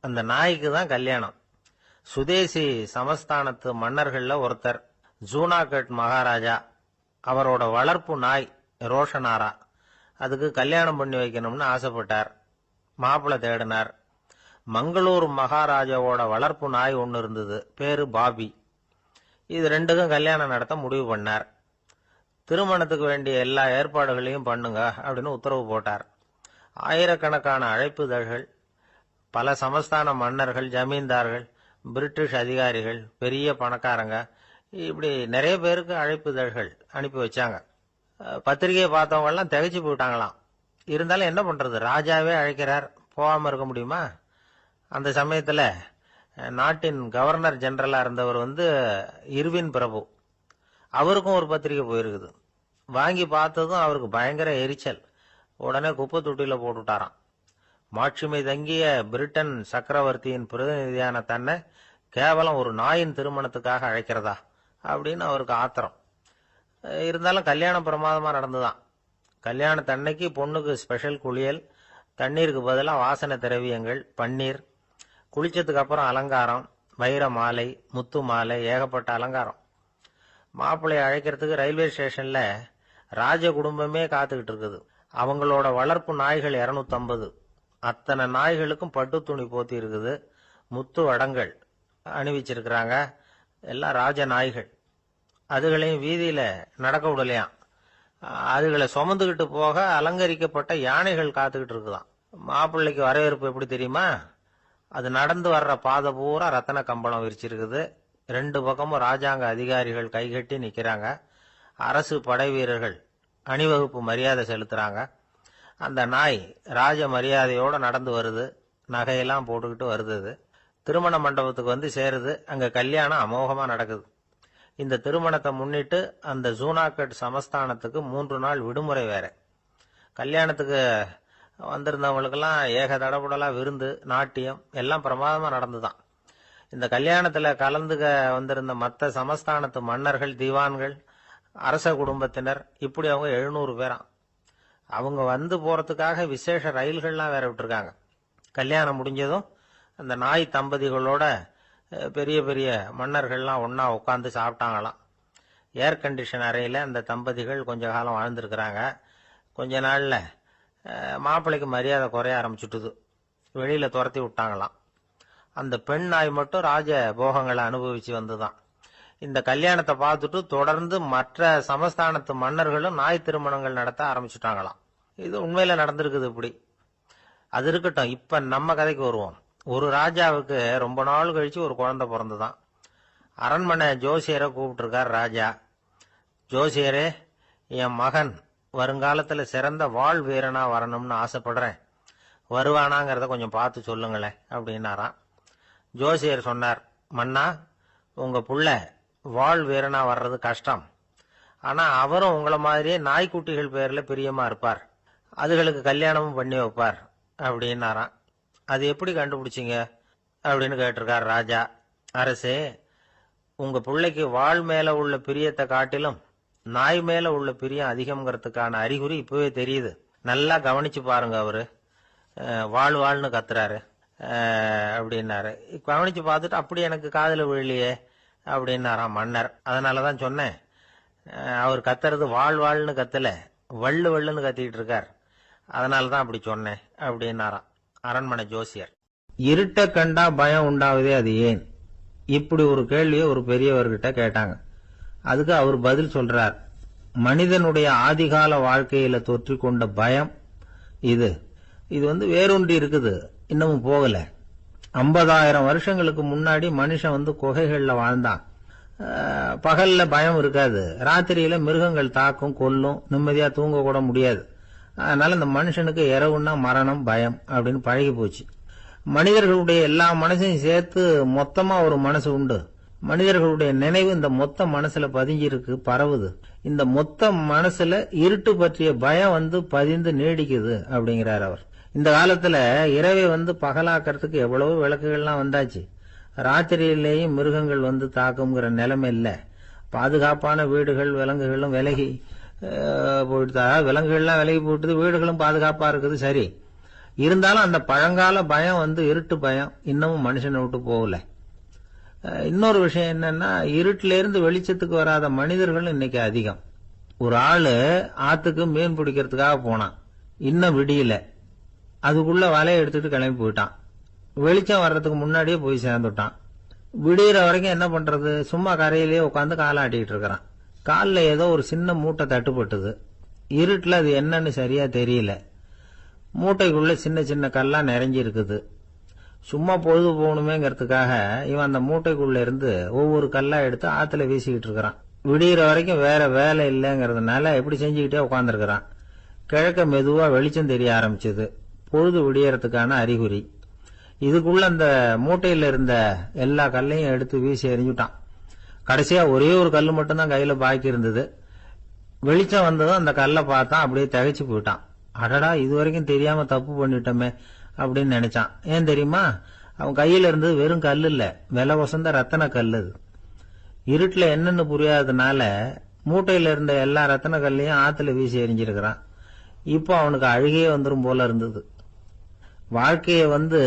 அந்த நாய்க்கு தான் கல்யாணம். சுதேசி சமஸ்தானத்து மன்னர்கள்ல ஒருத்தர் ஜூனாகட் மகாராஜா. அவரோட வளர்ப்பு நாய் ரோஷனாரா. அதுக்கு கல்யாணம் பண்ணி வைக்கணும்னு ஆசைப்பட்டார். மாப்பிள்ளை தேடினார். மங்களூர் மகாராஜாவோட வளர்ப்பு நாய் ஒன்னு இருந்தது, பேரு பாபி. இது ரெண்டுக்கும் கல்யாணம் நடத்த முடிவு பண்ணார். திருமணத்துக்கு வேண்டிய எல்லா ஏற்பாடுகளையும் பண்ணுங்க அப்படின்னு உத்தரவு போட்டார். ஆயிரக்கணக்கான அழைப்புதழ்கள், பல சமஸ்தான மன்னர்கள், ஜமீன்தார்கள், பிரிட்டிஷ் அதிகாரிகள், பெரிய பணக்காரங்க, இப்படி நிறைய பேருக்கு அழைப்புதழ்கள் அனுப்பி வச்சாங்க. பத்திரிகையை பார்த்தவங்க எல்லாம் திகைச்சு போயிட்டாங்களாம். இருந்தாலும் என்ன பண்றது, ராஜாவே அழைக்கிறார், போகாம இருக்க முடியுமா? அந்த சமயத்துல நாட்டின் கவர்னர் ஜெனரலா இருந்தவர் இர்வின் பிரபு. அவருக்கும் ஒரு பத்திரிகை போயிருக்குது. வாங்கி பார்த்ததும் அவருக்கு பயங்கர எரிச்சல். உடனே குப்பை தொட்டியில போட்டுட்டாராம். மாட்சிமை தங்கிய பிரிட்டன் சக்கரவர்த்தியின் பிரதிநிதியான தன்னை கேவலம் ஒரு நாயின் திருமணத்துக்காக அழைக்கிறதா அப்படின்னு அவருக்கு ஆத்திரம். இருந்தாலும் கல்யாணம் பிரமாதமா நடந்துதான். கல்யாணத்தன்னைக்கு பொண்ணுக்கு ஸ்பெஷல் குளியல், தண்ணீருக்கு பதிலாக வாசனை திரவியங்கள், பன்னீர், குளிச்சதுக்கு அப்புறம் அலங்காரம், வைர மாலை, முத்து மாலை, ஏகப்பட்ட அலங்காரம். மாப்பிள்ளையை அழைக்கிறதுக்கு ரயில்வே ஸ்டேஷன்ல ராஜ குடும்பமே காத்துக்கிட்டு இருக்குது. அவங்களோட வளர்ப்பு நாய்கள் 250. அத்தனை நாய்களுக்கும் பட்டு துணி போத்தி இருக்குது. முத்து வடங்கள் அணிவிச்சிருக்கிறாங்க. எல்லாம் ராஜ நாய்கள். அதுகளையும் வீதியில நடக்க விடலையாம். அதுகளை சுமந்துகிட்டு போக அலங்கரிக்கப்பட்ட யானைகள் காத்துக்கிட்டு இருக்குதாம். மாப்பிள்ளைக்கு வரவேற்பு எப்படி தெரியுமா? அது நடந்து வர்ற பாதை பூரா ரத்தன கம்பளம் விரிச்சிருக்குது. 2 பக்கமும் ராஜாங்க அதிகாரிகள் கைகட்டி நிக்கிறாங்க. அரசு படை வீரர்கள் அணிவகுப்பு மரியாதை செலுத்துறாங்க. அந்த நாய் ராஜ மரியாதையோட நடந்து வருது. நகையெல்லாம் போட்டுக்கிட்டு வருது. திருமண மண்டபத்துக்கு சேருது. அங்க கல்யாணம் அமோகமா நடக்குது. இந்த திருமணத்தை முன்னிட்டு அந்த ஜூனாகட் சமஸ்தானத்துக்கு 3 நாள் விடுமுறை வேற. கல்யாணத்துக்கு வந்திருந்தவங்களுக்கெல்லாம் ஏக தடபுடலா விருந்து, நாட்டியம் எல்லாம் பிரமாதமா நடந்துதான். இந்த கல்யாணத்துல கலந்துக்க வந்திருந்த மற்ற சமஸ்தானத்து மன்னர்கள், திவான்கள், அரச குடும்பத்தினர், இப்படி அவங்க 700 பேராம். அவங்க வந்து போறதுக்காக விசேஷ ரயில்கள்லாம் வேற விட்டுருக்காங்க. கல்யாணம் முடிஞ்சதும் அந்த நாய் தம்பதிகளோட பெரிய பெரிய மன்னர்கள்லாம் ஒன்னா உட்காந்து சாப்பிட்டாங்களாம். ஏர் கண்டிஷன் அறையில அந்த தம்பதிகள் கொஞ்ச காலம் வாழ்ந்திருக்கிறாங்க. கொஞ்ச நாள்ல மாப்பிள்ளைக்கு மரியாதை குறைய ஆரம்பிச்சுட்டுது. வெளியில துரத்தி விட்டாங்களாம். அந்த பெண் நாய் மட்டும் ராஜ போகங்களை அனுபவிச்சு வந்துதான். இந்த கல்யாணத்தை பார்த்துட்டு தொடர்ந்து மற்ற சமஸ்தானத்து மன்னர்களும் நாய் திருமணங்கள் நடத்த ஆரம்பிச்சுட்டாங்களாம். இது உண்மையில நடந்திருக்குது. இப்படி அது இருக்கட்டும். இப்ப நம்ம கதைக்கு வருவோம். ஒரு ராஜாவுக்கு ரொம்ப நாள் கழிச்சு ஒரு குழந்தை பிறந்துதான். அரண்மனை ஜோசியரை கூப்பிட்டுருக்கார் ராஜா. ஜோசியரே, என் மகன் வருங்காலத்துல சிறந்த வாழ் வீரனா வரணும்னு ஆசைப்படுறேன். வருவானாங்கிறத கொஞ்சம் பார்த்து சொல்லுங்களேன் அப்படின்னாராம். ஜோசியர் சொன்னார், மன்னா, உங்க புள்ள வாழ் வீரனா வர்றது கஷ்டம். ஆனா அவரும் உங்களை மாதிரியே நாய்க்குட்டிகள் பேர்ல பிரியமா இருப்பார். அதுகளுக்கு கல்யாணமும் பண்ணி வைப்பார் அப்படின்னாராம். அது எப்படி கண்டுபிடிச்சிங்க அப்படின்னு கேட்டிருக்கார் ராஜா. அரசே, உங்க பிள்ளைக்கு வாழ் மேல உள்ள பிரியத்தை காட்டிலும் நாய் மேல உள்ள பிரியம் அதிகம்ங்கிறதுக்கான அறிகுறி இப்பவே தெரியுது. நல்லா கவனிச்சு பாருங்க. அவரு வாழ் வாழ்னு கத்துறாரு அப்படின்னாரு. கவனிச்சு பார்த்துட்டு அப்படி எனக்கு காதுல விழலையே அப்படின்னாராம் மன்னர். அதனாலதான் சொன்னேன், அவர் கத்துறது வாழ் வாழ்னு கத்தல, வள்ளு வள்ளுன்னு கத்திட்டு இருக்கார். அதனாலதான் அப்படி சொன்னேன் அப்படின்னாராம் அரண்மனை ஜோசியர். இருட்ட கண்டா பயம் உண்டாவதே, அது ஏன்? இப்படி ஒரு கேள்வியை ஒரு பெரியவர்கிட்ட கேட்டாங்க. அதுக்கு அவர் பதில் சொல்றார், மனிதனுடைய ஆதிகால வாழ்க்கையில தொற்றிக்கொண்ட பயம் இது வேரூன்றி இருக்குது, இன்னமும் போகல. 50,000 வருஷங்களுக்கு முன்னாடி மனுஷன் குகைகள்ல வாழ்ந்தான். பகல்ல பயம் இருக்காது. ராத்திரியில மிருகங்கள் தாக்கும், கொல்லும், நிம்மதியா தூங்க கூட முடியாது. அதனால இந்த மனுஷனுக்கு இரவுன்னா மரணம், பயம் அப்படின்னு பழகி போச்சு. மனிதர்களுடைய எல்லா மனசையும் சேர்த்து மொத்தமா ஒரு மனசு உண்டு. மனிதர்களுடைய நினைவு இந்த மொத்த மனசுல பதிஞ்சிருக்கு, பரவுது. இந்த மொத்த மனசுல இருட்டு பற்றிய பயம் பதிந்து நீடிக்குது அப்படிங்கிறார் அவர். இந்த காலத்துல இரவை பகலாக்கிறதுக்கு எவ்வளவு விளக்குகள்லாம் வந்தாச்சு. ராத்திரியிலேயும் மிருகங்கள் தாக்குங்கிற நிலைமை இல்ல. பாதுகாப்பான வீடுகள், விலங்குகளும் விலகி போயிட்டு விலங்குகள்லாம் விலகி போயிட்டு வீடுகளும் பாதுகாப்பா இருக்குது. சரி, இருந்தாலும் அந்த பழங்கால பயம் வந்து இருட்டு பயம் இன்னமும் மனுஷனை விட்டு போகல. இன்னொரு விஷயம் என்னன்னா, இருட்டுல இருந்து வெளிச்சத்துக்கு வராத மனிதர்கள் இன்னைக்கு அதிகம். ஒரு ஆளு ஆத்துக்கு மீன் பிடிக்கிறதுக்காக போனான், இன்னும் விடியல, அதுக்குள்ள வலையை எடுத்துட்டு கிளம்பி போயிட்டான். வெளிச்சம் வர்றதுக்கு முன்னாடியே போய் சேர்ந்துட்டான். விடிகிற வரைக்கும் என்ன பண்றது, சும்மா கரையிலேயே உட்காந்து காலாட்டிட்டு இருக்கிறான். காலில் ஏதோ ஒரு சின்ன மூட்டை தட்டுப்பட்டது. இருட்டுல அது என்னன்னு சரியா தெரியல. மூட்டைக்குள்ள சின்ன சின்ன கல்லா நிறைஞ்சி இருக்குது. சும்மா பொழுது போகணுமேங்கிறதுக்காக இவன் அந்த மூட்டைக்குள்ள இருந்து ஒவ்வொரு கல்லா எடுத்து ஆத்துல வீசிக்கிட்டு இருக்கிறான். விடிகிற வரைக்கும் வேற வேலை இல்லைங்கிறதுனால எப்படி செஞ்சுக்கிட்டே உட்காந்துருக்கிறான். கிழக்க மெதுவா வெளிச்சம் தெரிய ஆரம்பிச்சது. பொழுது விடியறதுக்கான அறிகுறி. இதுக்குள்ள அந்த மூட்டையில இருந்த எல்லா கல்லையும் எடுத்து வீசி எறிஞ்சுட்டான். கடைசியா ஒரே ஒரு கல்லு மட்டும்தான் கையில பாக்கி இருந்தது. வெளிச்சம் வந்ததும் அந்த கல்லை பார்த்தான், அப்படியே திகைச்சு போயிட்டான். அடடா, இது வரைக்கும் தெரியாம தப்பு பண்ணிட்டோமே அப்படின்னு நினைச்சான். ஏன் தெரியுமா, அவன் கையில இருந்தது வெறும் கல்லு இல்ல, விலை வசந்த ரத்தன கல்லு. இருட்டுல என்னன்னு புரியாததுனால மூட்டையில இருந்த எல்லா ரத்தன கல்லையும் ஆத்துல வீசி எறிஞ்சிருக்கிறான். இப்போ அவனுக்கு அழுகையே வந்துடும் போல இருந்தது. வாழ்க்கையை வந்து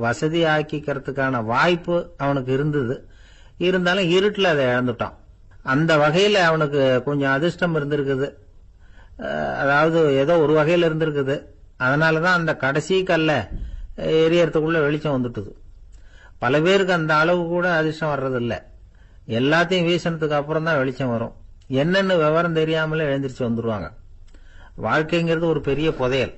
வசதி ஆக்கிக்கிறதுக்கான வாய்ப்பு அவனுக்கு இருந்தது. இருந்தாலும் இருட்டுல அதை இழந்துட்டான். அந்த வகையில அவனுக்கு கொஞ்சம் அதிர்ஷ்டம் இருந்திருக்குது. அதாவது ஏதோ ஒரு வகையில இருந்திருக்குது. அதனாலதான் அந்த கடைசி கல்ல எரியறதுக்குள்ள வெளிச்சம் வந்துட்டுது. பல பேருக்கு அந்த அளவு கூட அதிர்ஷ்டம் வர்றதில்ல. எல்லாத்தையும் வீசினதுக்கு அப்புறம் தான் வெளிச்சம் வரும். என்னன்னு விவரம் தெரியாமலே எழுந்திரிச்சு வந்துருவாங்க. வாழ்க்கைங்கிறது ஒரு பெரிய புதையல்.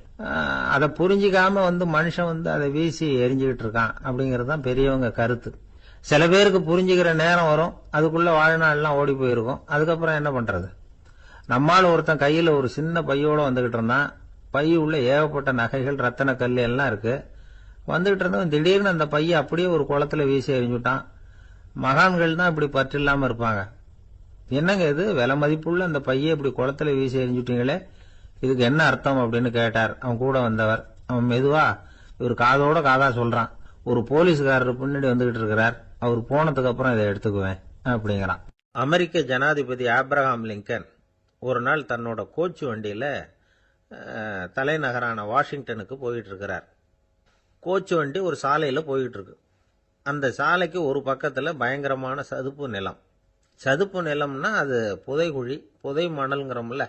அதை புரிஞ்சிக்காம வந்து மனுஷன் வந்து அதை வீசி எரிஞ்சுக்கிட்டு இருக்கான் அப்படிங்கறது தான் பெரியவங்க கருத்து. சில பேருக்கு புரிஞ்சுக்கிற நேரம் வரும், அதுக்குள்ள வாழ்நாள்லாம் ஓடி போயிருக்கும். அதுக்கப்புறம் என்ன பண்றது? நம்மால் ஒருத்தன் கையில ஒரு சின்ன பையோட வந்துகிட்டு இருந்தான். பை உள்ள ஏகப்பட்ட நகைகள், ரத்தன கல் எல்லாம் இருக்கு. வந்துகிட்டு இருந்தவன் திடீர்னு அந்த பையை அப்படியே ஒரு குளத்துல வீசி எறிஞ்சுட்டான். மகான்கள் தான் இப்படி பற்று இல்லாம இருப்பாங்க. என்னங்க இது, விலை மதிப்புள்ள அந்த பையை இப்படி குளத்துல வீசி எறிஞ்சுட்டீங்களே, இதுக்கு என்ன அர்த்தம் அப்படின்னு கேட்டார் அவன் கூட வந்தவர். அவன் மெதுவா இவர் காதோட காதா சொல்றான், ஒரு போலீஸ்காரர் பின்னாடி வந்துகிட்டு இருக்கிறார், அவர் போனதுக்கு அப்புறம் இதை எடுத்துக்குவேன் அப்படிங்கிறான். அமெரிக்க ஜனாதிபதி ஆப்ரஹாம் லிங்கன் ஒரு நாள் தன்னோட கோச்சு வண்டியில தலைநகரான வாஷிங்டனுக்கு போயிட்டு இருக்கிறார். கோச்சு வண்டி ஒரு சாலையில போயிட்டு இருக்கு. அந்த சாலைக்கு ஒரு பக்கத்துல பயங்கரமான சதுப்பு நிலம். சதுப்பு நிலம்னா அது புதைகுழி, புதை மணல்ங்கிறோம்ல,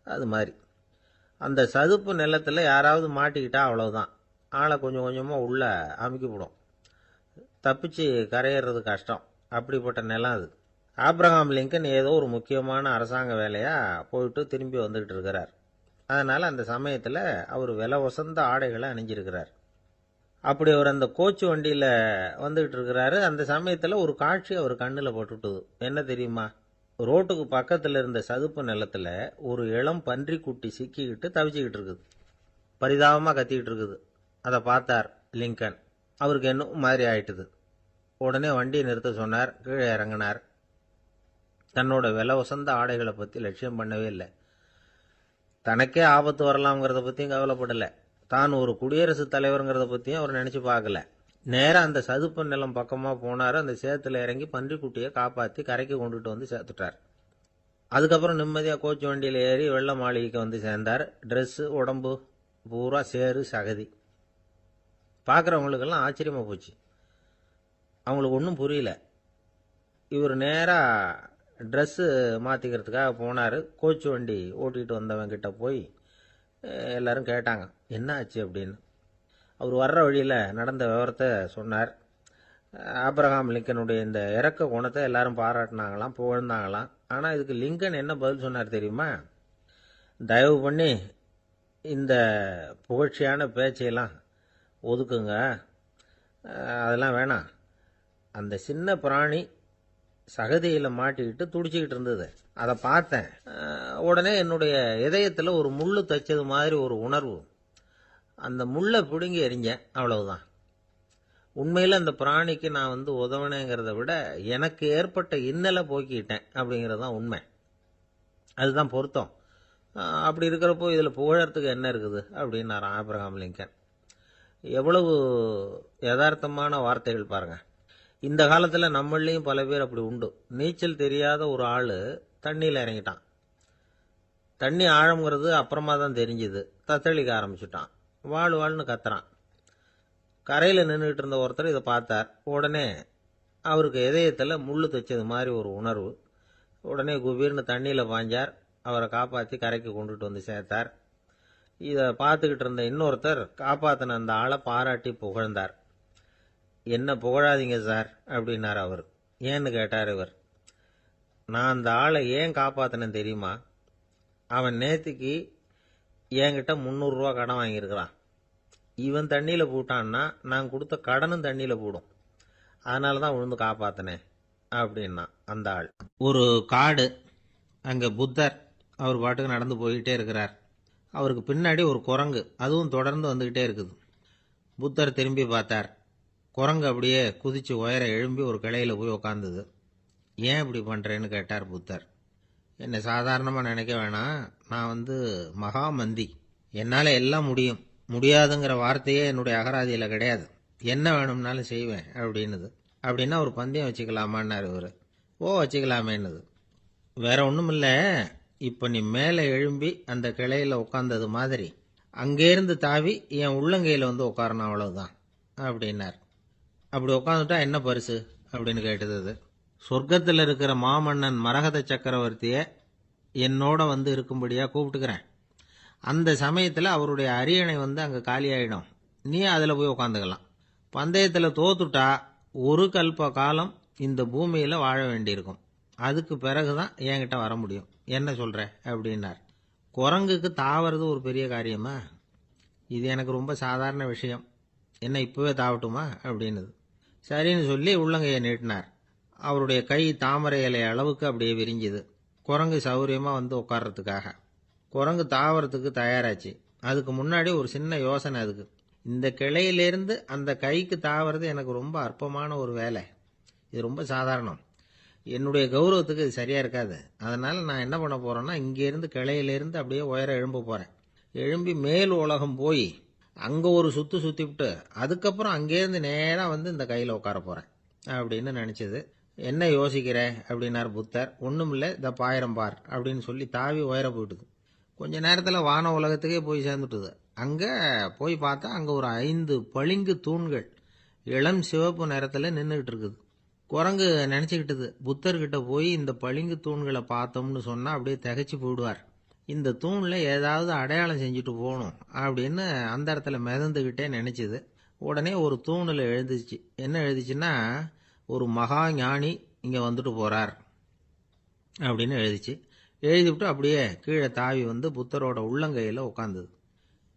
அது மாதிரி. அந்த சதுப்பு நிலத்துல யாராவது மாட்டிக்கிட்டா அவ்வளவுதான், ஆளை கொஞ்சம் கொஞ்சமா உள்ள அமுக்கிவிடும். தப்பிச்சு கரையேறது கஷ்டம். அப்படிப்பட்ட நிலம் அது. ஆப்ரஹாம் லிங்கன் ஏதோ ஒரு முக்கியமான அரசாங்க வேலையா போயிட்டு திரும்பி வந்துகிட்டு இருக்கிறார். அதனால அந்த சமயத்துல அவர் விலை வசந்த ஆடைகளை அணிஞ்சிருக்கிறார். அப்படி அவர் அந்த கோச்சு வண்டியில வந்துகிட்டு இருக்கிறாரு. அந்த சமயத்துல ஒரு காட்சி அவர் கண்ணுல பட்டுட்டுது. என்ன தெரியுமா, ரோட்டுக்கு பக்கத்துல இருந்த சதுப்பு நிலத்துல ஒரு இளம் பன்றி குட்டி சிக்கிக்கிட்டு தவிச்சுக்கிட்டு இருக்குது. பரிதாபமா கத்திக்கிட்டு இருக்குது. அதை பார்த்தார் லிங்கன். அவருக்கு என்ன மாதிரி ஆயிட்டுது. உடனே வண்டியை நிறுத்த சொன்னார். கீழே இறங்கினார். தன்னோட விலை வசந்த ஆடைகளை பத்தி லட்சியம் பண்ணவே இல்லை. தனக்கே ஆபத்து வரலாம்ங்கிறத பத்தியும் கவலைப்படல. தான் ஒரு குடியரசுத் தலைவருங்கிறத பத்தியும் அவர் நினைச்சு பார்க்கல. நேரா அந்த சதுப்பு நிலம் பக்கமா போனாரு. அந்த சேத்துல இறங்கி பன்றிக்குட்டியை காப்பாத்தி கரைக்கு கொண்டுட்டு வந்து சேர்த்துட்டார். அதுக்கப்புறம் நிம்மதியா கோச்சு வண்டியில ஏறி வெள்ள மாளிகைக்கு வந்து சேர்ந்தார். ட்ரெஸ், உடம்பு பூரா சேறு சகதி. பாக்குறவங்களுக்கெல்லாம் ஆச்சரியமா போச்சு. அவங்களுக்கு ஒன்றும் புரியல. இவர் நேரா ட்ரெஸ் மாத்திக்கிறதுக்காக போனாரு. கோச்சு வண்டி ஓட்டிட்டு வந்தவன் கிட்ட போய் எல்லாரும் கேட்டாங்க என்ன ஆச்சு அப்படின்னு. அவர் வர்ற வழியில நடந்த விவரத்தை சொன்னார். ஆப்ரஹாம் லிங்கனுடைய இந்த இறக்க குணத்தை எல்லாரும் பாராட்டினாங்களாம், புகழ்ந்தாங்களாம். ஆனா இதுக்கு லிங்கன் என்ன பதில் சொன்னார் தெரியுமா? தயவு பண்ணி இந்த புகழ்ச்சியான பேச்சையெல்லாம் ஒதுக்குங்க, அதெல்லாம் வேணாம். அந்த சின்ன பிராணி சகதியில மாட்டிக்கிட்டு துடிச்சுக்கிட்டு இருந்தது, அதை பார்த்தேன். உடனே என்னுடைய இதயத்துல ஒரு முள்ளு தைச்சது மாதிரி ஒரு உணர்வு. அந்த முள்ளை பிடுங்கி எறிஞ்சேன், அவ்வளவுதான். உண்மையில அந்த பிராணிக்கு நான் வந்து உதவினேங்கிறத விட எனக்கு ஏற்பட்ட இன்னலை போக்கிட்டேன் அப்படிங்கறதுதான் உண்மை. அதுதான் பொருத்தம். அப்படி இருக்கிறப்போ இதுல புகழறதுக்கு என்ன இருக்குது அப்படின்னாரு ஆப்ரஹாம் லிங்கன். எவ்வளவு யதார்த்தமான வார்த்தைகள் பாருங்க. இந்த காலத்துல நம்மளையும் பல பேர் அப்படி உண்டு. நீச்சல் தெரியாத ஒரு ஆளு தண்ணியில இறங்கிட்டான். தண்ணி ஆழம்ங்கிறது அப்புறமா தான் தெரிஞ்சுது. தத்தளிக்க ஆரம்பிச்சுட்டான். வாழ் வாழ்னு கத்துறான். கரையில் நின்றுட்டு இருந்த ஒருத்தர் இதை பார்த்தார். உடனே அவருக்கு இதயத்தில் முள்ளு தைச்சது மாதிரி ஒரு உணர்வு. உடனே குபீர்னு தண்ணியில் பாய்ஞ்சார். அவரை காப்பாற்றி கரைக்கு கொண்டுட்டு வந்து சேர்த்தார். இதை பார்த்துக்கிட்டு இருந்த இன்னொருத்தர் காப்பாற்றின அந்த ஆளை பாராட்டி புகழ்ந்தார். என்ன புகழாதீங்க சார் அப்படின்னார் அவர். ஏன்னு கேட்டார் இவர். நான் அந்த ஆளை ஏன் காப்பாற்றினேன் தெரியுமா? அவன் நேற்றுக்கு என்கிட்ட 300 ரூபா கடன் வாங்கியிருக்கிறான். இவன் தண்ணியில் போட்டான்னா நான் கொடுத்த கடனும் தண்ணியில் போடும். அதனால தான் விழுந்து காப்பாற்றினேன் அப்படின்னா அந்த ஆள். ஒரு காடு. அங்கே புத்தர் அவர் பாட்டுக்கு நடந்து போய்கிட்டே இருக்கிறார். அவருக்கு பின்னாடி ஒரு குரங்கு, அதுவும் தொடர்ந்து வந்துக்கிட்டே இருக்குது. புத்தர் திரும்பி பார்த்தார். குரங்கு அப்படியே குதிச்சு உயர எழும்பி ஒரு கிளையில் போய் உக்காந்துது. ஏன் இப்படி பண்ணுறேன்னு கேட்டார் புத்தர். என்னை சாதாரணமாக நினைக்க வேணாம், நான் மகாமந்தி. என்னால் எல்லாம் முடியும். முடியாதுங்கிற வார்த்தையே என்னுடைய அகராதியில் கிடையாது. என்ன வேணும்னாலும் செய்வேன் அப்படின்னுது. அப்படின்னா ஒரு பந்தயம் வச்சுக்கலாமான்னாரு இவர். ஓ வச்சுக்கலாமேன்னுது. வேற ஒன்றும் இல்லை, இப்போ நீ மேலே எழும்பி அந்த கிளையில் உட்காந்தது மாதிரி அங்கேருந்து தாவி என் உள்ளங்கையில் உட்காரணும், அவ்வளவுதான் அப்படின்னார். அப்படி உட்காந்துட்டா என்ன பரிசு அப்படின்னு கேட்டது அது. சொர்க்கத்தில் இருக்கிற மாமன்னன் மரகத சக்கரவர்த்தியை என்னோட இருக்கும்படியாக கூப்பிட்டுக்கிறேன். அந்த சமயத்தில் அவருடைய அரியணை அங்கே காலியாயிடும். நீ அதில் போய் உட்காந்துக்கலாம். பந்தயத்தில் தோத்துட்டா ஒரு கல்ப காலம் இந்த பூமியில் வாழ வேண்டியிருக்கும். அதுக்கு பிறகுதான் என்கிட்ட வர முடியும். என்ன சொல்ற அப்படின்னார். குரங்குக்கு தாவறது ஒரு பெரிய காரியமா? இது எனக்கு ரொம்ப சாதாரண விஷயம். என்ன இப்பவே தாவட்டுமா அப்படின்னுது. சரின்னு சொல்லி உள்ளங்கையை நீட்டினார். அவருடைய கை தாமரை இலை அளவுக்கு அப்படியே விரிஞ்சுது. குரங்கு சௌரியமா உட்கார்றதுக்காக. குரங்கு தாவறதுக்கு தயாராச்சு. அதுக்கு முன்னாடி ஒரு சின்ன யோசனை அதுக்கு. இந்த கிளையிலேருந்து அந்த கைக்கு தாவறது எனக்கு ரொம்ப அற்பமான ஒரு வேலை. இது ரொம்ப சாதாரணம். என்னுடைய கௌரவத்துக்கு இது சரியா இருக்காது. அதனால நான் என்ன பண்ண போறேன்னா, இங்கேருந்து கிளையிலேருந்து அப்படியே உயர எழும்ப போறேன். எழும்பி மேல் உலகம் போய் அங்கே ஒரு சுற்றி விட்டு அதுக்கப்புறம் அங்கேருந்து நேராக இந்த கையில் உட்கார போகிறேன் அப்படின்னு நினச்சிது. என்ன யோசிக்கிற அப்படின்னார் புத்தர். ஒன்றுமில்லை, இந்த பாயிரம் பார் அப்படின்னு சொல்லி தாவி உயர போயிட்டுது. கொஞ்ச நேரத்தில் வான உலகத்துக்கே போய் சேர்ந்துட்டுது. அங்கே போய் பார்த்தா அங்கே ஒரு 5 பளிங்கு தூண்கள் இளம் சிவப்பு நிறத்தில் நின்றுக்கிட்டு இருக்குது. குரங்கு நினச்சிக்கிட்டது, புத்தர்கிட்ட போய் இந்த பளிங்கு தூண்களை பார்த்தோம்னு சொன்னால் அப்படியே திகைச்சு போயிடுவார். இந்த தூணில் ஏதாவது அடையாளம் செஞ்சுட்டு போகணும் அப்படின்னு அந்த இடத்துல மிதந்துக்கிட்டே நினச்சிது. உடனே ஒரு தூணில் எழுந்துச்சு. என்ன எழுதிச்சுன்னா, ஒரு மகா ஞானி இங்கே வந்துட்டு போகிறார் அப்படின்னு எழுதிச்சு. எழுதிவிட்டு அப்படியே கீழே தாவி புத்தரோட உள்ளங்கையில் உட்காந்துது.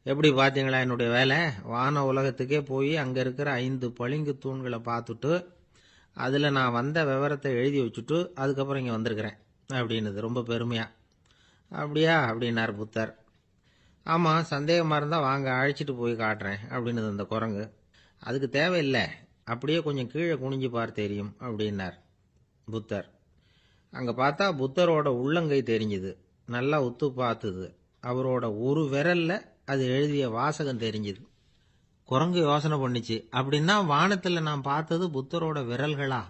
எப்படி பார்த்தீங்களா என்னுடைய வேலை? வான உலகத்துக்கே போய் அங்கே இருக்கிற 5 பளிங்கு தூண்களை பார்த்துட்டு அதில் நான் வந்த விவரத்தை எழுதி வச்சுட்டு அதுக்கப்புறம் இங்கே வந்திருக்கிறேன் அப்படின்னுது ரொம்ப பெருமையாக. அப்படியா அப்படின்னார் புத்தர். ஆமாம், சந்தேகமாக இருந்தால் வாங்க, அழைச்சிட்டு போய் காட்டுறேன் அப்படின்னுது அந்த குரங்கு. அதுக்கு தேவையில்லை, அப்படியே கொஞ்சம் கீழே குனிஞ்சு பார் தெரியும் அப்படின்னார் புத்தர். அங்கே பார்த்தா புத்தரோட உள்ளங்கை தெரிஞ்சுது. நல்லா உத்து பார்த்துது. அவரோட ஒரு விரல்ல அது எழுதிய வாசகம் தெரிஞ்சுது. குரங்கு யோசனை பண்ணிச்சு, அப்படின்னா வானத்தில் நான் பார்த்தது புத்தரோட விரல்களா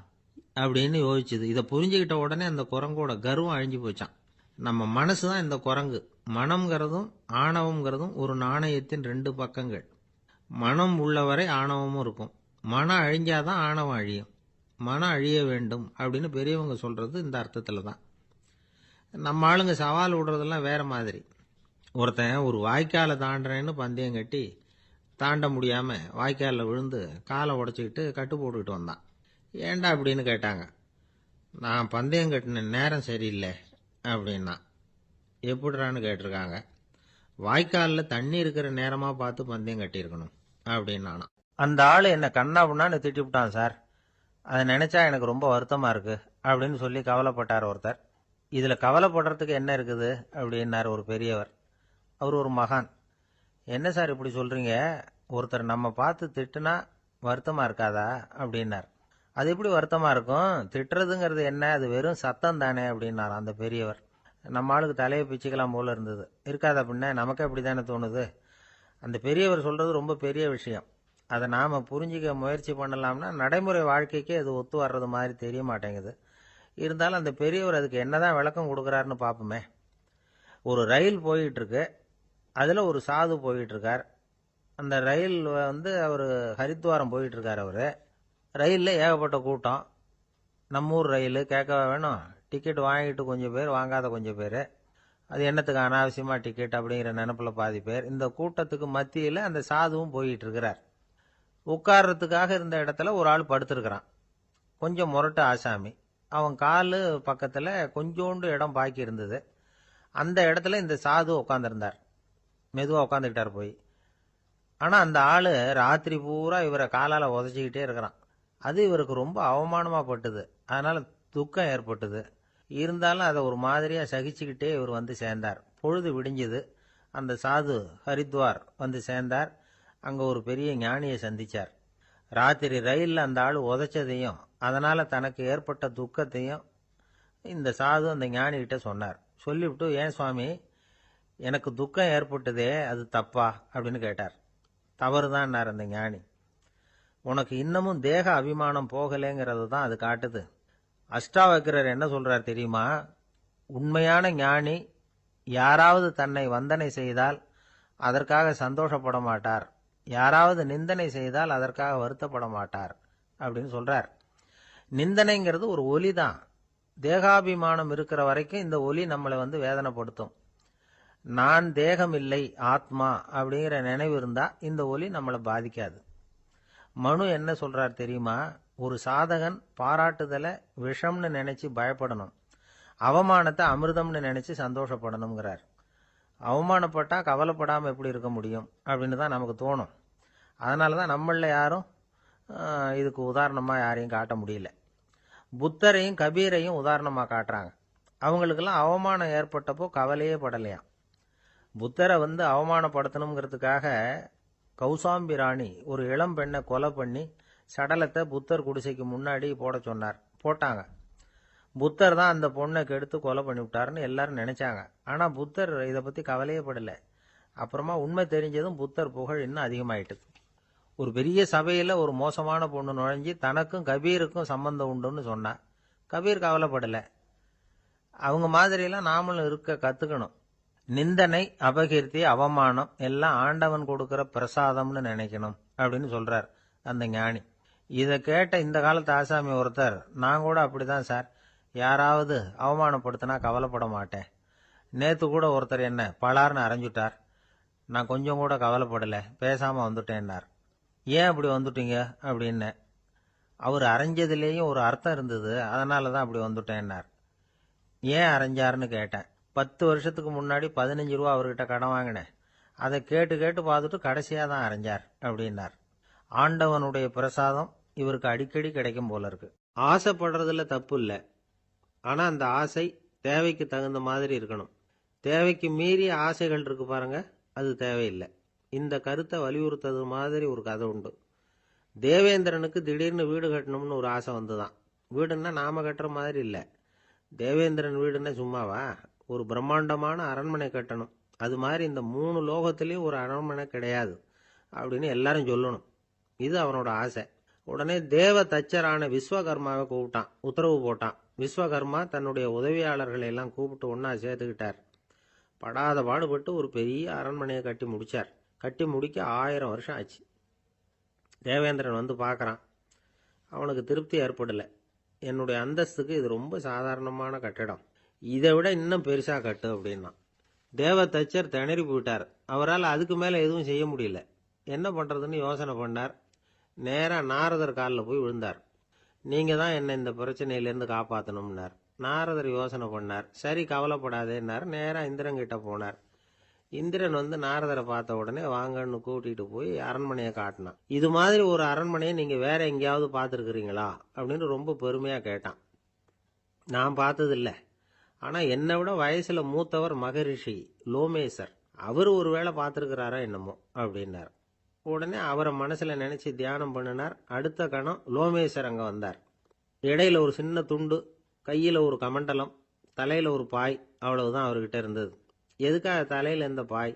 அப்படின்னு யோசிச்சுது. இதை புரிஞ்சுக்கிட்ட உடனே அந்த குரங்கோட கர்வம் அழிஞ்சு போச்சான். நம்ம மனசு தான் இந்த குரங்கு. மனம்ங்கிறதும் ஆணவம்ங்கிறதும் ஒரு நாணயத்தின் 2 பக்கங்கள். மனம் உள்ளவரை ஆணவமும் இருக்கும். மனம் அழிஞ்சாதான் ஆணவம் அழியும். மனம் அழிய வேண்டும் அப்படின்னு பெரியவங்க சொல்றது இந்த அர்த்தத்தில் தான். நம்ம ஆளுங்க சவால் விடுறதெல்லாம் வேற மாதிரி. ஒருத்தன் ஒரு வாய்க்காலை தாண்டுறேன்னு பந்தயம் கட்டி தாண்ட முடியாமல் வாய்க்காலில் விழுந்து காலை உடச்சிக்கிட்டு கட்டு போட்டுக்கிட்டு வந்தான். ஏண்டா அப்படின்னு கேட்டாங்க. நான் பந்தயம் கட்டின நேரம் சரியில்லை அப்படின்னா. எப்படிறான்னு கேட்டிருக்காங்க. வாய்க்காலில் தண்ணி இருக்கிற நேரமாக பார்த்து பந்தயம் கட்டியிருக்கணும் அப்படின்னானா. அந்த ஆள் என்னை கண்ணாப்புண்ணான்னு திட்டிவிட்டான் சார். அதை நினச்சா எனக்கு ரொம்ப வருத்தமாக இருக்குது அப்படின்னு சொல்லி கவலைப்பட்டார் ஒருத்தர். இதில் கவலைப்படுறதுக்கு என்ன இருக்குது அப்படின்னார் ஒரு பெரியவர். அவர் ஒரு மகான். என்ன சார் இப்படி சொல்கிறீங்க? ஒருத்தர் நம்ம பார்த்து திட்டுனா வருத்தமாக இருக்காதா அப்படின்னார். அது எப்படி வருத்தமாக இருக்கும்? திட்டுறதுங்கிறது என்ன? அது வெறும் சத்தம் தானே அப்படின்னார் அந்த பெரியவர். நம்ம ஆளுக்கு தலையை பிச்சுக்கலாம் போல இருந்தது. இருக்காது அப்படின்னா நமக்கு அப்படி தானே தோணுது. அந்த பெரியவர் சொல்கிறது ரொம்ப பெரிய விஷயம். அதை நாம் புரிஞ்சிக்க முயற்சி பண்ணலாம்னா நடைமுறை வாழ்க்கைக்கே அது ஒத்து வர்றது மாதிரி தெரிய மாட்டேங்குது. இருந்தாலும் அந்த பெரியவர் அதுக்கு என்னதான் விளக்கம் கொடுக்குறாருன்னு பார்ப்போமே. ஒரு ரயில் போயிட்டு இருக்கு. அதுல ஒரு சாது போயிட்டு இருக்கார். அந்த ரயில் அவர் ஹரித்வாரம் போயிட்டு இருக்கார். அவரு ரயில்ல ஏகப்பட்ட கூட்டம். நம்ம ஊர் ரயில் கேட்கவா வேணும்? டிக்கெட் வாங்கிட்டு கொஞ்சம் பேர், வாங்காத கொஞ்சம் பேர். அது என்னத்துக்கு அனாவசியமா டிக்கெட் அப்படிங்கிற நினைப்புல பாதி பேர். இந்த கூட்டத்துக்கு மத்தியில அந்த சாதுவும் போயிட்டு இருக்கிறார். உட்கார்றதுக்காக இருந்த இடத்துல ஒரு ஆள் படுத்திருக்கிறான். கொஞ்சம் முரட்டு ஆசாமி. அவன் காலு பக்கத்துல கொஞ்சோண்டு இடம் பாக்கி இருந்தது. அந்த இடத்துல இந்த சாது உட்காந்துருந்தார். மெதுவா உட்காந்துக்கிட்டார் போய். ஆனா அந்த ஆளு ராத்திரி பூரா இவரை காலால உதச்சிக்கிட்டே இருக்கிறான். அது இவருக்கு ரொம்ப அவமானமா பட்டுது. அதனால துக்கம் ஏற்பட்டது. இருந்தாலும் அதை ஒரு மாதிரியா சகிச்சுக்கிட்டே இவர் வந்து சேர்ந்தார். பொழுது விடிஞ்சது. அந்த சாது ஹரித்வார் வந்து சேர்ந்தார். அங்க ஒரு பெரிய ஞானியை சந்திச்சார். ராத்திரி ரயில்ல அந்த ஆள் உதைச்சதையும் அதனால தனக்கு ஏற்பட்ட துக்கத்தையும் இந்த சாது அந்த ஞானி கிட்ட சொன்னார். சொல்லிவிட்டு, ஏன் சுவாமி, எனக்கு துக்கம் ஏற்பட்டதே, அது தப்பா அப்படின்னு கேட்டார். தவறுதான் அந்த ஞானி. உனக்கு இன்னமும் தேக அபிமானம் போகலைங்கிறது தான் அது காட்டுது. அஷ்டாவக்கிரர் என்ன சொல்றார் தெரியுமா? உண்மையான ஞானி யாராவது தன்னை வந்தனை செய்தால் அதற்காக சந்தோஷப்பட மாட்டார், யாராவது நிந்தனை செய்தால் அதற்காக வருத்தப்பட மாட்டார் அப்படின்னு சொல்றார். நிந்தனைங்கிறது ஒரு ஒலி தான். தேகாபிமானம் இருக்கிற வரைக்கும் இந்த ஒலி நம்மளை வேதனைப்படுத்தும். நான் தேகம் இல்லை, ஆத்மா அப்படிங்கிற நினைவு இருந்தா இந்த ஒலி நம்மளை பாதிக்காது. மனு என்ன சொல்றார் தெரியுமா? ஒரு சாதகன் பாராட்டுதலை விஷம்னு நினைச்சு பயப்படணும், அவமானத்தை அமிர்தம்னு நினைச்சு சந்தோஷப்படணுங்கிறார். அவமானப்பட்டா கவலைப்படாம எப்படி இருக்க முடியும் அப்படின்னு தான் நமக்கு தோணும். அதனாலதான் நம்மள யாரும் இதுக்கு உதாரணமா யாரையும் காட்ட முடியல. புத்தரையும் கபீரையும் உதாரணமா காட்டுறாங்க. அவங்களுக்கெல்லாம் அவமானம் ஏற்பட்டப்போ கவலையே படலையாம். புத்தரை அவமானப்படுத்தணுங்கிறதுக்காக கௌசாம்பி ராணி ஒரு இளம் பெண்ணை கொலை பண்ணி சடலத்தை புத்தர் குடிசைக்கு முன்னாடி போட சொன்னார். போட்டாங்க. புத்தர் தான் அந்த பொண்ணை கெடுத்து கொலை பண்ணி விட்டாருன்னு எல்லாரும் நினைச்சாங்க. ஆனா புத்தர் இதை பத்தி கவலையே படல. அப்புறமா உண்மை தெரிஞ்சதும் புத்தர் புகழ் இன்னும் அதிகமாயிட்டுது. ஒரு பெரிய சபையில ஒரு மோசமான பொண்ணு நுழைஞ்சி தனக்கும் கபீருக்கும் சம்பந்தம் உண்டுன்னு சொன்னா கபீர் கவலைப்படல. அவங்க மாதிரியெல்லாம் நாமளும் இருக்க கத்துக்கணும். நிந்தனை, அபகீர்த்தி, அவமானம் எல்லாம் ஆண்டவன் கொடுக்கிற பிரசாதம்னு நினைக்கணும் அப்படின்னு சொல்றார் அந்த ஞானி. இதை கேட்ட இந்த காலத்து ஆசாமி ஒருத்தர், நான் கூட அப்படிதான் சார், யாராவது அவமானப்படுத்தினா கவலைப்பட மாட்டேன். நேத்து கூட ஒருத்தர் என்ன பலார்னு அரைஞ்சுட்டார், நான் கொஞ்சம் கூட கவலைப்படல, பேசாம வந்துட்டேன்னார். ஏன் அப்படி வந்துட்டீங்க அப்படின்னு. அவர் அரைஞ்சதுலேயும் ஒரு அர்த்தம் இருந்தது, அதனாலதான் அப்படி வந்துட்டேன்னார். ஏன் அரைஞ்சாருன்னு கேட்டேன். 10 வருஷத்துக்கு முன்னாடி 15 ரூபா அவர்கிட்ட கடன் வாங்கினேன், அதை கேட்டு கேட்டு பார்த்துட்டு கடைசியா தான் அரைஞ்சார் அப்படின்னார். ஆண்டவனுடைய பிரசாதம் இவருக்கு அடிக்கடி கிடைக்கும் போல இருக்கு. ஆசைப்படுறதுல தப்பு இல்லை, ஆனா அந்த ஆசை தேவைக்கு தகுந்த மாதிரி இருக்கணும். தேவைக்கு மீறிய ஆசைகள் இருக்கு பாருங்க, அது தேவையில்லை. இந்த கருத்தை வலியுறுத்தது மாதிரி ஒரு கதை உண்டு. தேவேந்திரனுக்கு திடீர்னு வீடு கட்டணும்னு ஒரு ஆசை வந்துதான். வீடுன்னா நாம கட்டுற மாதிரி இல்லை. தேவேந்திரன் வீடுன்னா சும்மாவா? ஒரு பிரம்மாண்டமான அரண்மனை கட்டணும். அது மாதிரி இந்த 3 லோகத்திலையும் ஒரு அரண்மனை கிடையாது அப்படின்னு எல்லாரும் சொல்லணும். இது அவனோட ஆசை. உடனே தேவ தச்சரான விஸ்வகர்மாவை கூப்பிட்டான், உத்தரவு போட்டான். விஸ்வகர்மா தன்னுடைய உதவியாளர்களை எல்லாம் கூப்பிட்டு ஒன்னா சேர்த்துக்கிட்டார். படாத பாடுபட்டு ஒரு பெரிய அரண்மனையை கட்டி முடிச்சார். கட்டி முடிக்க 1000 வருஷம் ஆச்சு. தேவேந்திரன் பார்க்கறான். அவனுக்கு திருப்தி ஏற்படல. என்னுடைய அந்தஸ்துக்கு இது ரொம்ப சாதாரணமான கட்டிடம், இதை விட இன்னும் பெருசா கட்டு அப்படின்னா. தேவ தச்சர் திணறி போயிட்டார். அவரால் அதுக்கு மேல எதுவும் செய்ய முடியல. என்ன பண்றதுன்னு யோசனை பண்ணார். நேரா நாரதர் காலில் போய் விழுந்தார். நீங்க தான் என்ன இந்த பிரச்சனையிலேருந்து காப்பாற்றணும்னார். நாரதர் யோசனை பண்ணார். சரி, கவலைப்படாதேன்னார். நேரா இந்திரன் கிட்ட போனார். இந்திரன் நாரதரை பார்த்த உடனே வாங்கன்னு கூட்டிட்டு போய் அரண்மனையை காட்டினான். இது மாதிரி ஒரு அரண்மனையை நீங்க வேற எங்கேயாவது பார்த்துருக்கிறீங்களா அப்படின்னு ரொம்ப பெருமையா கேட்டான். நான் பார்த்ததில்ல, ஆனா என்னை விட வயசுல மூத்தவர் மகரிஷி லோமேசர், அவர் ஒருவேளை பார்த்துருக்கிறாரா என்னமோ அப்படின்னார். உடனே அவரை மனசுல நினைச்சு தியானம் பண்ணினார். அடுத்த கணம் லோமேசர் அங்க வந்தார். இடையில ஒரு சின்ன துண்டு, கையில ஒரு கமண்டலம், தலையில ஒரு பாய், அவ்வளவுதான் அவர்கிட்ட இருந்தது. எதுக்காக தலையில இந்த பாய்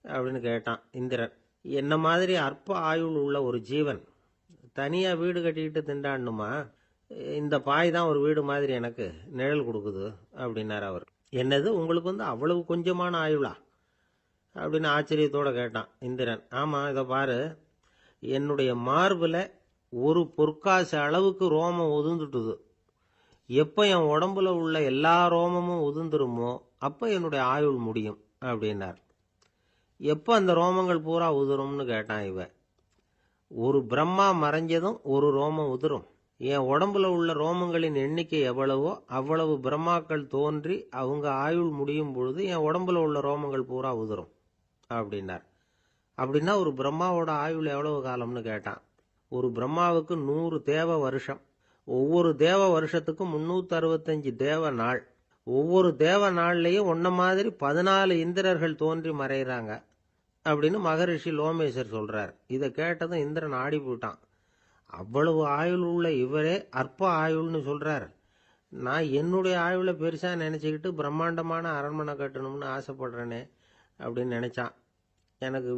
அப்படின்னு கேட்டான் இந்திரன். என்ன மாதிரி அற்ப ஆயுள் உள்ள ஒரு ஜீவன் தனியா வீடு கட்டிக்கிட்டு திண்டாடணுமா? இந்த பாய் தான் ஒரு வீடு மாதிரி எனக்கு நிழல் கொடுக்குது அப்படின்னார் அவர். என்னது, உங்களுக்கு அவ்வளவு கொஞ்சமான ஆயுளா அப்படின்னு ஆச்சரியத்தோட கேட்டான் இந்திரன். ஆமா, இதை பாரு, என்னுடைய மார்பில் ஒரு பொற்காசு அளவுக்கு ரோமம் உதிர்ந்துட்டுது. எப்போ என் உடம்புல உள்ள எல்லா ரோமமும் உதிர்ந்துருமோ அப்போ என்னுடைய ஆயுள் முடியும் அப்படின்னார். எப்போ அந்த ரோமங்கள் பூரா உதிரும்னு கேட்டான் இவன். ஒரு பிரம்மா மறைஞ்சதும் ஒரு ரோமம் உதிரும். என் உடம்புல உள்ள ரோமங்களின் எண்ணிக்கை எவ்வளவோ அவ்வளவு பிரம்மாக்கள் தோன்றி அவங்க ஆயுள் முடியும் பொழுது என் உடம்புல உள்ள ரோமங்கள் பூரா உதிரும் அப்படின்னார். அப்படின்னா ஒரு பிரம்மாவோட ஆயுள் எவ்வளவு காலம்னு கேட்டான். ஒரு பிரம்மாவுக்கு 100 தேவ வருஷம். ஒவ்வொரு தேவ வருஷத்துக்கும் 365 தேவ நாள். ஒவ்வொரு தேவ நாள்லயும் ஒன்ன மாதிரி 14 இந்திரர்கள் தோன்றி மறைகிறாங்க அப்படின்னு மகரிஷி லோமேசர் சொல்றார். இதை கேட்டதும் இந்திரன் ஆடி போயிட்டான். அவ்வளவு ஆயுள் உள்ள இவரே அற்ப ஆயுள்னு சொல்றார். நான் என்னுடைய ஆயுளை பெருசா நினைச்சுக்கிட்டு பிரம்மாண்டமான அரண்மனை கட்டணும்னு ஆசைப்படுறேனே அப்படின்னு நினைச்சான். எனக்கு